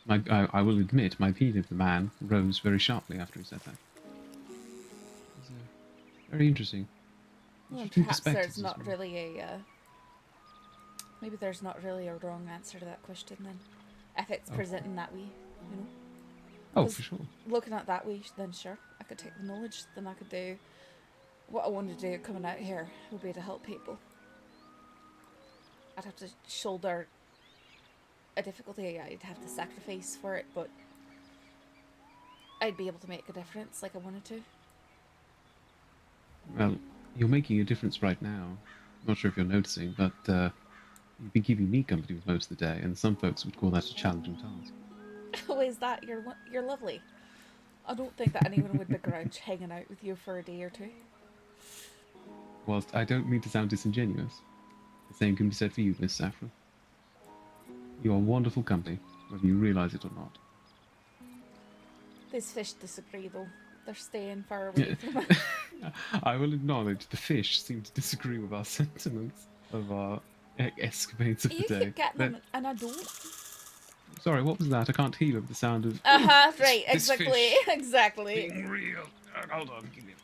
I will admit, my opinion of the man rose very sharply after he said that. It was very interesting. Well, and Interesting perhaps perspectives there's as not well. really maybe there's not really a wrong answer to that question then, if it's presenting that way, you know. Oh, 'Cause for sure. looking at it that way, then sure, I could take the knowledge, then I could do what I wanted to do coming out here would be to help people. I'd have to shoulder a difficulty, I'd have to sacrifice for it, but I'd be able to make a difference like I wanted to. Well, you're making a difference right now. I'm not sure if you're noticing, but you've been keeping me company for most of the day, and some folks would call that a challenging task. Oh, is that you're lovely. I don't think that anyone would begrudge hanging out with you for a day or two. Whilst I don't mean to sound disingenuous, the same can be said for you, Miss Saffron. You are wonderful company, whether you realise it or not. These fish disagree though. They're staying far away from us. I will acknowledge the fish seem to disagree with our sentiments of our escapades of the You day. keep getting them and I don't. Sorry, what was that? I can't hear the sound of. Uh-huh, right, this exactly. fish Exactly. being real. Hold on, give me a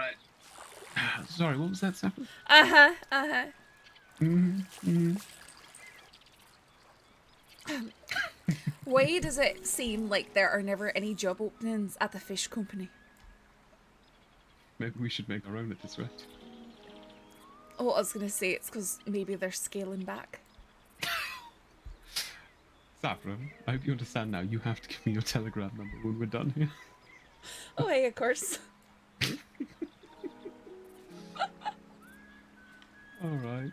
Right. Sorry, what was that, Saffron? Uh-huh, uh-huh. Why does it seem like there are never any job openings at the fish company? Maybe we should make our own at this rate. Oh, I was gonna say it's because maybe they're scaling back. Saffron, I hope you understand now. You have to give me your telegram number when we're done here. Oh, hey, of course. Alright.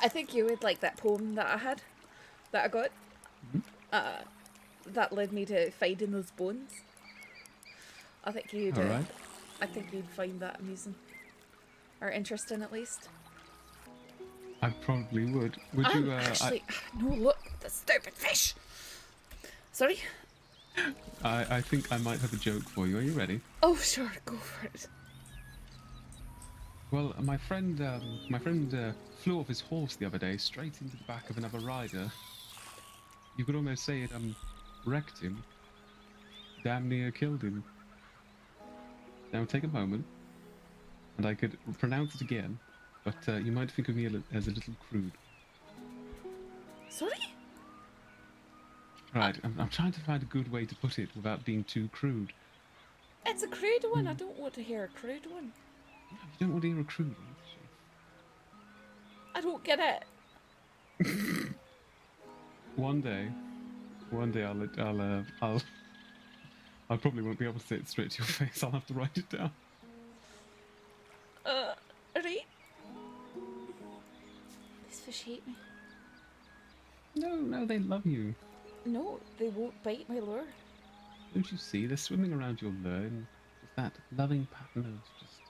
I think you would like that poem that I got. That led me to finding those bones. I think you'd, Alright. I think you'd find that amusing. Or interesting, at least. I probably would. Would you, Actually, no, look, the stupid fish! Sorry? I think I might have a joke for you. Are you ready? Oh, sure, go for it. Well, my friend flew off his horse the other day, straight into the back of another rider. You could almost say it, wrecked him. Damn near killed him. Now take a moment, and I could pronounce it again, but you might think of me as a little crude. Sorry? Right, I'm trying to find a good way to put it without being too crude. It's a crude one. I don't want to hear a crude one. You don't want to hear a crude one. I don't get it. One day I probably won't be able to say it straight to your face. I'll have to write it down. Right? These fish hate me. No, they love you. No, they won't bite my lure. Don't you see? They're swimming around your lure in just that loving pattern of just,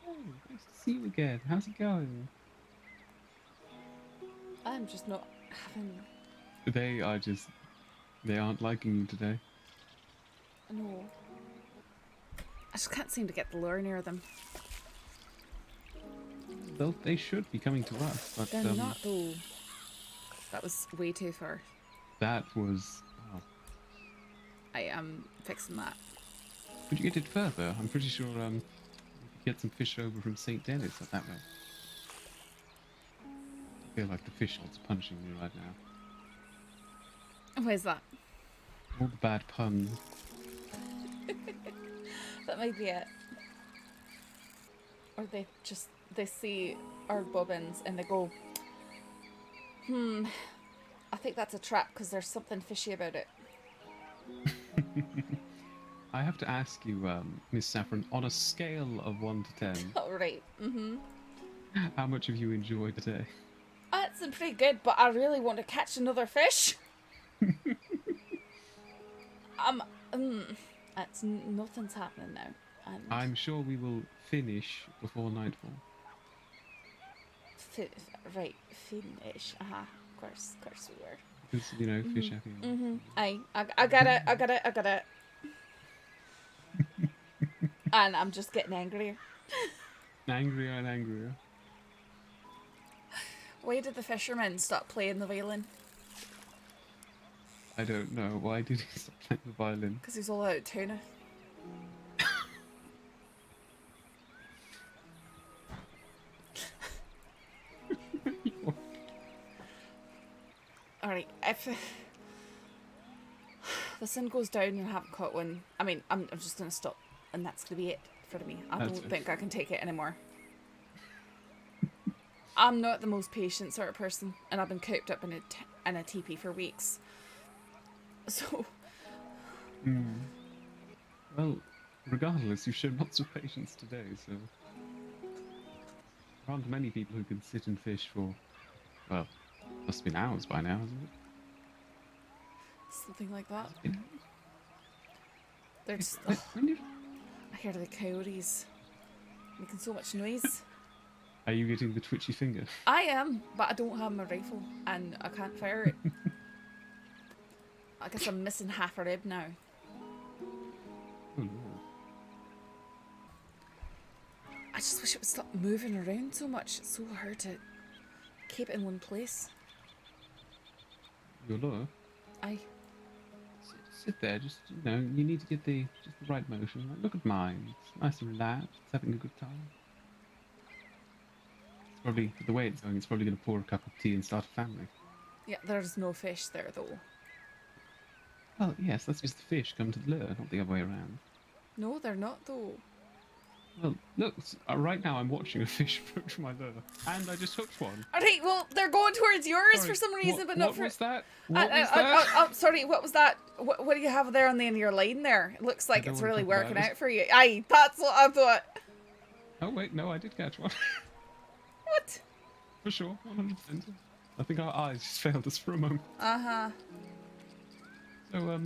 oh, nice to see you again. How's it going? I'm just not having... They aren't liking you today. No. I just can't seem to get the lure near them. They should be coming to us, but They're not, though. That was way too far. that was, wow. I am fixing that. Could you get it further? I'm pretty sure you could get some fish over from St. Denis up that way. I feel like the fish od's punching me right now. Where's that? All the bad puns. That might be it. Or they see our bobbins and they go, I think that's a trap because there's something fishy about it. I have to ask you, Miss Saffron, on a scale of 1 to 10, Oh, right. how much have you enjoyed today? That's pretty good, but I really want to catch another fish. Nothing's happening now. And I'm sure we will finish before nightfall. right, finish. Of course we were. Because, you know, fish happy. I got it. And I'm just getting angrier. Angrier and angrier. Why did the fisherman stop playing the violin? I don't know. Why did he stop playing the violin? Because he's all out of tuna. Alright, if the sun goes down and I haven't caught one, I mean, I'm just going to stop and that's going to be it for me. I That's don't it. think I can take it anymore. I'm not the most patient sort of person and I've been cooped up in a teepee for weeks. So... Well, regardless, you've shown lots of patience today, so... There aren't many people who can sit and fish for... Well, must have been hours by now, hasn't it? Something like that. Yeah. They're just... When you... I hear the coyotes making so much noise. Are you getting the twitchy finger? I am, but I don't have my rifle and I can't fire it. I guess I'm missing half a rib now. Oh, Lord. I just wish it would stop moving around so much. It's so hard to keep it in one place. Your lure? I... Sit there, just, you know, you need to get the right motion. Like, look at mine. It's nice and relaxed. It's having a good time. It's probably, the way it's going, it's probably going to pour a cup of tea and start a family. Yeah, there's no fish there though. Well, yes, that's just the fish come to the lure, not the other way around. No, they're not though. Well, look, right now I'm watching a fish approach my lure, and I just hooked one. Alright, well, they're going towards yours Sorry, for some reason, but not what for... was that? What was that? Sorry, what was that? What do you have there on the end of your line there? It looks like don't it's wanna really talk about working it. out for you. Aye, that's what I thought. Oh wait, no, I did catch one. What? For sure, 100%. I think our eyes just failed us for a moment. Uh-huh. So,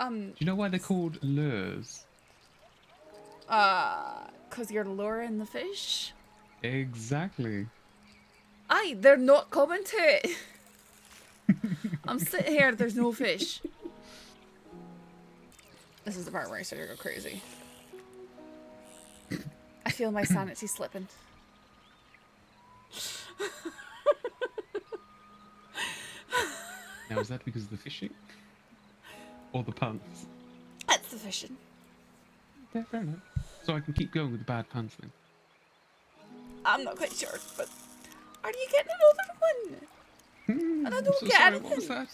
do you know why they're called lures? Cause you're luring the fish? Exactly. Aye, they're not coming to it. I'm sitting here, there's no fish. This is the part where I start to go crazy. I feel my sanity slipping. Now, is that because of the fishing? Or the puns? That's the fishing. Yeah, fair enough. So I can keep going with the bad puns then. I'm not quite sure, but are you getting another one? And I don't So get sorry, anything. what was that?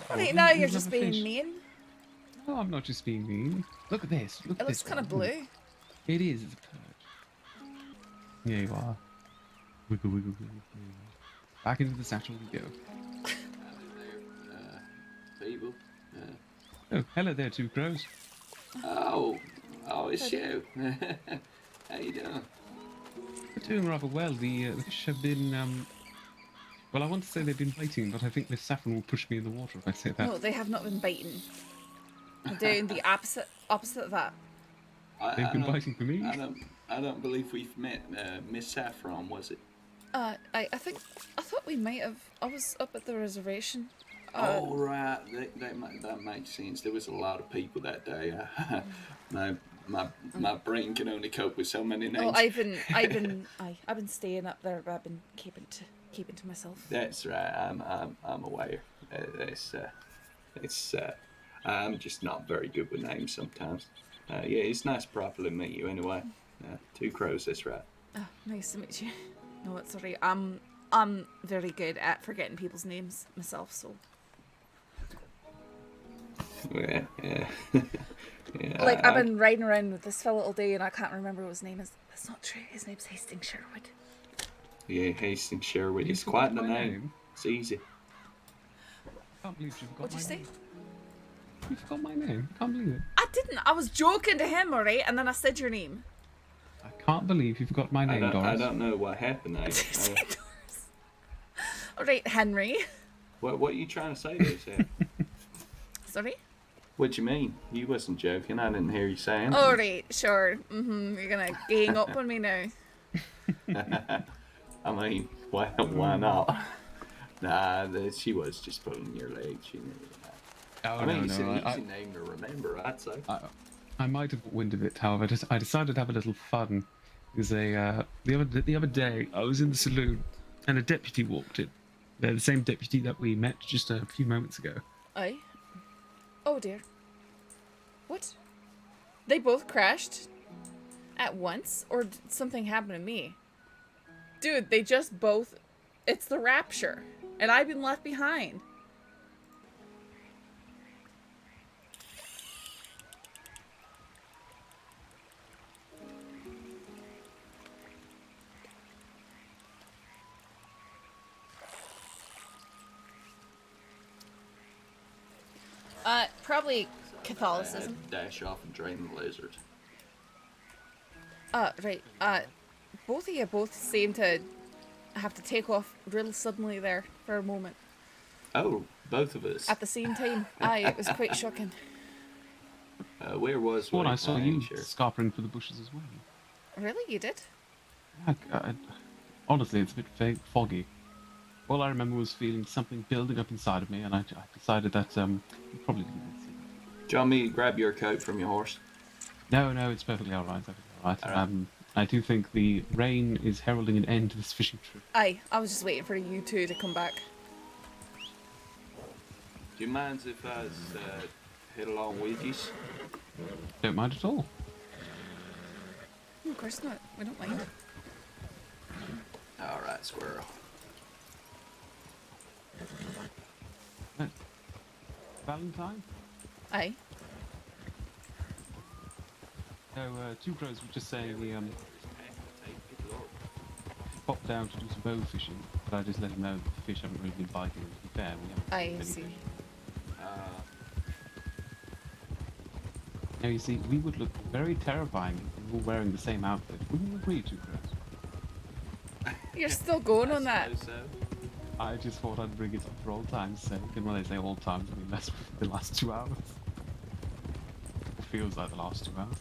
Alright, now you're Here's just another being fish. mean. No, I'm not just being mean. Look at this. Look It at looks this. kind of one. blue. It is. It's a perch. Yeah, you are. Wiggle, wiggle, wiggle. There you are. Back into the satchel we go. People. Oh, hello there, two crows. Oh, it's you. How you doing? We're doing rather well. The fish have been, well, I want to say they've been biting, but I think Miss Saffron will push me in the water if I say that. No, they have not been biting. They're doing the opposite of that. They've been biting for me. I don't believe we've met Miss Saffron, was it? I thought we might have. I was up at the reservation. Oh right, that makes sense. There was a lot of people that day. My brain can only cope with so many names. Oh, I've been staying up there, but I've been keeping to myself. That's right. I'm aware. I'm just not very good with names sometimes. Yeah, it's nice to properly meet you anyway. Two crows. That's right. Oh, nice to meet you. No, it's alright. I'm very good at forgetting people's names myself, so. Yeah. Yeah, Like, I've been riding around with this fellow all day and I can't remember what his name is. That's not true. His name's Hastings Sherwood. Yeah, Hastings Sherwood. It's You quite forgot the my name. It's easy. I can't believe you forgot What'd you my say? name. You forgot my name. I can't believe it. I didn't. I was joking to him, alright? And then I said your name. I can't believe you forgot my name, I Doris. don't know what happened there. Alright, Henry. What are you trying to say there, Sam? Sorry? What do you mean? You wasn't joking. I didn't hear you saying it. Alright, sure. You're gonna gang up on me now. I mean, why not? Nah, she was just pulling your leg. She knew that. Oh, I mean, no, it's no. an easy name to remember, I'd say. I might have got wind of it, however, I decided to have a little fun. Because the other day, I was in the saloon, and a deputy walked in. They're the same deputy that we met just a few moments ago. Aye. Oh dear. What? They both crashed? At once? Or did something happen to me? Dude, they just both... It's the rapture. And I've been left behind. Probably Catholicism. Dash off and drain the lizard. Right. Both of you both seem to have to take off real suddenly there for a moment. Oh, both of us. At the same time. Aye, it was quite shocking. Where was Well, we? I saw ain't you sure. scarpering for the bushes as well. Really? You did? Honestly, it's a bit foggy. All I remember was feeling something building up inside of me, and I decided that you probably didn't see that. Do you want me to grab your coat from your horse? No, it's perfectly all right. All All right. I do think the rain is heralding an end to this fishing trip. Aye, I was just waiting for you two to come back. Do you mind if I head along with you? Don't mind at all. Of course not. We don't mind. All right, squirrel. Valentine? Aye. No, Two Crows was just saying he popped down to do some bow fishing, but I just let him know that the fish haven't really been biting. To be fair, we haven't caught I any see. fish. Now you see, we would look very terrifying if we were wearing the same outfit. Wouldn't you agree, Two Crows? You're still going on that. So. I just thought I'd bring it up for old times' sake, and when I say old times, I mean that's the last 2 hours. It feels like the last 2 hours.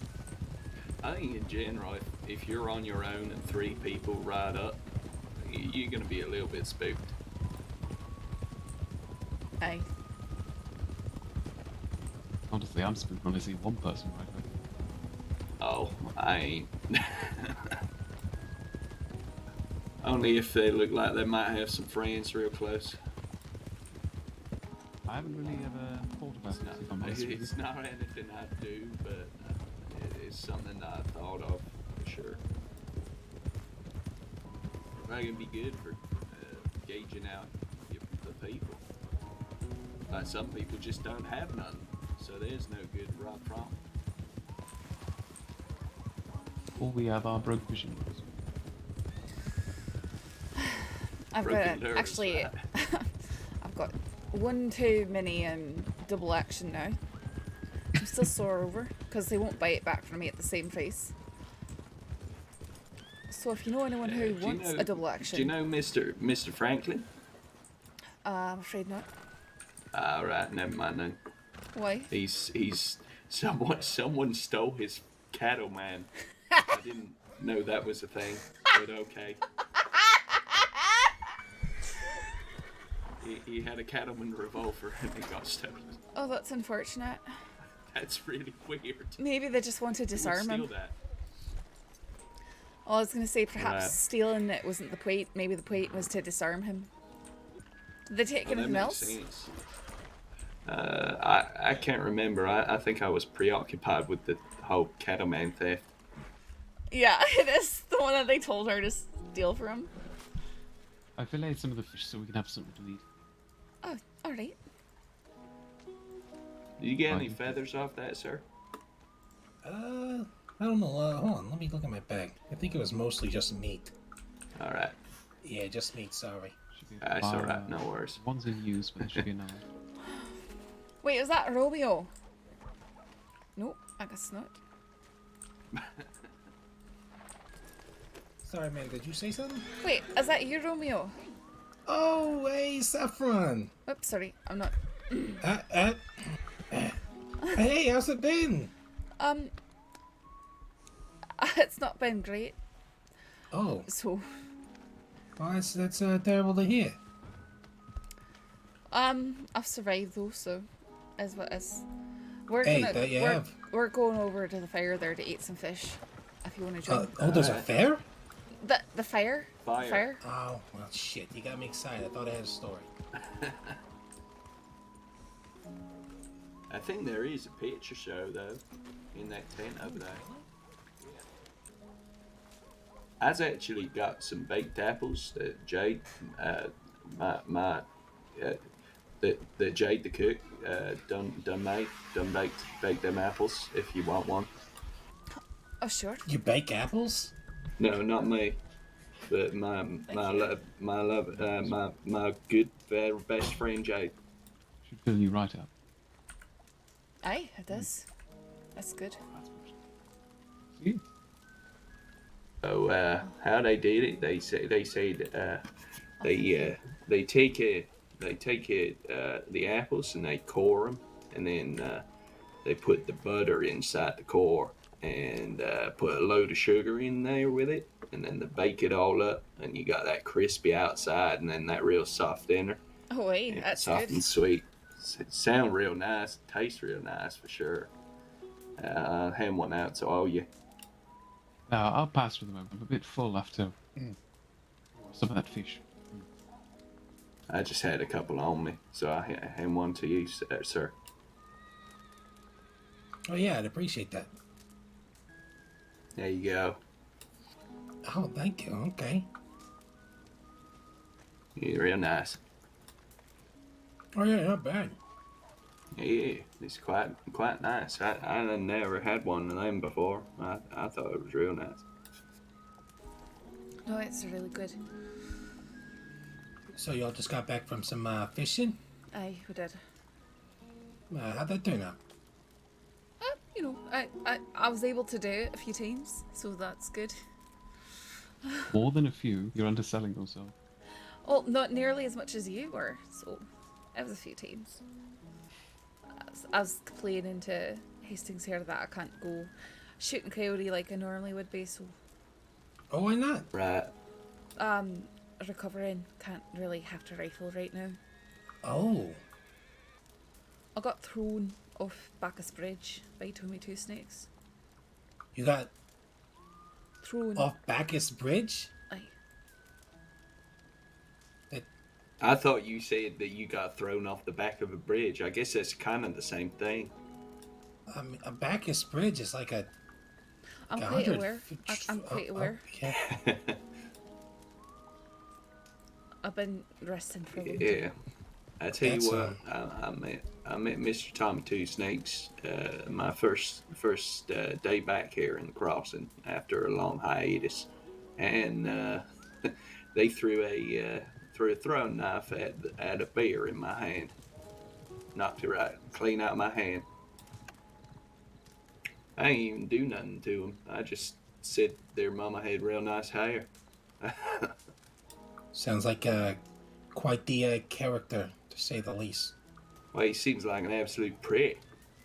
I think in general, if you're on your own and 3 people ride up, you're going to be a little bit spooked. Aye. Honestly, I'm spooked when I see one person right now. Oh, I ain't. Only if they look like they might have some friends real close. I haven't really ever thought about this, if I'm honest with you. It's not anything I do, but it is something that I thought of for sure. Probably gonna be good for gauging out the people. But some people just don't have none, so there's no good right from. All we have are broke fishing rods. I've Broken got lures, actually. right. I've got one too many double action now. I'm still sore over because they won't bite back from me at the same face. So if you know anyone who wants a double action, Do you know Mr. Franklin? I'm afraid not. Alright, never mind then. Why? He's someone stole his cattleman. I didn't know that was a thing, but okay. He had a cattleman revolver and it got stolen. Oh, that's unfortunate. That's really weird. Maybe they just want to Who would disarm him. steal that? Oh, I was going to say perhaps Right. stealing it wasn't the point. Maybe the point was to disarm him. Did they take Well, that anything makes else? sense. I can't remember. I think I was preoccupied with the whole cattleman theft. Yeah, it is the one that they told her to steal from. I filleted some of the fish so we can have something to eat. Oh, alright. Did you get any Fine. feathers off that, sir? I don't know. Hold on, let me look at my bag. I think it was mostly just meat. Alright. Yeah, just meat, sorry. Should be That's about, alright, no worries. One's in use, but there should be another. Wait, is that Romeo? Nope, I guess not. Sorry, man, did you say something? Wait, is that you, Romeo? Oh, hey, Saffron! Oops, sorry, I'm not. Hey, how's it been? It's not been great, Oh, so. well, that's terrible to hear. I've survived though, so is what is. We're Hey, gonna that you we're, have. we're going over to the fire there to eat some fish. If you want to join. There's a Alright. fair? The fire? Fire. Fire? Oh, well, shit, you got me excited. I thought I had a story. I think there is a picture show though in that tent over there. I've actually got some baked apples that Jade, that Jade the cook, done baked them apples. If you want one. Oh sure. You bake apples? No, not me, but my good very best friend Jade. Should fill you right up. Aye, it does. That's good. See? So how they did it? They said they take the apples and they core them, and then they put the butter inside the core and put a load of sugar in there with it, and then they bake it all up, and you got that crispy outside, and then that real soft inner. Oh wait, Yeah, that's soft good. and sweet. Sound real nice. Tastes real nice for sure. I'll hand one out to all you. I'll pass for the moment. I'm a bit full after some of that fish. I just had a couple on me, so I hand one to you, sir. Oh, yeah, I'd appreciate that. There you go. Oh, thank you. Okay. You're real nice. Oh, yeah, not bad. Yeah, it's quite nice. I never had one of them before. I thought it was real nice. No, it's really good. So y'all just got back from some fishing? Aye, we did. How'd that turn out? You know, I was able to do it a few times, so that's good. More than a few. You're underselling yourself. Well, not nearly as much as you were, so it was a few times. I was complaining to Hastings here that I can't go shooting coyote like I normally would be, so Oh, why not? Right. recovering, can't really have to rifle right now. Oh, I got thrown off Bacchus Bridge by Tommy Two Snakes. you got Thrown. off Bacchus Bridge? Aye. I thought you said that you got thrown off the back of a bridge. I guess that's kind of the same thing. A Bacchus Bridge is like a. I'm a quite 100 aware. feet- I'm quite aware. yeah. I've been resting for a long Yeah. time. I tell That's, you what, I met Mr. Tommy Two Snakes my first day back here in the crossing after a long hiatus, and they threw a throwing knife at a bear in my hand, knocked it right clean out of my hand. I ain't even do nothing to them. I just said their mama had real nice hair. Sounds like quite the character, to say the least. Well, he seems like an absolute prick.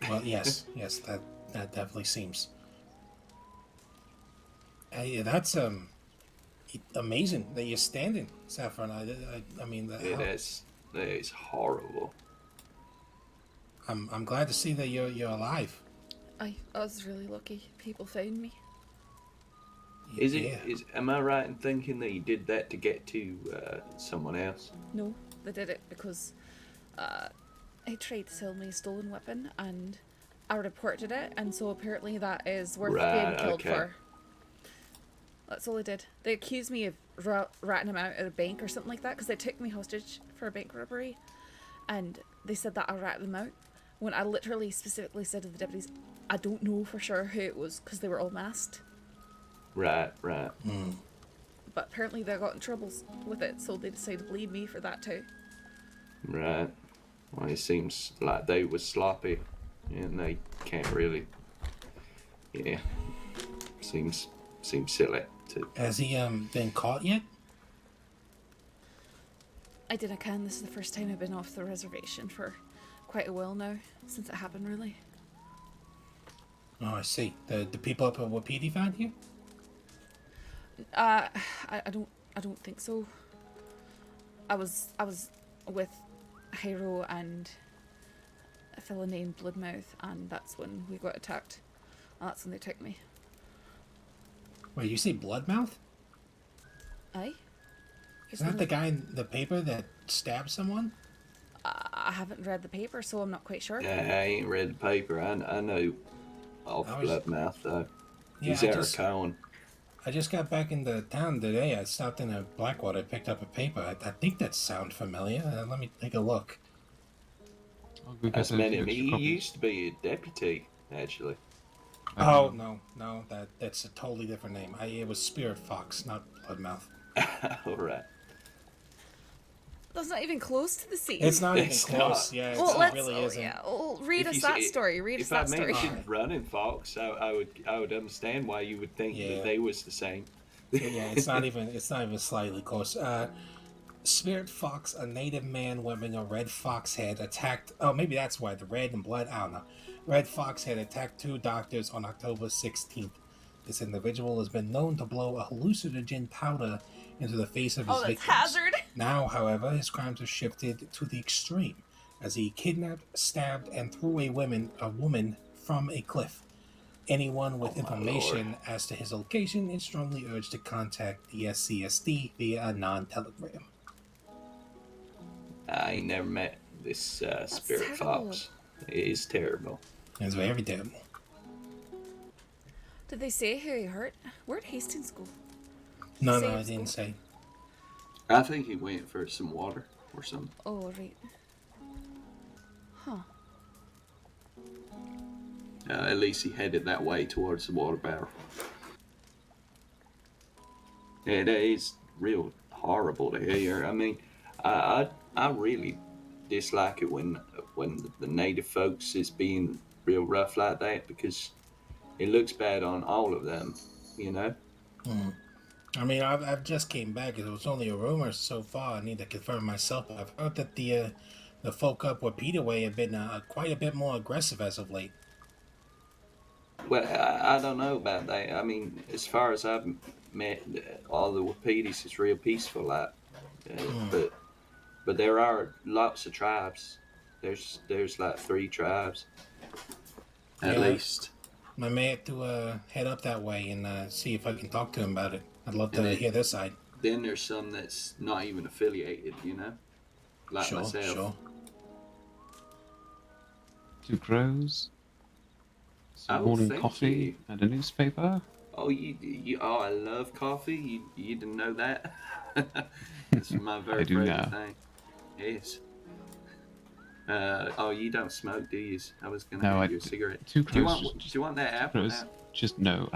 Well, yes, yes, that definitely seems. Hey, that's amazing that you're standing, Saffron. I mean, Yeah, that is horrible. I'm glad to see that you're alive. I was really lucky. People found me. Am I right in thinking that you did that to get to someone else? No, they did it because he tried to sell me a stolen weapon and I reported it, and so apparently that is worth being killed for. That's all they did. They accused me of ratting him out at a bank or something like that because they took me hostage for a bank robbery, and they said that I ratted them out when I literally specifically said to the deputies, I don't know for sure who it was because they were all masked. Right. But apparently they got in trouble with it, so they decided to bleed me for that too. Right. Well, it seems like they was sloppy, and they can't really. Yeah. Seems silly to. Has he been caught yet? I did I can. This is the first time I've been off the reservation for quite a while now, since it happened really. Oh, I see. The people up at Wapiti found you? I don't think so. I was with Hyro and a fella named Bloodmouth, and that's when we got attacked. And that's when they took me. Wait, you say Bloodmouth? Aye? Isn't that the guy in the paper that stabbed someone? I haven't read the paper, so I'm not quite sure. I ain't read the paper. I know off Bloodmouth though. Yeah, He's Eric Cohen. I just got back into town today. I stopped in a Blackwater, picked up a paper. I think that sounds familiar. Let me take a look. I've met him. He used to be a deputy, actually. Oh, no, that's a totally different name. It was Spirit Fox, not Bloodmouth. All right. That's not even close to the scene. It's not even close. Yeah, it really isn't. Yeah, read us that story. Read us that story. If I mentioned running Fox, I would understand why you would think that they was the same. Yeah, it's not even slightly close. Spirit Fox, a native man wearing a red fox head, attacked. Oh, maybe that's why the red and blood. I don't know. Red fox head attacked 2 doctors on October 16th. This individual has been known to blow a hallucinogen powder into the face of his victims. Hazard. Now, however, his crimes have shifted to the extreme as he kidnapped, stabbed, and threw a woman from a cliff. Anyone with information as to his location is strongly urged to contact the SCSD via a non-telegram. I ain't never met this Spirit terrible. Fox. It is terrible. It's very terrible. Did they say who he hurt? Where'd Hastings go? No, I didn't say. I think he went for some water or something. Oh, right. Huh. At least he headed that way towards the water barrel. It is real horrible to hear. I mean, I really dislike it when the native folks is being real rough like that, because it looks bad on all of them, you know. I mean, I've just came back. It was only a rumor so far. I need to confirm myself. I've heard that the folk up where Peterway have been quite a bit more aggressive as of late. Well, I don't know about that. I mean, as far as I've met, all the Wapitis is real peaceful, like, but there are lots of tribes. There's like 3 tribes, at least. I may have to head up that way and see if I can talk to him about it. I'd love to hear their side. Then there's some that's not even affiliated, you know, like myself. Sure. 2 crows, some Oh, morning thank coffee, you. and a newspaper. Oh, oh, I love coffee. You didn't know that? It's my very I do favorite now. thing. Yes. Oh, you don't smoke, do you? I was gonna No, hand you a cigarette. 2 Do you crows. want? Do you want that apple Crows. now? Just no.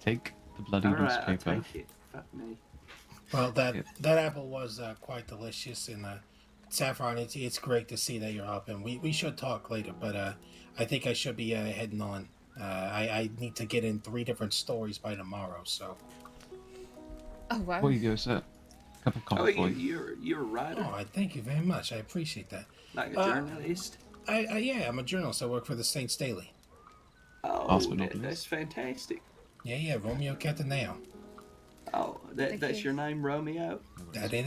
Take the bloody All right, I'll newspaper. take it. Fuck me. Well, that apple was quite delicious, and Saffron, it's great to see that you're up, and we should talk later, but I think I should be heading on. I need to get in 3 different stories by tomorrow, so. Oh, wow. Before you go, sir, cup of coffee for you. You're a writer, Oh, thank you very much. I appreciate that. like a journalist. Yeah, I'm a journalist. I work for the Saints Daily. Oh, Last but not least. that's fantastic. Yeah, Romeo Cataneo. Oh, that's your name, Romeo? That it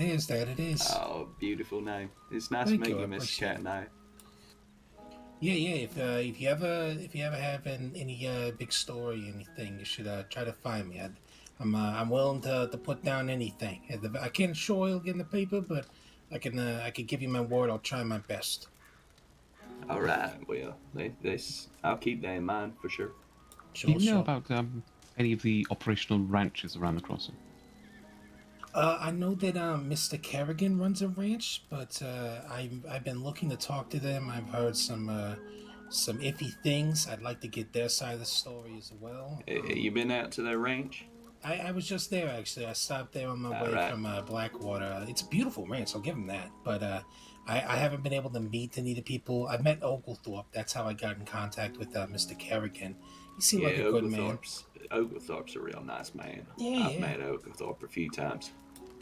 is. Oh, beautiful name. It's nice Thank to meet you, I you, Mr. appreciate it. Catney. Yeah. If you ever have any big story, anything, you should try to find me. I'm willing to put down anything. I can't sure it'll get in the paper, but I can give you my word. I'll try my best. All right, well, I'll keep that in mind for sure. Do you know about any of the operational ranches around the crossing? I know that Mr. Kerrigan runs a ranch, but I've been looking to talk to them. I've heard some iffy things. I'd like to get their side of the story as well. You been out to their ranch? I was just there, actually. I stopped there on my way from Blackwater. It's a beautiful ranch, I'll give them that. But I haven't been able to meet any of the people. I met Oglethorpe. That's how I got in contact with Mr. Kerrigan. He seemed like a good man. Oglethorpe's a real nice man. Yeah, I've met Oglethorpe a few times.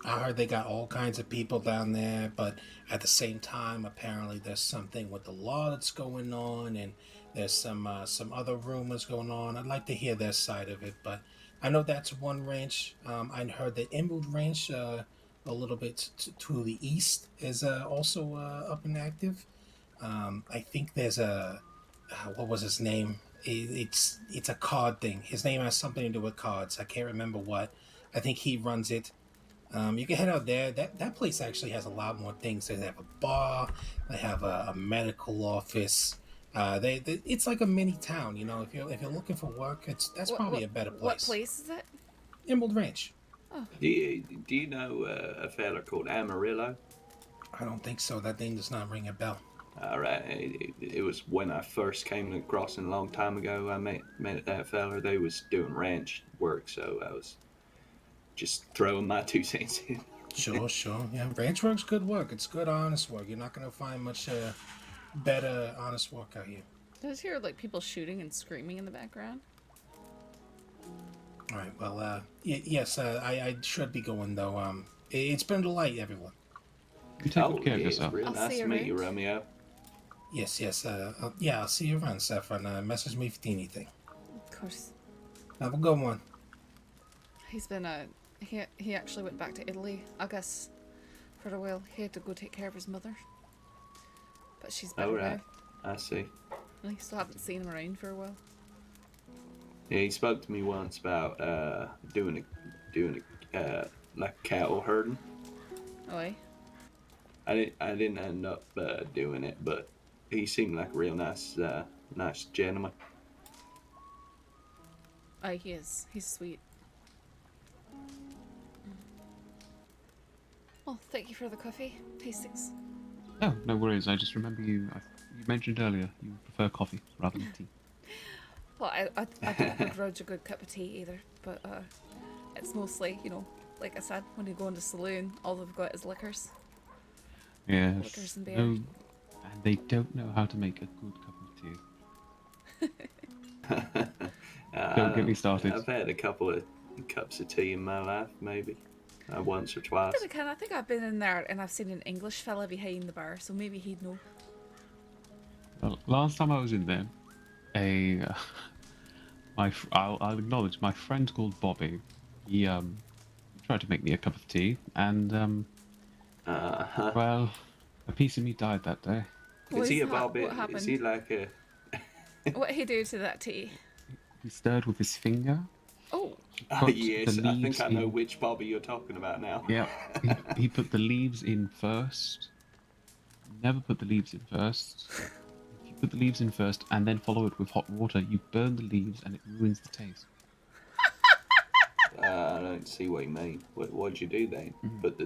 I heard they got all kinds of people down there, but at the same time, apparently there's something with the law that's going on, and there's some other rumors going on. I'd like to hear their side of it, but I know that's one ranch. I heard that Emerald Ranch, a little bit to the east, is also up and active. I think there's what was his name? It's a card thing. His name has something to do with cards. I can't remember what. I think he runs it. You can head out there. That place actually has a lot more things. They have a bar. They have a medical office. It's like a mini town. You know, if you're looking for work, that's probably a better place. What place is it? Emerald Ranch. Oh. Do you know a fella called Amarillo? I don't think so. That name does not ring a bell. All right, it was when I first came to Crossing a long time ago. I met that fella. They was doing ranch work, so I was just throwing my 2 cents in. Sure. Yeah, ranch work's good work. It's good, honest work. You're not gonna find much better, honest work out here. Does hear like people shooting and screaming in the background? All right. Well, yes. I should be going though. It's been a delight, everyone. You take good care of It's yourself. real I'll nice see to you meet you, around. Romeo. Yes. I'll see you around, Saffron. Message me if you need anything. Of course. Have a good one. He's been he actually went back to Italy, I guess, for a while. He had to go take care of his mother. But she's better All right, now. I see. I still haven't seen him around for a while. Yeah, he spoke to me once about doing like cattle herding. Oh, eh? I didn't end up doing it, but he seemed like a real nice gentleman. Aye, he is. He's sweet. Well, thank you for the coffee, Hastings. Oh, no worries. I just remember you mentioned earlier you prefer coffee rather than tea. Well, I don't begrudge a good cup of tea either, but it's mostly, you know, like I said, when you go into the saloon, all they've got is liquors. Yes. Liquors and beer. No, and they don't know how to make a good cup of tea. Don't get me started. I've had a couple of cups of tea in my life, maybe once or twice. I think I've been in there and I've seen an English fella behind the bar, so maybe he'd know. Well, last time I was in there, I'll acknowledge my friend called Bobby. He tried to make me a cup of tea, and well, a piece of me died that day. Is he a What Bobby? happened? Is he like a? What he do to that tea? He stirred with his finger. Oh, Put Yes, the I think leaves I know in- which Bobby you're talking about now. Yeah, he put the leaves in first. Never put the leaves in first. If you put the leaves in first and then follow it with hot water, you burn the leaves and it ruins the taste. I don't see what you mean. What'd you do then? Put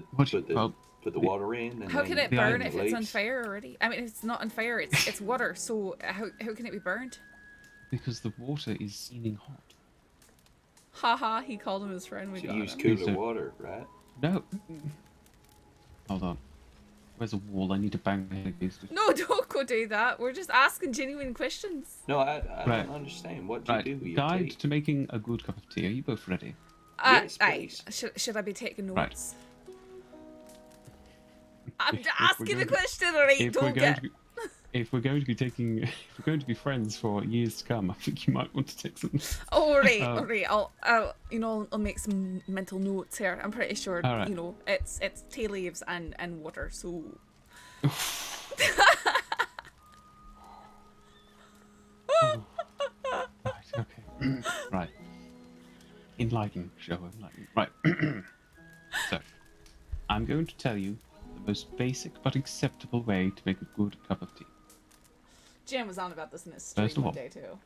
the water in. And how can then it burn the if it's on leaves? fire already? I mean, it's not on fire. It's water. So how can it be burned? Because the water is steaming hot. Haha, he called him his friend. We So got use him. cooler So- water, right? No. Hold on. Where's a wall? I need to bang my head against it. No, don't go do that. We're just asking genuine questions. No, I Right. don't understand. What do you Right, do with your guide tea? to making a good cup of tea. Are you both ready? Yes, aye. please. Should I be taking Right. notes? I'm If we're asking going a to- question, alright? If we're Don't going get. to be, if we're going to be friends for years to come, I think you might want to take some. Oh, alright, Um, alright. I'll make some mental notes here. I'm pretty sure, All right. you know, it's tea leaves and water. So. Right. Okay. Right. Enlighten, show enlighten. Right. So, I'm going to tell you the most basic but acceptable way to make a good cup of tea. Jam was on about this in his stream First of one all, day too.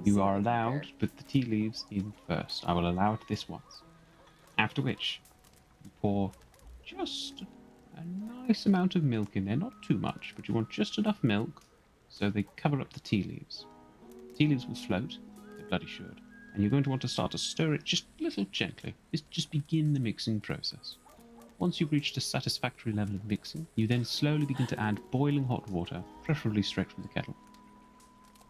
You are allowed to put the tea leaves in first. I will allow it this once. After which, you pour just a nice amount of milk in there. Not too much, but you want just enough milk so they cover up the tea leaves. Tea leaves will float. They bloody should. And you're going to want to start to stir it just a little gently. Just begin the mixing process. Once you've reached a satisfactory level of mixing, you then slowly begin to add boiling hot water, preferably straight from the kettle.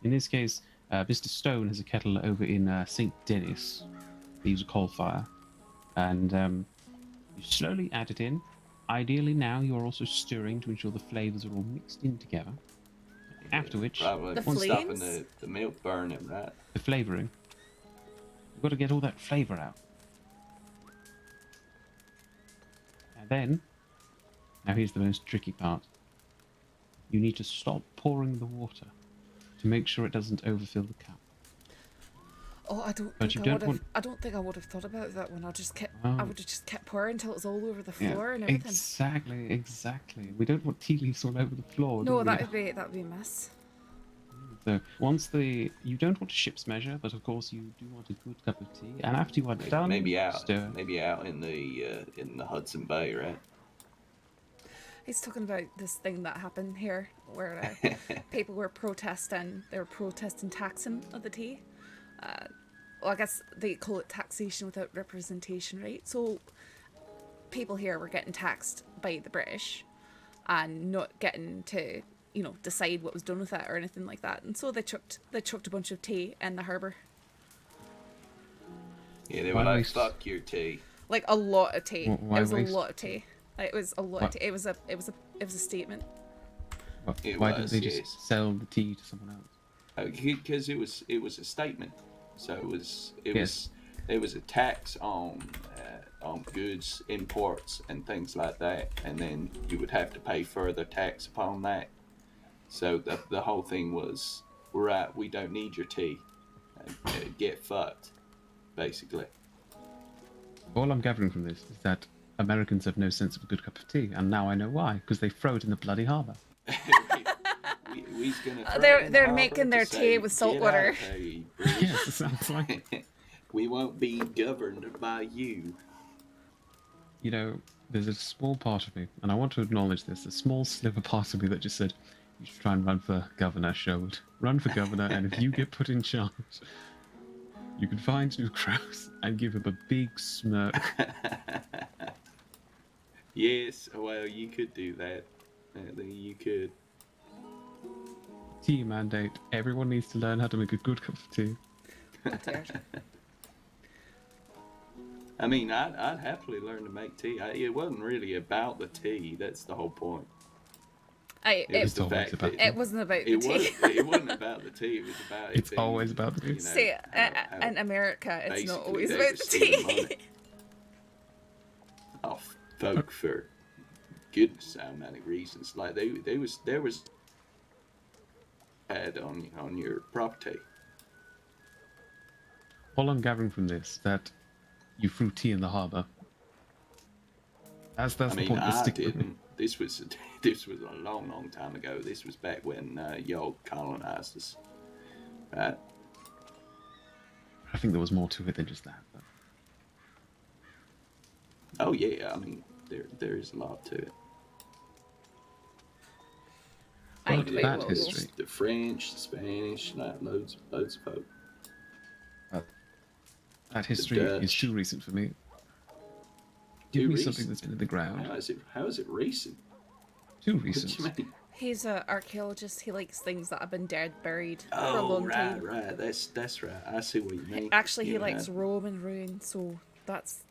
In this case, Mr. Stone has a kettle over in St. Denis. They use a coal fire. And you slowly add it in. Ideally now you're also stirring to ensure the flavours are all mixed in together. After which, Probably The stopping flames? the milk burning, right? the flavouring. You've got to get all that flavour out. And then, now here's the most tricky part. You need to stop pouring the water to make sure it doesn't overfill the cup. Oh, I don't But think you I don't would have. want- I don't think I would have thought about that when I just kept. Oh. I would have just kept pouring until it was all over the floor and everything. Exactly. We don't want tea leaves all over the floor. do No, we? that would be a mess. So once you don't want a ship's measure, but of course you do want a good cup of tea. And after you are done, Maybe out stir. in the Hudson Bay, right? He's talking about this thing that happened here where people were protesting. They were protesting taxing of the tea. Well, I guess they call it taxation without representation, right? So people here were getting taxed by the British and not getting to, you know, decide what was done with it or anything like that. And so they chucked a bunch of tea in the harbour. Yeah, they were Why like, waste- "Fuck your tea." Like a lot of tea. Why It was waste- a lot of tea. It was a lot of What? tea. It was a statement. It Why was, didn't they just yes. sell the tea to someone else? Because it was a statement. So it was Yes. there was a tax on goods imports and things like that, and then you would have to pay further tax upon that. So the whole thing was, right, we don't need your tea, get fucked, basically. All I'm gathering from this is that Americans have no sense of a good cup of tea, and now I know why, because they throw it in the bloody harbour. We's gonna throw They're- it in the they're harbour making to their say, tea with salt "Get water." out, hey, British. Yes, it sounds like it. We won't be governed by you. You know, there's a small part of me, and I want to acknowledge this, a small sliver part of me that just said, You should try and run for governor, Sherwood. Run for governor, and if you get put in charge, you can find Two Crows and give him a big smirk. Yes, well, you could do that. You could. Tea mandate. Everyone needs to learn how to make a good cup of tea. Oh dear. I mean, I'd happily learn to make tea. It wasn't really about the tea. That's the whole point. It was the fact that it wasn't about the tea. It wasn't about the tea. It was about It's always about the tea. See, in America, it's not always about the tea. Oh, folk, for goodness, how many reasons? Like there was had on your property. All I'm gathering from this that you threw tea in the harbour. That's the point. I didn't. This was a long time ago. This was back when y'all colonized us, right? I think there was more to it than just that. But... Oh yeah, I mean there is a lot to it. That history. The French, the Spanish, loads of folk. That history is too recent for me. Give me something that's been in the ground. How is it recent? Too recent. What do you mean? He's an archaeologist. He likes things that have been dead, buried for a long time. Right. That's right. I see what you mean. Actually, he likes Roman ruins, so that's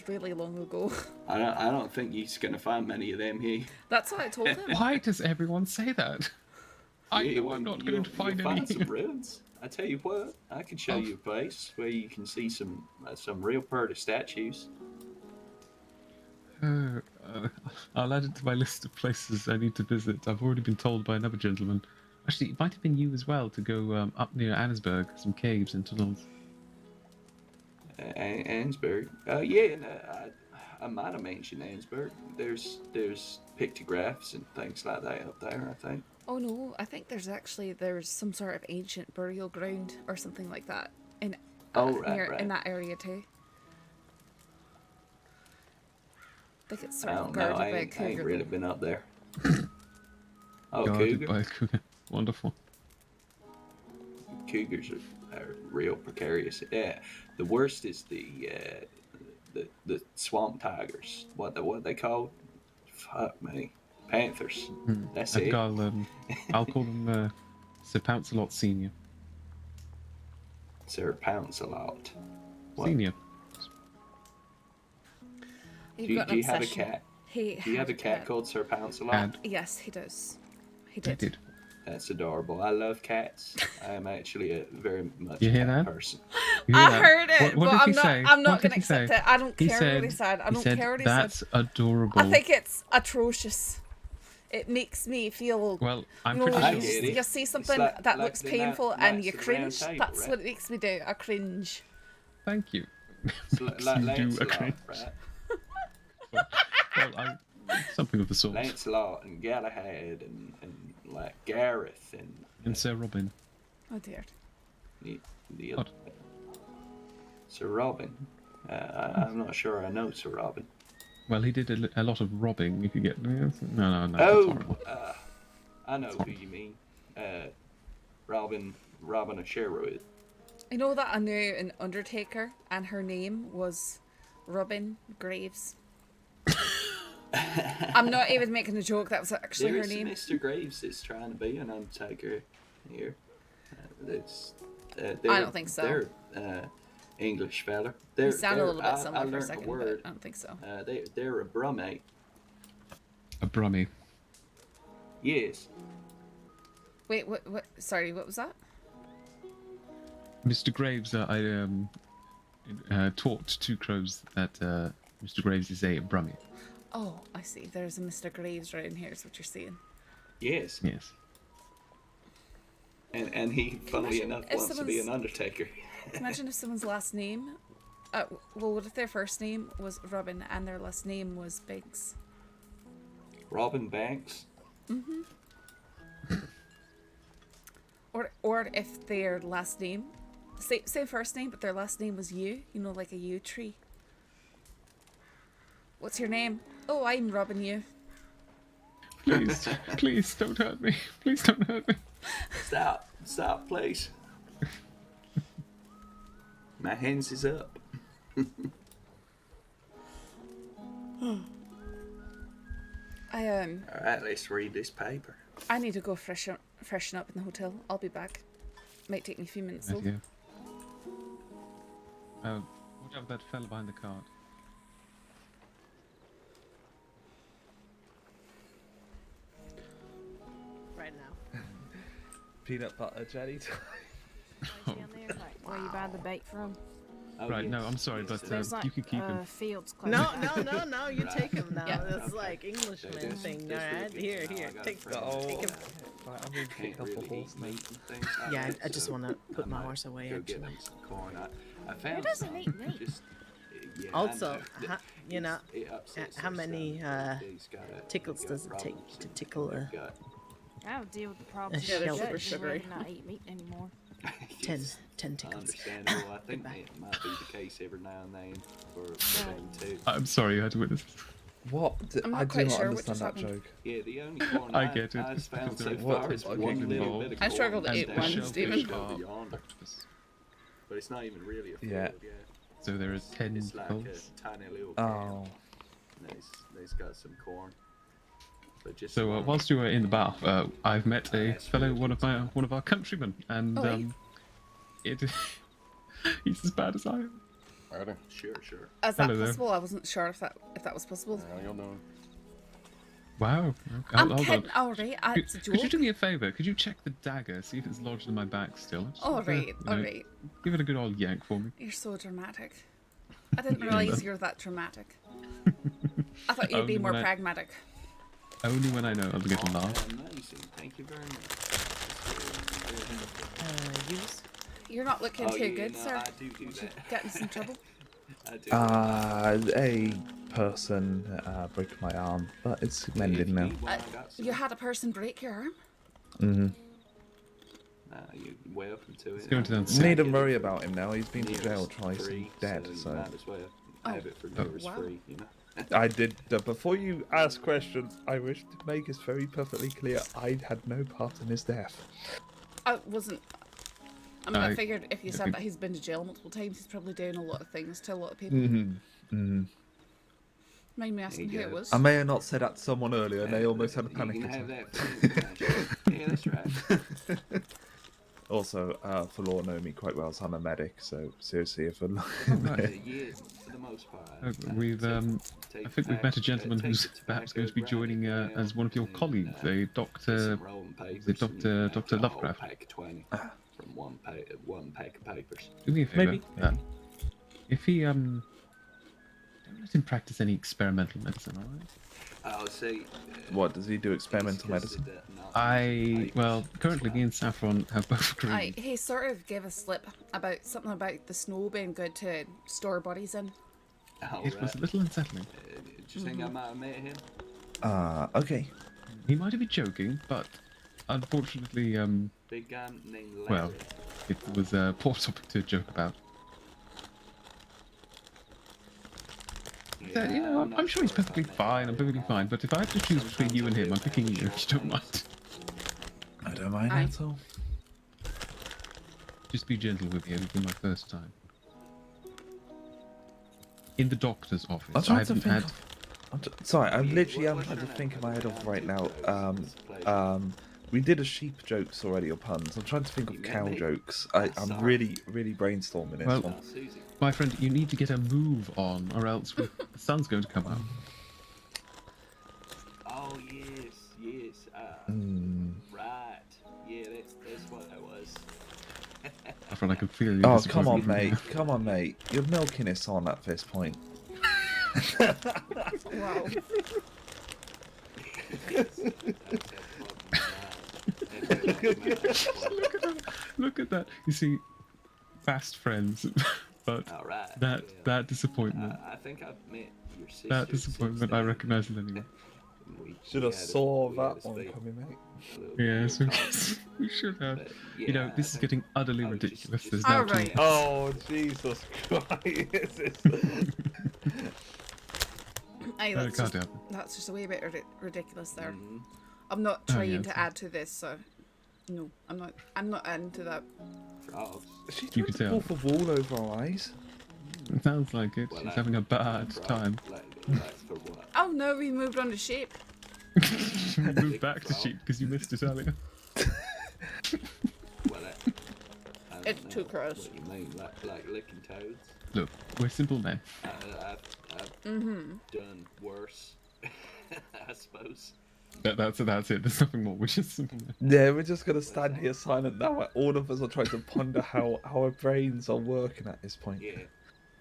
really long ago. I don't think he's gonna find many of them here. That's what I told him. Why does everyone say that? I know I'm not going to find any. Find some ruins. I tell you what, I can show you a place where you can see some real pretty statues. I'll add it to my list of places I need to visit. I've already been told by another gentleman. Actually, it might have been you as well to go up near Annesburg, some caves and tunnels. Annesburg? Yeah, I might have mentioned Annesburg. There's pictographs and things like that up there, I think. Oh no, I think there's some sort of ancient burial ground or something like that in in that area too. I think it's sort of guarded by a cougar. I ain't really been up there. Guarded cougar? by a cougar. Wonderful. Cougars are real precarious. Yeah, the worst is the swamp tigers. What they called? Fuck me. Panthers. That's it. I'll call them Sir Pouncelot Senior. Sir Pouncelot. Senior. Do you have a cat? Do you have a cat called Sir Pouncelot? Yes, he does. He did. That's adorable. I love cats. I am actually a very much you hear cat that? person. I heard it, what but did he say? I'm not going to accept it. I don't care what he said. I don't care what he said. That's adorable. I think it's atrocious. It makes me feel. Well, I'm pretty sure. You see something that looks painful and you cringe. That's right? What it makes me do. I cringe. Thank you. You do a cringe. Right? Well, something of the sort. Lancelot and Galahad and like Gareth and Sir Robin. Oh dear. The other, Sir Robin. I'm not sure I know Sir Robin. Well, he did a lot of robbing. If you get no. Oh, I know who you mean. Robin of Sherwood. I know that I knew an Undertaker, and her name was Robin Graves. I'm not even making a joke. That was actually her name. Mr. Graves is trying to be an Undertaker here. I don't think so. They're English fella. They sound a little bit similar for a second, but I don't think so. They're a Brummie. A Brummie. Yes. Wait, what? Sorry, what was that? Mr. Graves, I taught Two Crows that Mr. Graves is a Brummie. Oh, I see. There's a Mr. Graves right in here, is what you're saying. Yes. Yes. And he, funnily enough, wants to be an Undertaker. Imagine if someone's last name... well, what if their first name was Robin and their last name was Biggs? Robin Banks? Mm-hmm. Or if their last name... Same first name, but their last name was Yew. You know, like a yew tree. What's your name? Oh, I'm Robin Yew. Please, please don't hurt me. Please don't hurt me. Stop, please. My hands is up. I All right, let's read this paper. I need to go freshen up in the hotel. I'll be back. Might take me a few minutes though. Idea. Watch out for that fella behind the cart. Right now. Peanut butter jelly. Down there, like where you buy the bait from. Oh, Right, yes. no, I'm sorry, but There's like you can keep him. fields close No, by. no, you Right. take him now. Yeah. It's Okay. like Englishman This- thing. this All right, really here, good. Now here, I got a take friend. take him. Right, I'm gonna Can't pick up really a horse eat now. meat and things like Yeah, that, I just so want to put my might horse away. go get Actually, him some corn. I found doesn't some, eat meat? just- yeah, I also, know. you know, It upsets how his many stomach. He's got tickles he's got does it take problems to in tickle the a? gut. I don't deal with the problems Yeah, of they're the super gut and sugary. rather not eat meat anymore. 10 Yes, tickles. understandable. I think Goodbye. it might be the case every now and then for them too. I'm sorry you had to witness this. What? I'm not I do quite not sure what understand just that happened. joke. Yeah, the only corn I get it. I've found so What far is is fucking one little involved? bit of I corn struggled to and eat there's one, shellfish Stephen. over yonder. But it's not even really a field, Yeah. So there are 10 It's like goals. a tiny little Oh. and there's got some corn. But just So along- whilst you were in the bath, I've met a That's fellow, really one of our countrymen, and Oh, hey. he's as bad as I am. Sure. Is that Hello there. possible? I wasn't sure if that was possible. Wow. I'm Hold on. kidding. All right, it's a Could you joke. do me a favour? Could you check the dagger, see if it's lodged in my back still? Just All want to, right, you all know, right. Give it a good old yank for me. You're so dramatic. I didn't realize you're that dramatic. I thought you'd be Only more when I- pragmatic. Only when I know I'll get a laugh. Amazing. Thank you very much. Use. You're not looking Oh, too yeah, good, no, sir. I do Would you that. get in some trouble? I do. A person broke my arm, but it's If mended you now. need one, I got some. You had a person break your arm? Mm-hmm. You're welcome to it. going to them Need to soon. worry about him now. He's been to Nearest jail twice free, and dead, you so might as well have it for Oh. nearest Wow. free, you know. I did. Before you ask questions, I wish to make it very perfectly clear I had no part in his death. I wasn't. I mean, I I- figured if you I said think- that he's been to jail multiple times, he's probably doing a lot of things to a lot of people. Mm-hmm. Mm-hmm. Mind me asking who There you it go. was? I may have not said that to someone earlier, and they almost had a You panic can have attack. that for information. Yeah, that's right. Also, Falor know me quite well, so I'm a medic. So seriously, if a Yeah, for the most part. We've I think we've met a gentleman who's perhaps going to be joining as one of your colleagues, a doctor. Is it Dr. Lovecraft? Pack of 20 from one pack of papers. Do me a favour. Maybe. If he don't let him practice any experimental medicine, alright? I'll say. What does he do? Experimental medicine? Well, currently me and Saffron have both agreed. He sort of gave a slip about something about the snow being good to store bodies in. It was a little unsettling. Do you think I might have met him? Okay. He might have been joking, but unfortunately, Big guy named Larry. well, it was a poor topic to joke about. Yeah, You know, not I'm sure he's if I perfectly met fine. him. I'm perfectly fine. But if I had to choose between you and him, I'm picking you. If you don't mind, I don't mind Aye. at all. just be gentle with me. It'll be my first time in the doctor's office. I'm I trying to haven't think. had. Sorry, I literally am trying to think in my head of right now. We did a sheep jokes already or puns. I'm trying to think of cow jokes. I'm really brainstorming this Well, one. Susie. My friend, you need to get a move on, or else the sun's going to come out. Oh yes. Right. Yeah, that's what that was. My friend, I can feel you. Oh, come on, mate. Come on, mate. You're milking us on at this point. Wow. Look at that. You see, fast friends, but All right. that disappointment. I think I've met your sister. That disappointment, I recognise it anyway. Should have saw that one coming, mate. Yes, we should have. But, You know, yeah, this is I think getting utterly I was just- ridiculous. There's just- now Alright. Oh, Jesus Christ. Aye, Oh, goddamn. that's just a wee bit ridiculous there. Mhm. I'm not Oh, trying yeah, to it's- add to this, so no, I'm not into that. Frogs. She You tried could to tell. pull the wool over our eyes. It sounds like it. Well, She's like- having a bad frog, time. Like for what? Oh no, we moved on to sheep. You moved back to sheep because you missed it earlier. Well, I don't It's know two crows. What you mean, like licking toads? Look, we're simple men. I've done worse, I suppose. That's it. There's nothing more. We're just simple men. Yeah, we're just gonna stand here silent now. All of us are trying to ponder how our brains are working at this point. Yeah.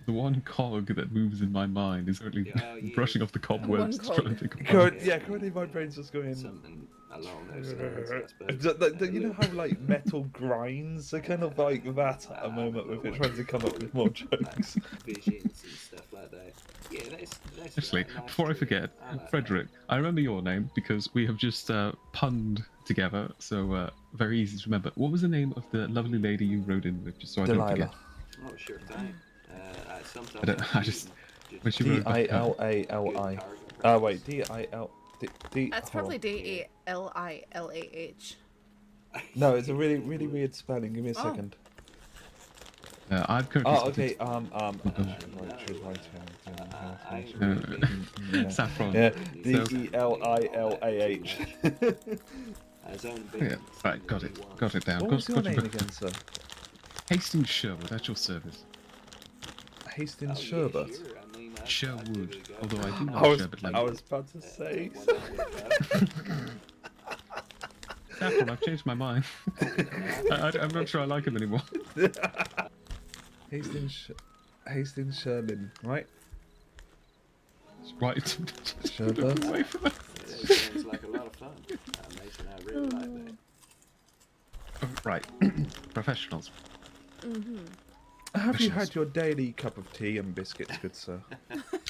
The one cog that moves in my mind is only Yeah, yeah. brushing off the cobwebs One to try cog. and think of Currently my brain's just going. Something along those lines, I suppose. You know how like metal grinds are kind of like that at a moment with it trying to come up with more jokes. Visions and stuff like that. Yeah, that's Actually, right, nice before I trivia. forget, I like Frederick, I remember your name because we have just punned together, so very easy to remember. What was the name of the lovely lady you rode in with, just so I don't forget? Delilah. that. Oh, sure thing. Sometimes I just when she rode back up. Dilali. Oh wait, Dil. That's probably Dalilah. No, it's a really weird spelling. Give me a Oh. second. I've currently. Oh, okay. Saffron. Yeah, So- Delilah. Yeah, right, got it down. What Got- was your got name your- again, sir? Hastings Sherwood, at your service. Hastings Sherbet. Sherwood, although I do I like was, sherbet I language. was about to say. Saffron, I've changed my mind. I'm not sure I like him anymore. Hastings Sherlin, right? Right. Sherbet. Away from that. Sounds like a lot of fun. Mason, I really like that. Right. Professionals. Have you had your daily cup of tea and biscuits, good sir?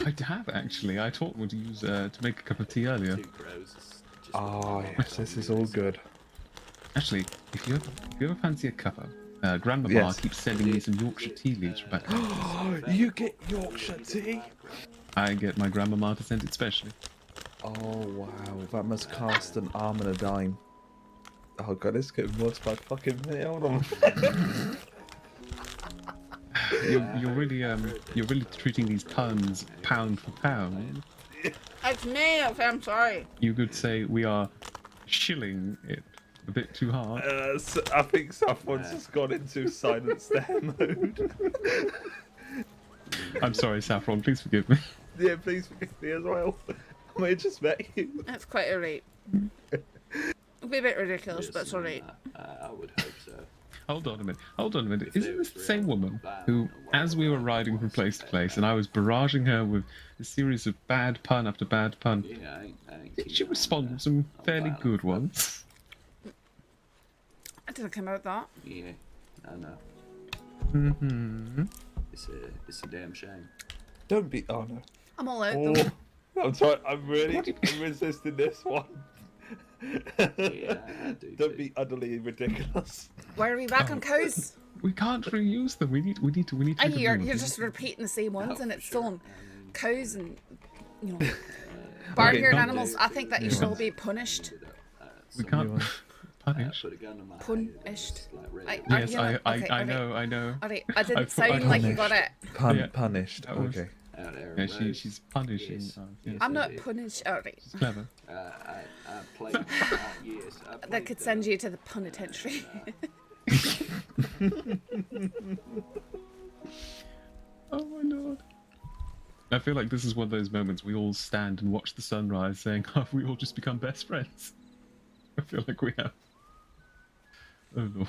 I have actually. I taught one to use to make a cup of tea earlier. Two crows is just Oh, yes, this is all good. Actually, if you ever fancy a cuppa, Grandmama Yes. keeps sending me some Yorkshire tea leaves from back home. You get Yorkshire tea? I get my Grandmama to send it specially. Oh, wow. That must cost an arm and a dime. Oh, God, it's getting worse by fucking minute. Hold on. You're really treating these puns pound for pound. It's me. I'm sorry. You could say we are shilling it a bit too hard. I think Saffron's just gone into silent stare mode. I'm sorry, Saffron. Please forgive me. Yeah, please forgive me as well. I may have just met you. That's quite alright. It'll be a bit ridiculous, but it's alright. I would hope so. Hold on a minute. Isn't this the same woman who, as we were riding from place to place, and I was barraging her with a series of bad pun after bad pun, Yeah, I ain't did she keen on, respond with some fairly violent good fun. ones? I didn't come out that. Yeah, I know. Mm-hmm. It's a damn shame. Don't be. Oh, no. I'm all out Oh, though. I'm sorry. I'm resisting this one. Yeah, I do Don't too. be utterly ridiculous. Why are we back on cows? We can't reuse them. We need to. I make a you're new one. just repeating the same ones, and for it's sure. still on I mean, cows and you know barnyard don't animals. I think that you Yeah. should all be punished. We can't punish. Put a gun to my head, Punished. it's like red. I- Yes, you know, okay, I alright. know. Alright, I didn't I sound like you got it. Yeah. Punished. That was- Okay. Out there, Yeah, Rose. she's punishing. Yes. Yes, I'm not indeed. punished. Alright. She's clever. I played. Yes, I played. That could send you to the penitentiary. Oh my lord. I feel like this is one of those moments we all stand and watch the sunrise saying, have we all just become best friends? I feel like we have. Oh lord.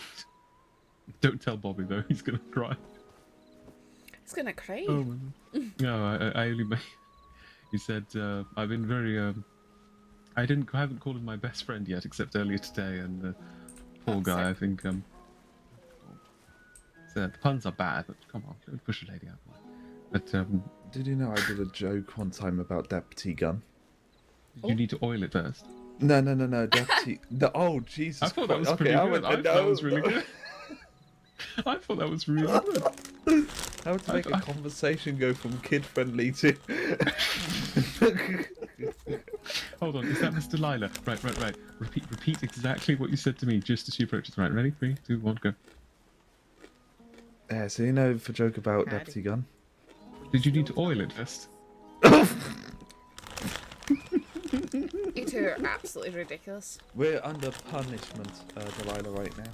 Don't tell Bobby though, he's gonna cry. He's gonna cry. Oh my lord. No, I only made... He said, I've been very, I haven't called him my best friend yet, except earlier today, and the poor That's guy, it. I think, so the puns are bad, but come on, don't push a lady out. But, Did you know I did a joke one time about Deputy Gun? you need to oil it first. No, Deputy. No, oh, Jesus. I thought that was Christ. pretty Okay, good. I thought that was really good. I thought that was really good. How to make a conversation go from kid friendly to Hold on, is that Miss Delilah? Right. Repeat exactly what you said to me just as she approaches. Right, ready? 3, 2, 1, go. Yeah, so you know the joke about Howdy. Deputy Gunn? Did you need to oil it first? You two are absolutely ridiculous. We're under punishment, Delilah, right now.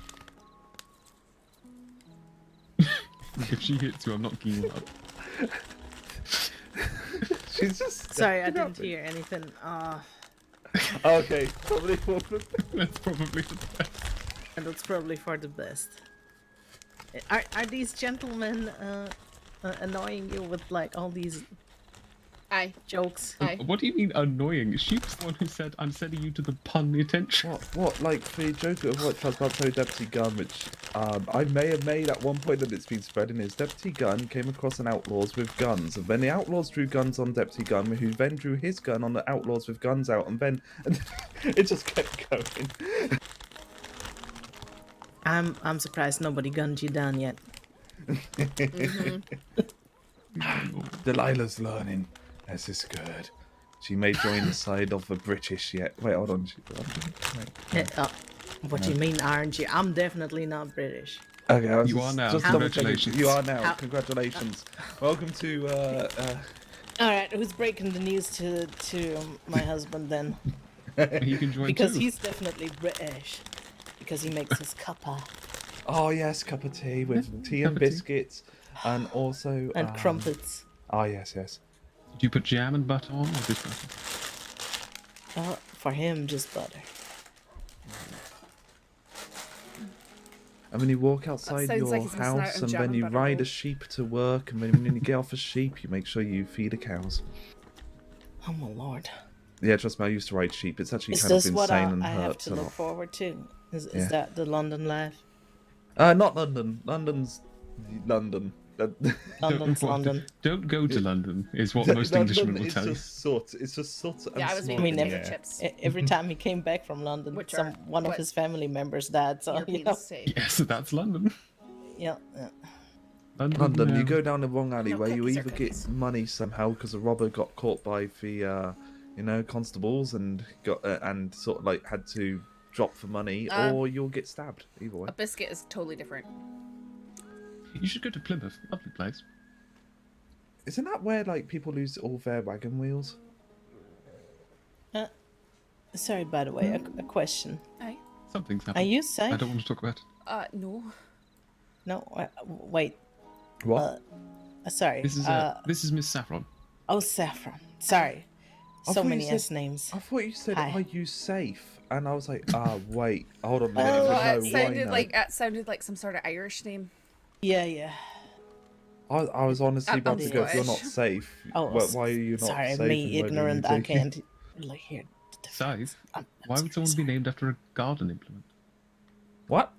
If she hits you, I'm not keen up. She's just. Sorry, I didn't hear anything. Okay, probably. That's probably the best. And that's probably for the best. Are these gentlemen annoying you with like all these Aye. jokes? Aye. What do you mean annoying? She was the one who said, I'm sending you to the pun the attention. What? Like the joke of what I was about to tell Deputy Gunn, which I may have made at one point that it's been spreading, is Deputy Gunn came across an outlaws with guns, and then the outlaws drew guns on Deputy Gunn, who then drew his gun on the outlaws with guns out, and then it just kept going. I'm surprised nobody gunned you down yet. Delilah's learning. This is good. She may join the side of the British yet. Wait, hold on. What do you mean, aren't you? I'm definitely not British. Okay, You are now. Just Congratulations. You are now. How- Congratulations. Welcome to. All right, who's breaking the news to my husband then? He can join Because too. he's definitely British. Because he makes his cuppa Oh yes, cup of tea with tea cup and of tea. biscuits, and also. and crumpets. Ah, Oh yes. Did you put jam and butter on, or just butter? For him, just butter. And when you walk outside sounds your like he's missing out house on and jam then and you butter ride a rolls. sheep to work, and then when you get off a sheep, you make sure you feed the cows. Oh my lord. Yeah, trust me, I used to ride sheep. It's actually Is kind of this what I insane and have hurts to a look lot. forward to? Is Yeah. that the London life? Not London. London's London. London's London. Don't go to London, is what most Englishmen will it's tell you. just sort. It's just sort. Yeah, I was and being I mean, sort, potato every- chips. Every time he came back from London, Which are one of what his family members died. So you Europeans know, say. Yes, that's London. yeah. London, you go down the wrong alley where you cookies are either cookies. get money somehow because a robber got caught by the, constables and got and sort of like had to drop for money, or you'll get stabbed. Either way. A biscuit is totally different. You should go to Plymouth. Lovely place. Isn't that where like people lose all their wagon wheels? Sorry, by the way, a question. Aye. Something's Are happened. you I safe? don't want to talk about it. No. No, wait. What? Sorry. This is Miss Saffron. Oh, Saffron. Sorry. I So thought you many said- S names. I thought you said, Hi. "Are you safe?" And I was like, wait, hold on a minute. Oh, no, It sounded like some sort of Irish name. Yeah. I was honestly I'm about to go. If you're not Scottish. safe, Oh, why are you not sorry, safe? me and where do you ignorant. I take it? can't like hear. Scythe? I'm Why would someone be named after a garden implement? What?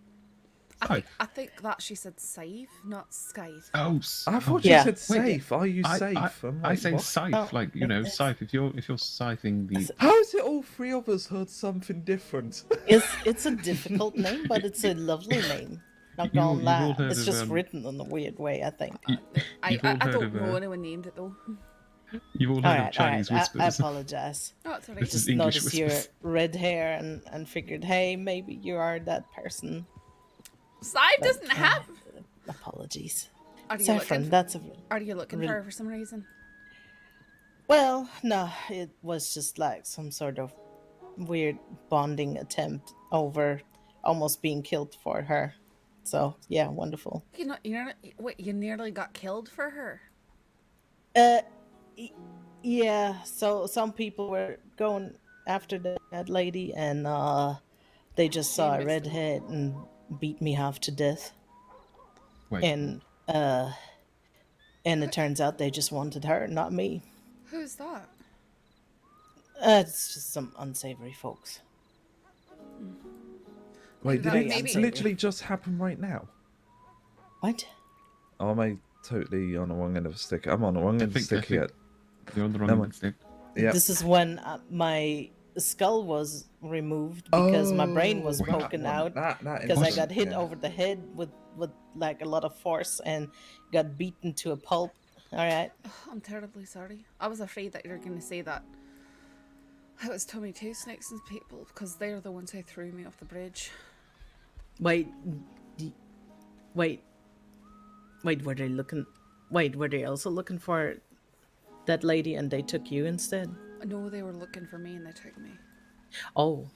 Scythe. I think that she said scythe, not scythe. Oh, I thought Yeah. you said safe. Are you safe? I'm I like, say what? scythe, Oh, like it's- scythe. If you're scything the, How is it all three of us heard something different? It's a difficult name, but it's a lovely name. Not You all- gonna you've all lie. heard It's of, just written in a weird way, I think. I you've all heard don't of, know anyone named it though. you've all heard All of right. Chinese I whispers. apologize. Oh, it's alright. This is Just English noticed your whispers. red hair and figured, hey, maybe you are that person. Scythe doesn't have. Apologies. Are you Saffron, looking? that's a. Are you looking Really- for her for some reason? Well, no, it was just like some sort of weird bonding attempt over almost being killed for her. So yeah, wonderful. You nearly got killed for her. Yeah. So some people were going after that lady, and they just saw a missed redhead and beat me half to death. Wait, And it turns out they just wanted her, not me. Who's that? It's just some unsavory folks. Wait, did Very it unsavory. literally just happen right now? What? Or am I totally on the wrong end of a stick? I'm on the wrong end of a I stick think yet. you're on the Never wrong mind. stick. Yeah. This is when my skull was removed because my brain was that poking one. out That because I incident, got hit yeah. over the head with like a lot of force and got beaten to a pulp. All right. I'm terribly sorry. I was afraid that you were going to say that it was Tommy Two Snakes and people, because they're the ones who threw me off the bridge. Wait. Wait. Wait, were they looking... Wait, were they also looking for that lady and they took you instead? No, they were looking for me and they took me. Oh.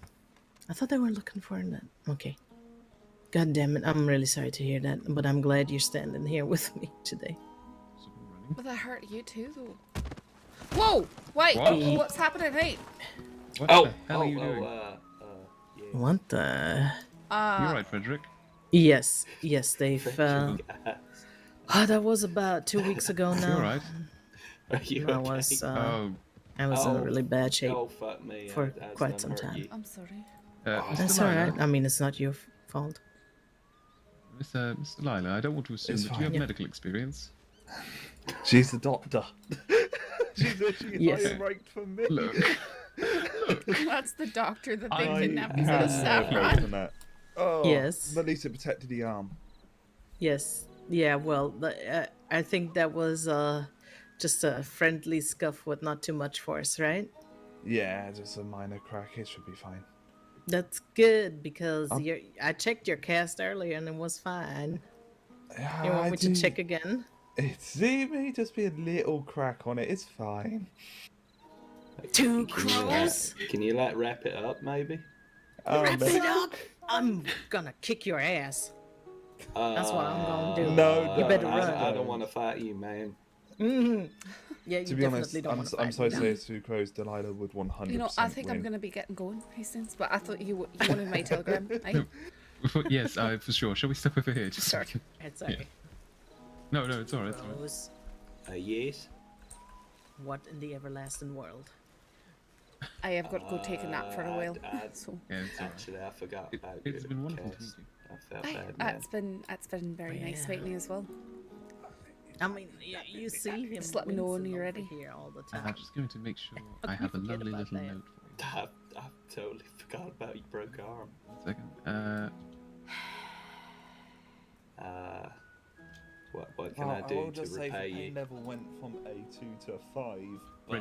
I thought they were looking for that. Okay. God damn it. I'm really sorry to hear that, but I'm glad you're standing here with me today. But that hurt you too, though. Whoa! Wait! What? What's happening? Hey! What the hell are you doing? Yeah. What the... You're right, Frederick. Yes, they've... that was about 2 weeks ago now. You're right. Are you I okay? was, Oh, I was in really bad shape Oh, fuck me. for That's quite done some hurt time. you. I'm sorry. That's Mr. alright. Lila, I mean, it's not your fault. Mr. Lila, I don't want to assume It's that fine. you have Yeah. medical experience. She's the doctor. She's literally Yes. higher ranked for me. Look. That's the doctor that they I kidnapped have for more Saffron. than that. Oh, Yes. At least it protected the arm. Yes. Yeah, well, I think that was just a friendly scuff with not too much force, right? Yeah, just a minor crack. It should be fine. That's good, because Um, I checked your cast earlier and it was fine. Yeah, You want I me do. to check again? It may just be a little crack on it. It's fine. Two Can you, crows? can you wrap it up, maybe? Wrap no. it up! I'm gonna kick your ass. That's what I'm gonna do. No, You better I run. don't want to fight you, man. Mm-hmm. Yeah, you To be definitely honest, don't want to I'm fight sorry me to now. say, Two Crows, Delilah would 100% You know, I think win. I'm going to be getting going, Hastings, but I thought you wanted my telegram. Yes, for sure. Shall we step over here? Just so we Start. can- It's alright. Yeah. No, it's alright. It's alright. Crows, Yes? what in the everlasting world? I have got to go take a nap for a while. I'd- So Yeah, it's alright. Actually, I forgot about It's you, been wonderful to Cass. meet you. I felt bad, man. it's been very nice Yeah. meeting you as well. I mean, you see him. Just let me know when wincing you're over ready. Here all the I'm time. just going to make sure How I can have a we forget lovely about little that? note for you. I totally forgot about your broke arm. 1 second. What can I will do just to say repay the pain you? level went from A2 to 5. Ready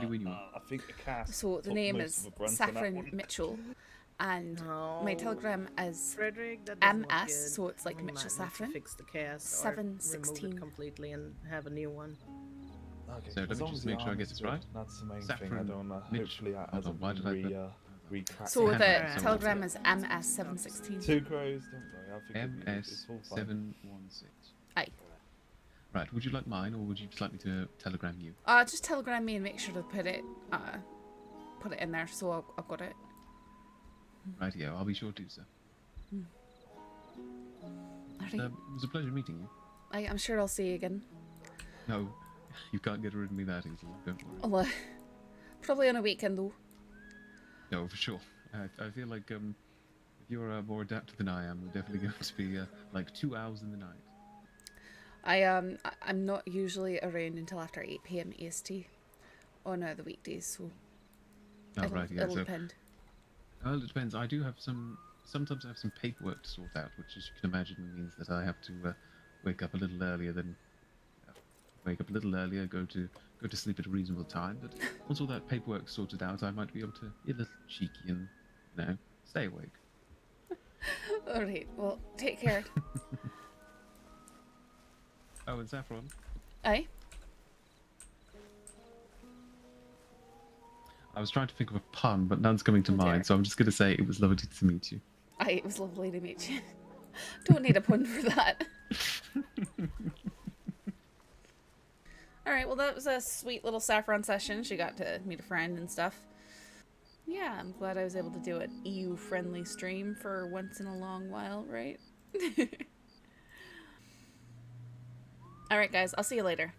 but, when you are. I think the cast. So the took name most is of the brunt on that Saffron one. Mitchell, and my No. telegram is Frederick, that doesn't look MS, good. so it's like We Mitchell might need to Saffron. Fix the cast. Or 716. remove it completely and have a new one. Okay, So let as me long just as the make sure I arm get is this good, right. That's the main thing. I Saffron don't know. Mitch- Hopefully that Hold on, hasn't why did I been put- re-cracked. So Hand the on someone. telegram is MS716. Two Crows, don't worry. I'll forgive you. It's all fine. MS716. Aye. Right, would you like mine, or would you just like me to telegram you? Just telegram me and make sure to put it in there so I've got it. Right, yeah, I'll be sure to, sir. Alright. It was a pleasure meeting you. I'm sure I'll see you again. No, you can't get rid of me that easily, don't worry. Well, probably on a weekend though. No, for sure. I feel like if you're more adapted than I am, we're definitely going to be like 2 hours in the night. I'm not usually around until after 8 PM EST on the weekdays, so Oh, right, yeah. it'll So, depend. well, it depends. I do have sometimes I have some paperwork to sort out, which, as you can imagine, means that I have to wake up a little earlier, go to sleep at a reasonable time. But once all that paperwork's sorted out, I might be able to be a little cheeky and, stay awake. Alright, well, take care. Oh, and Saffron. Aye? I was trying to think of a pun, but none's coming to Oh, mind, dear. so I'm just going to say it was lovely to meet you. Aye, it was lovely to meet you. Don't need a pun for that. Alright, well that was a sweet little Saffron session. She got to meet a friend and stuff. Yeah, I'm glad I was able to do an EU-friendly stream for once in a long while, right? Alright guys, I'll see you later.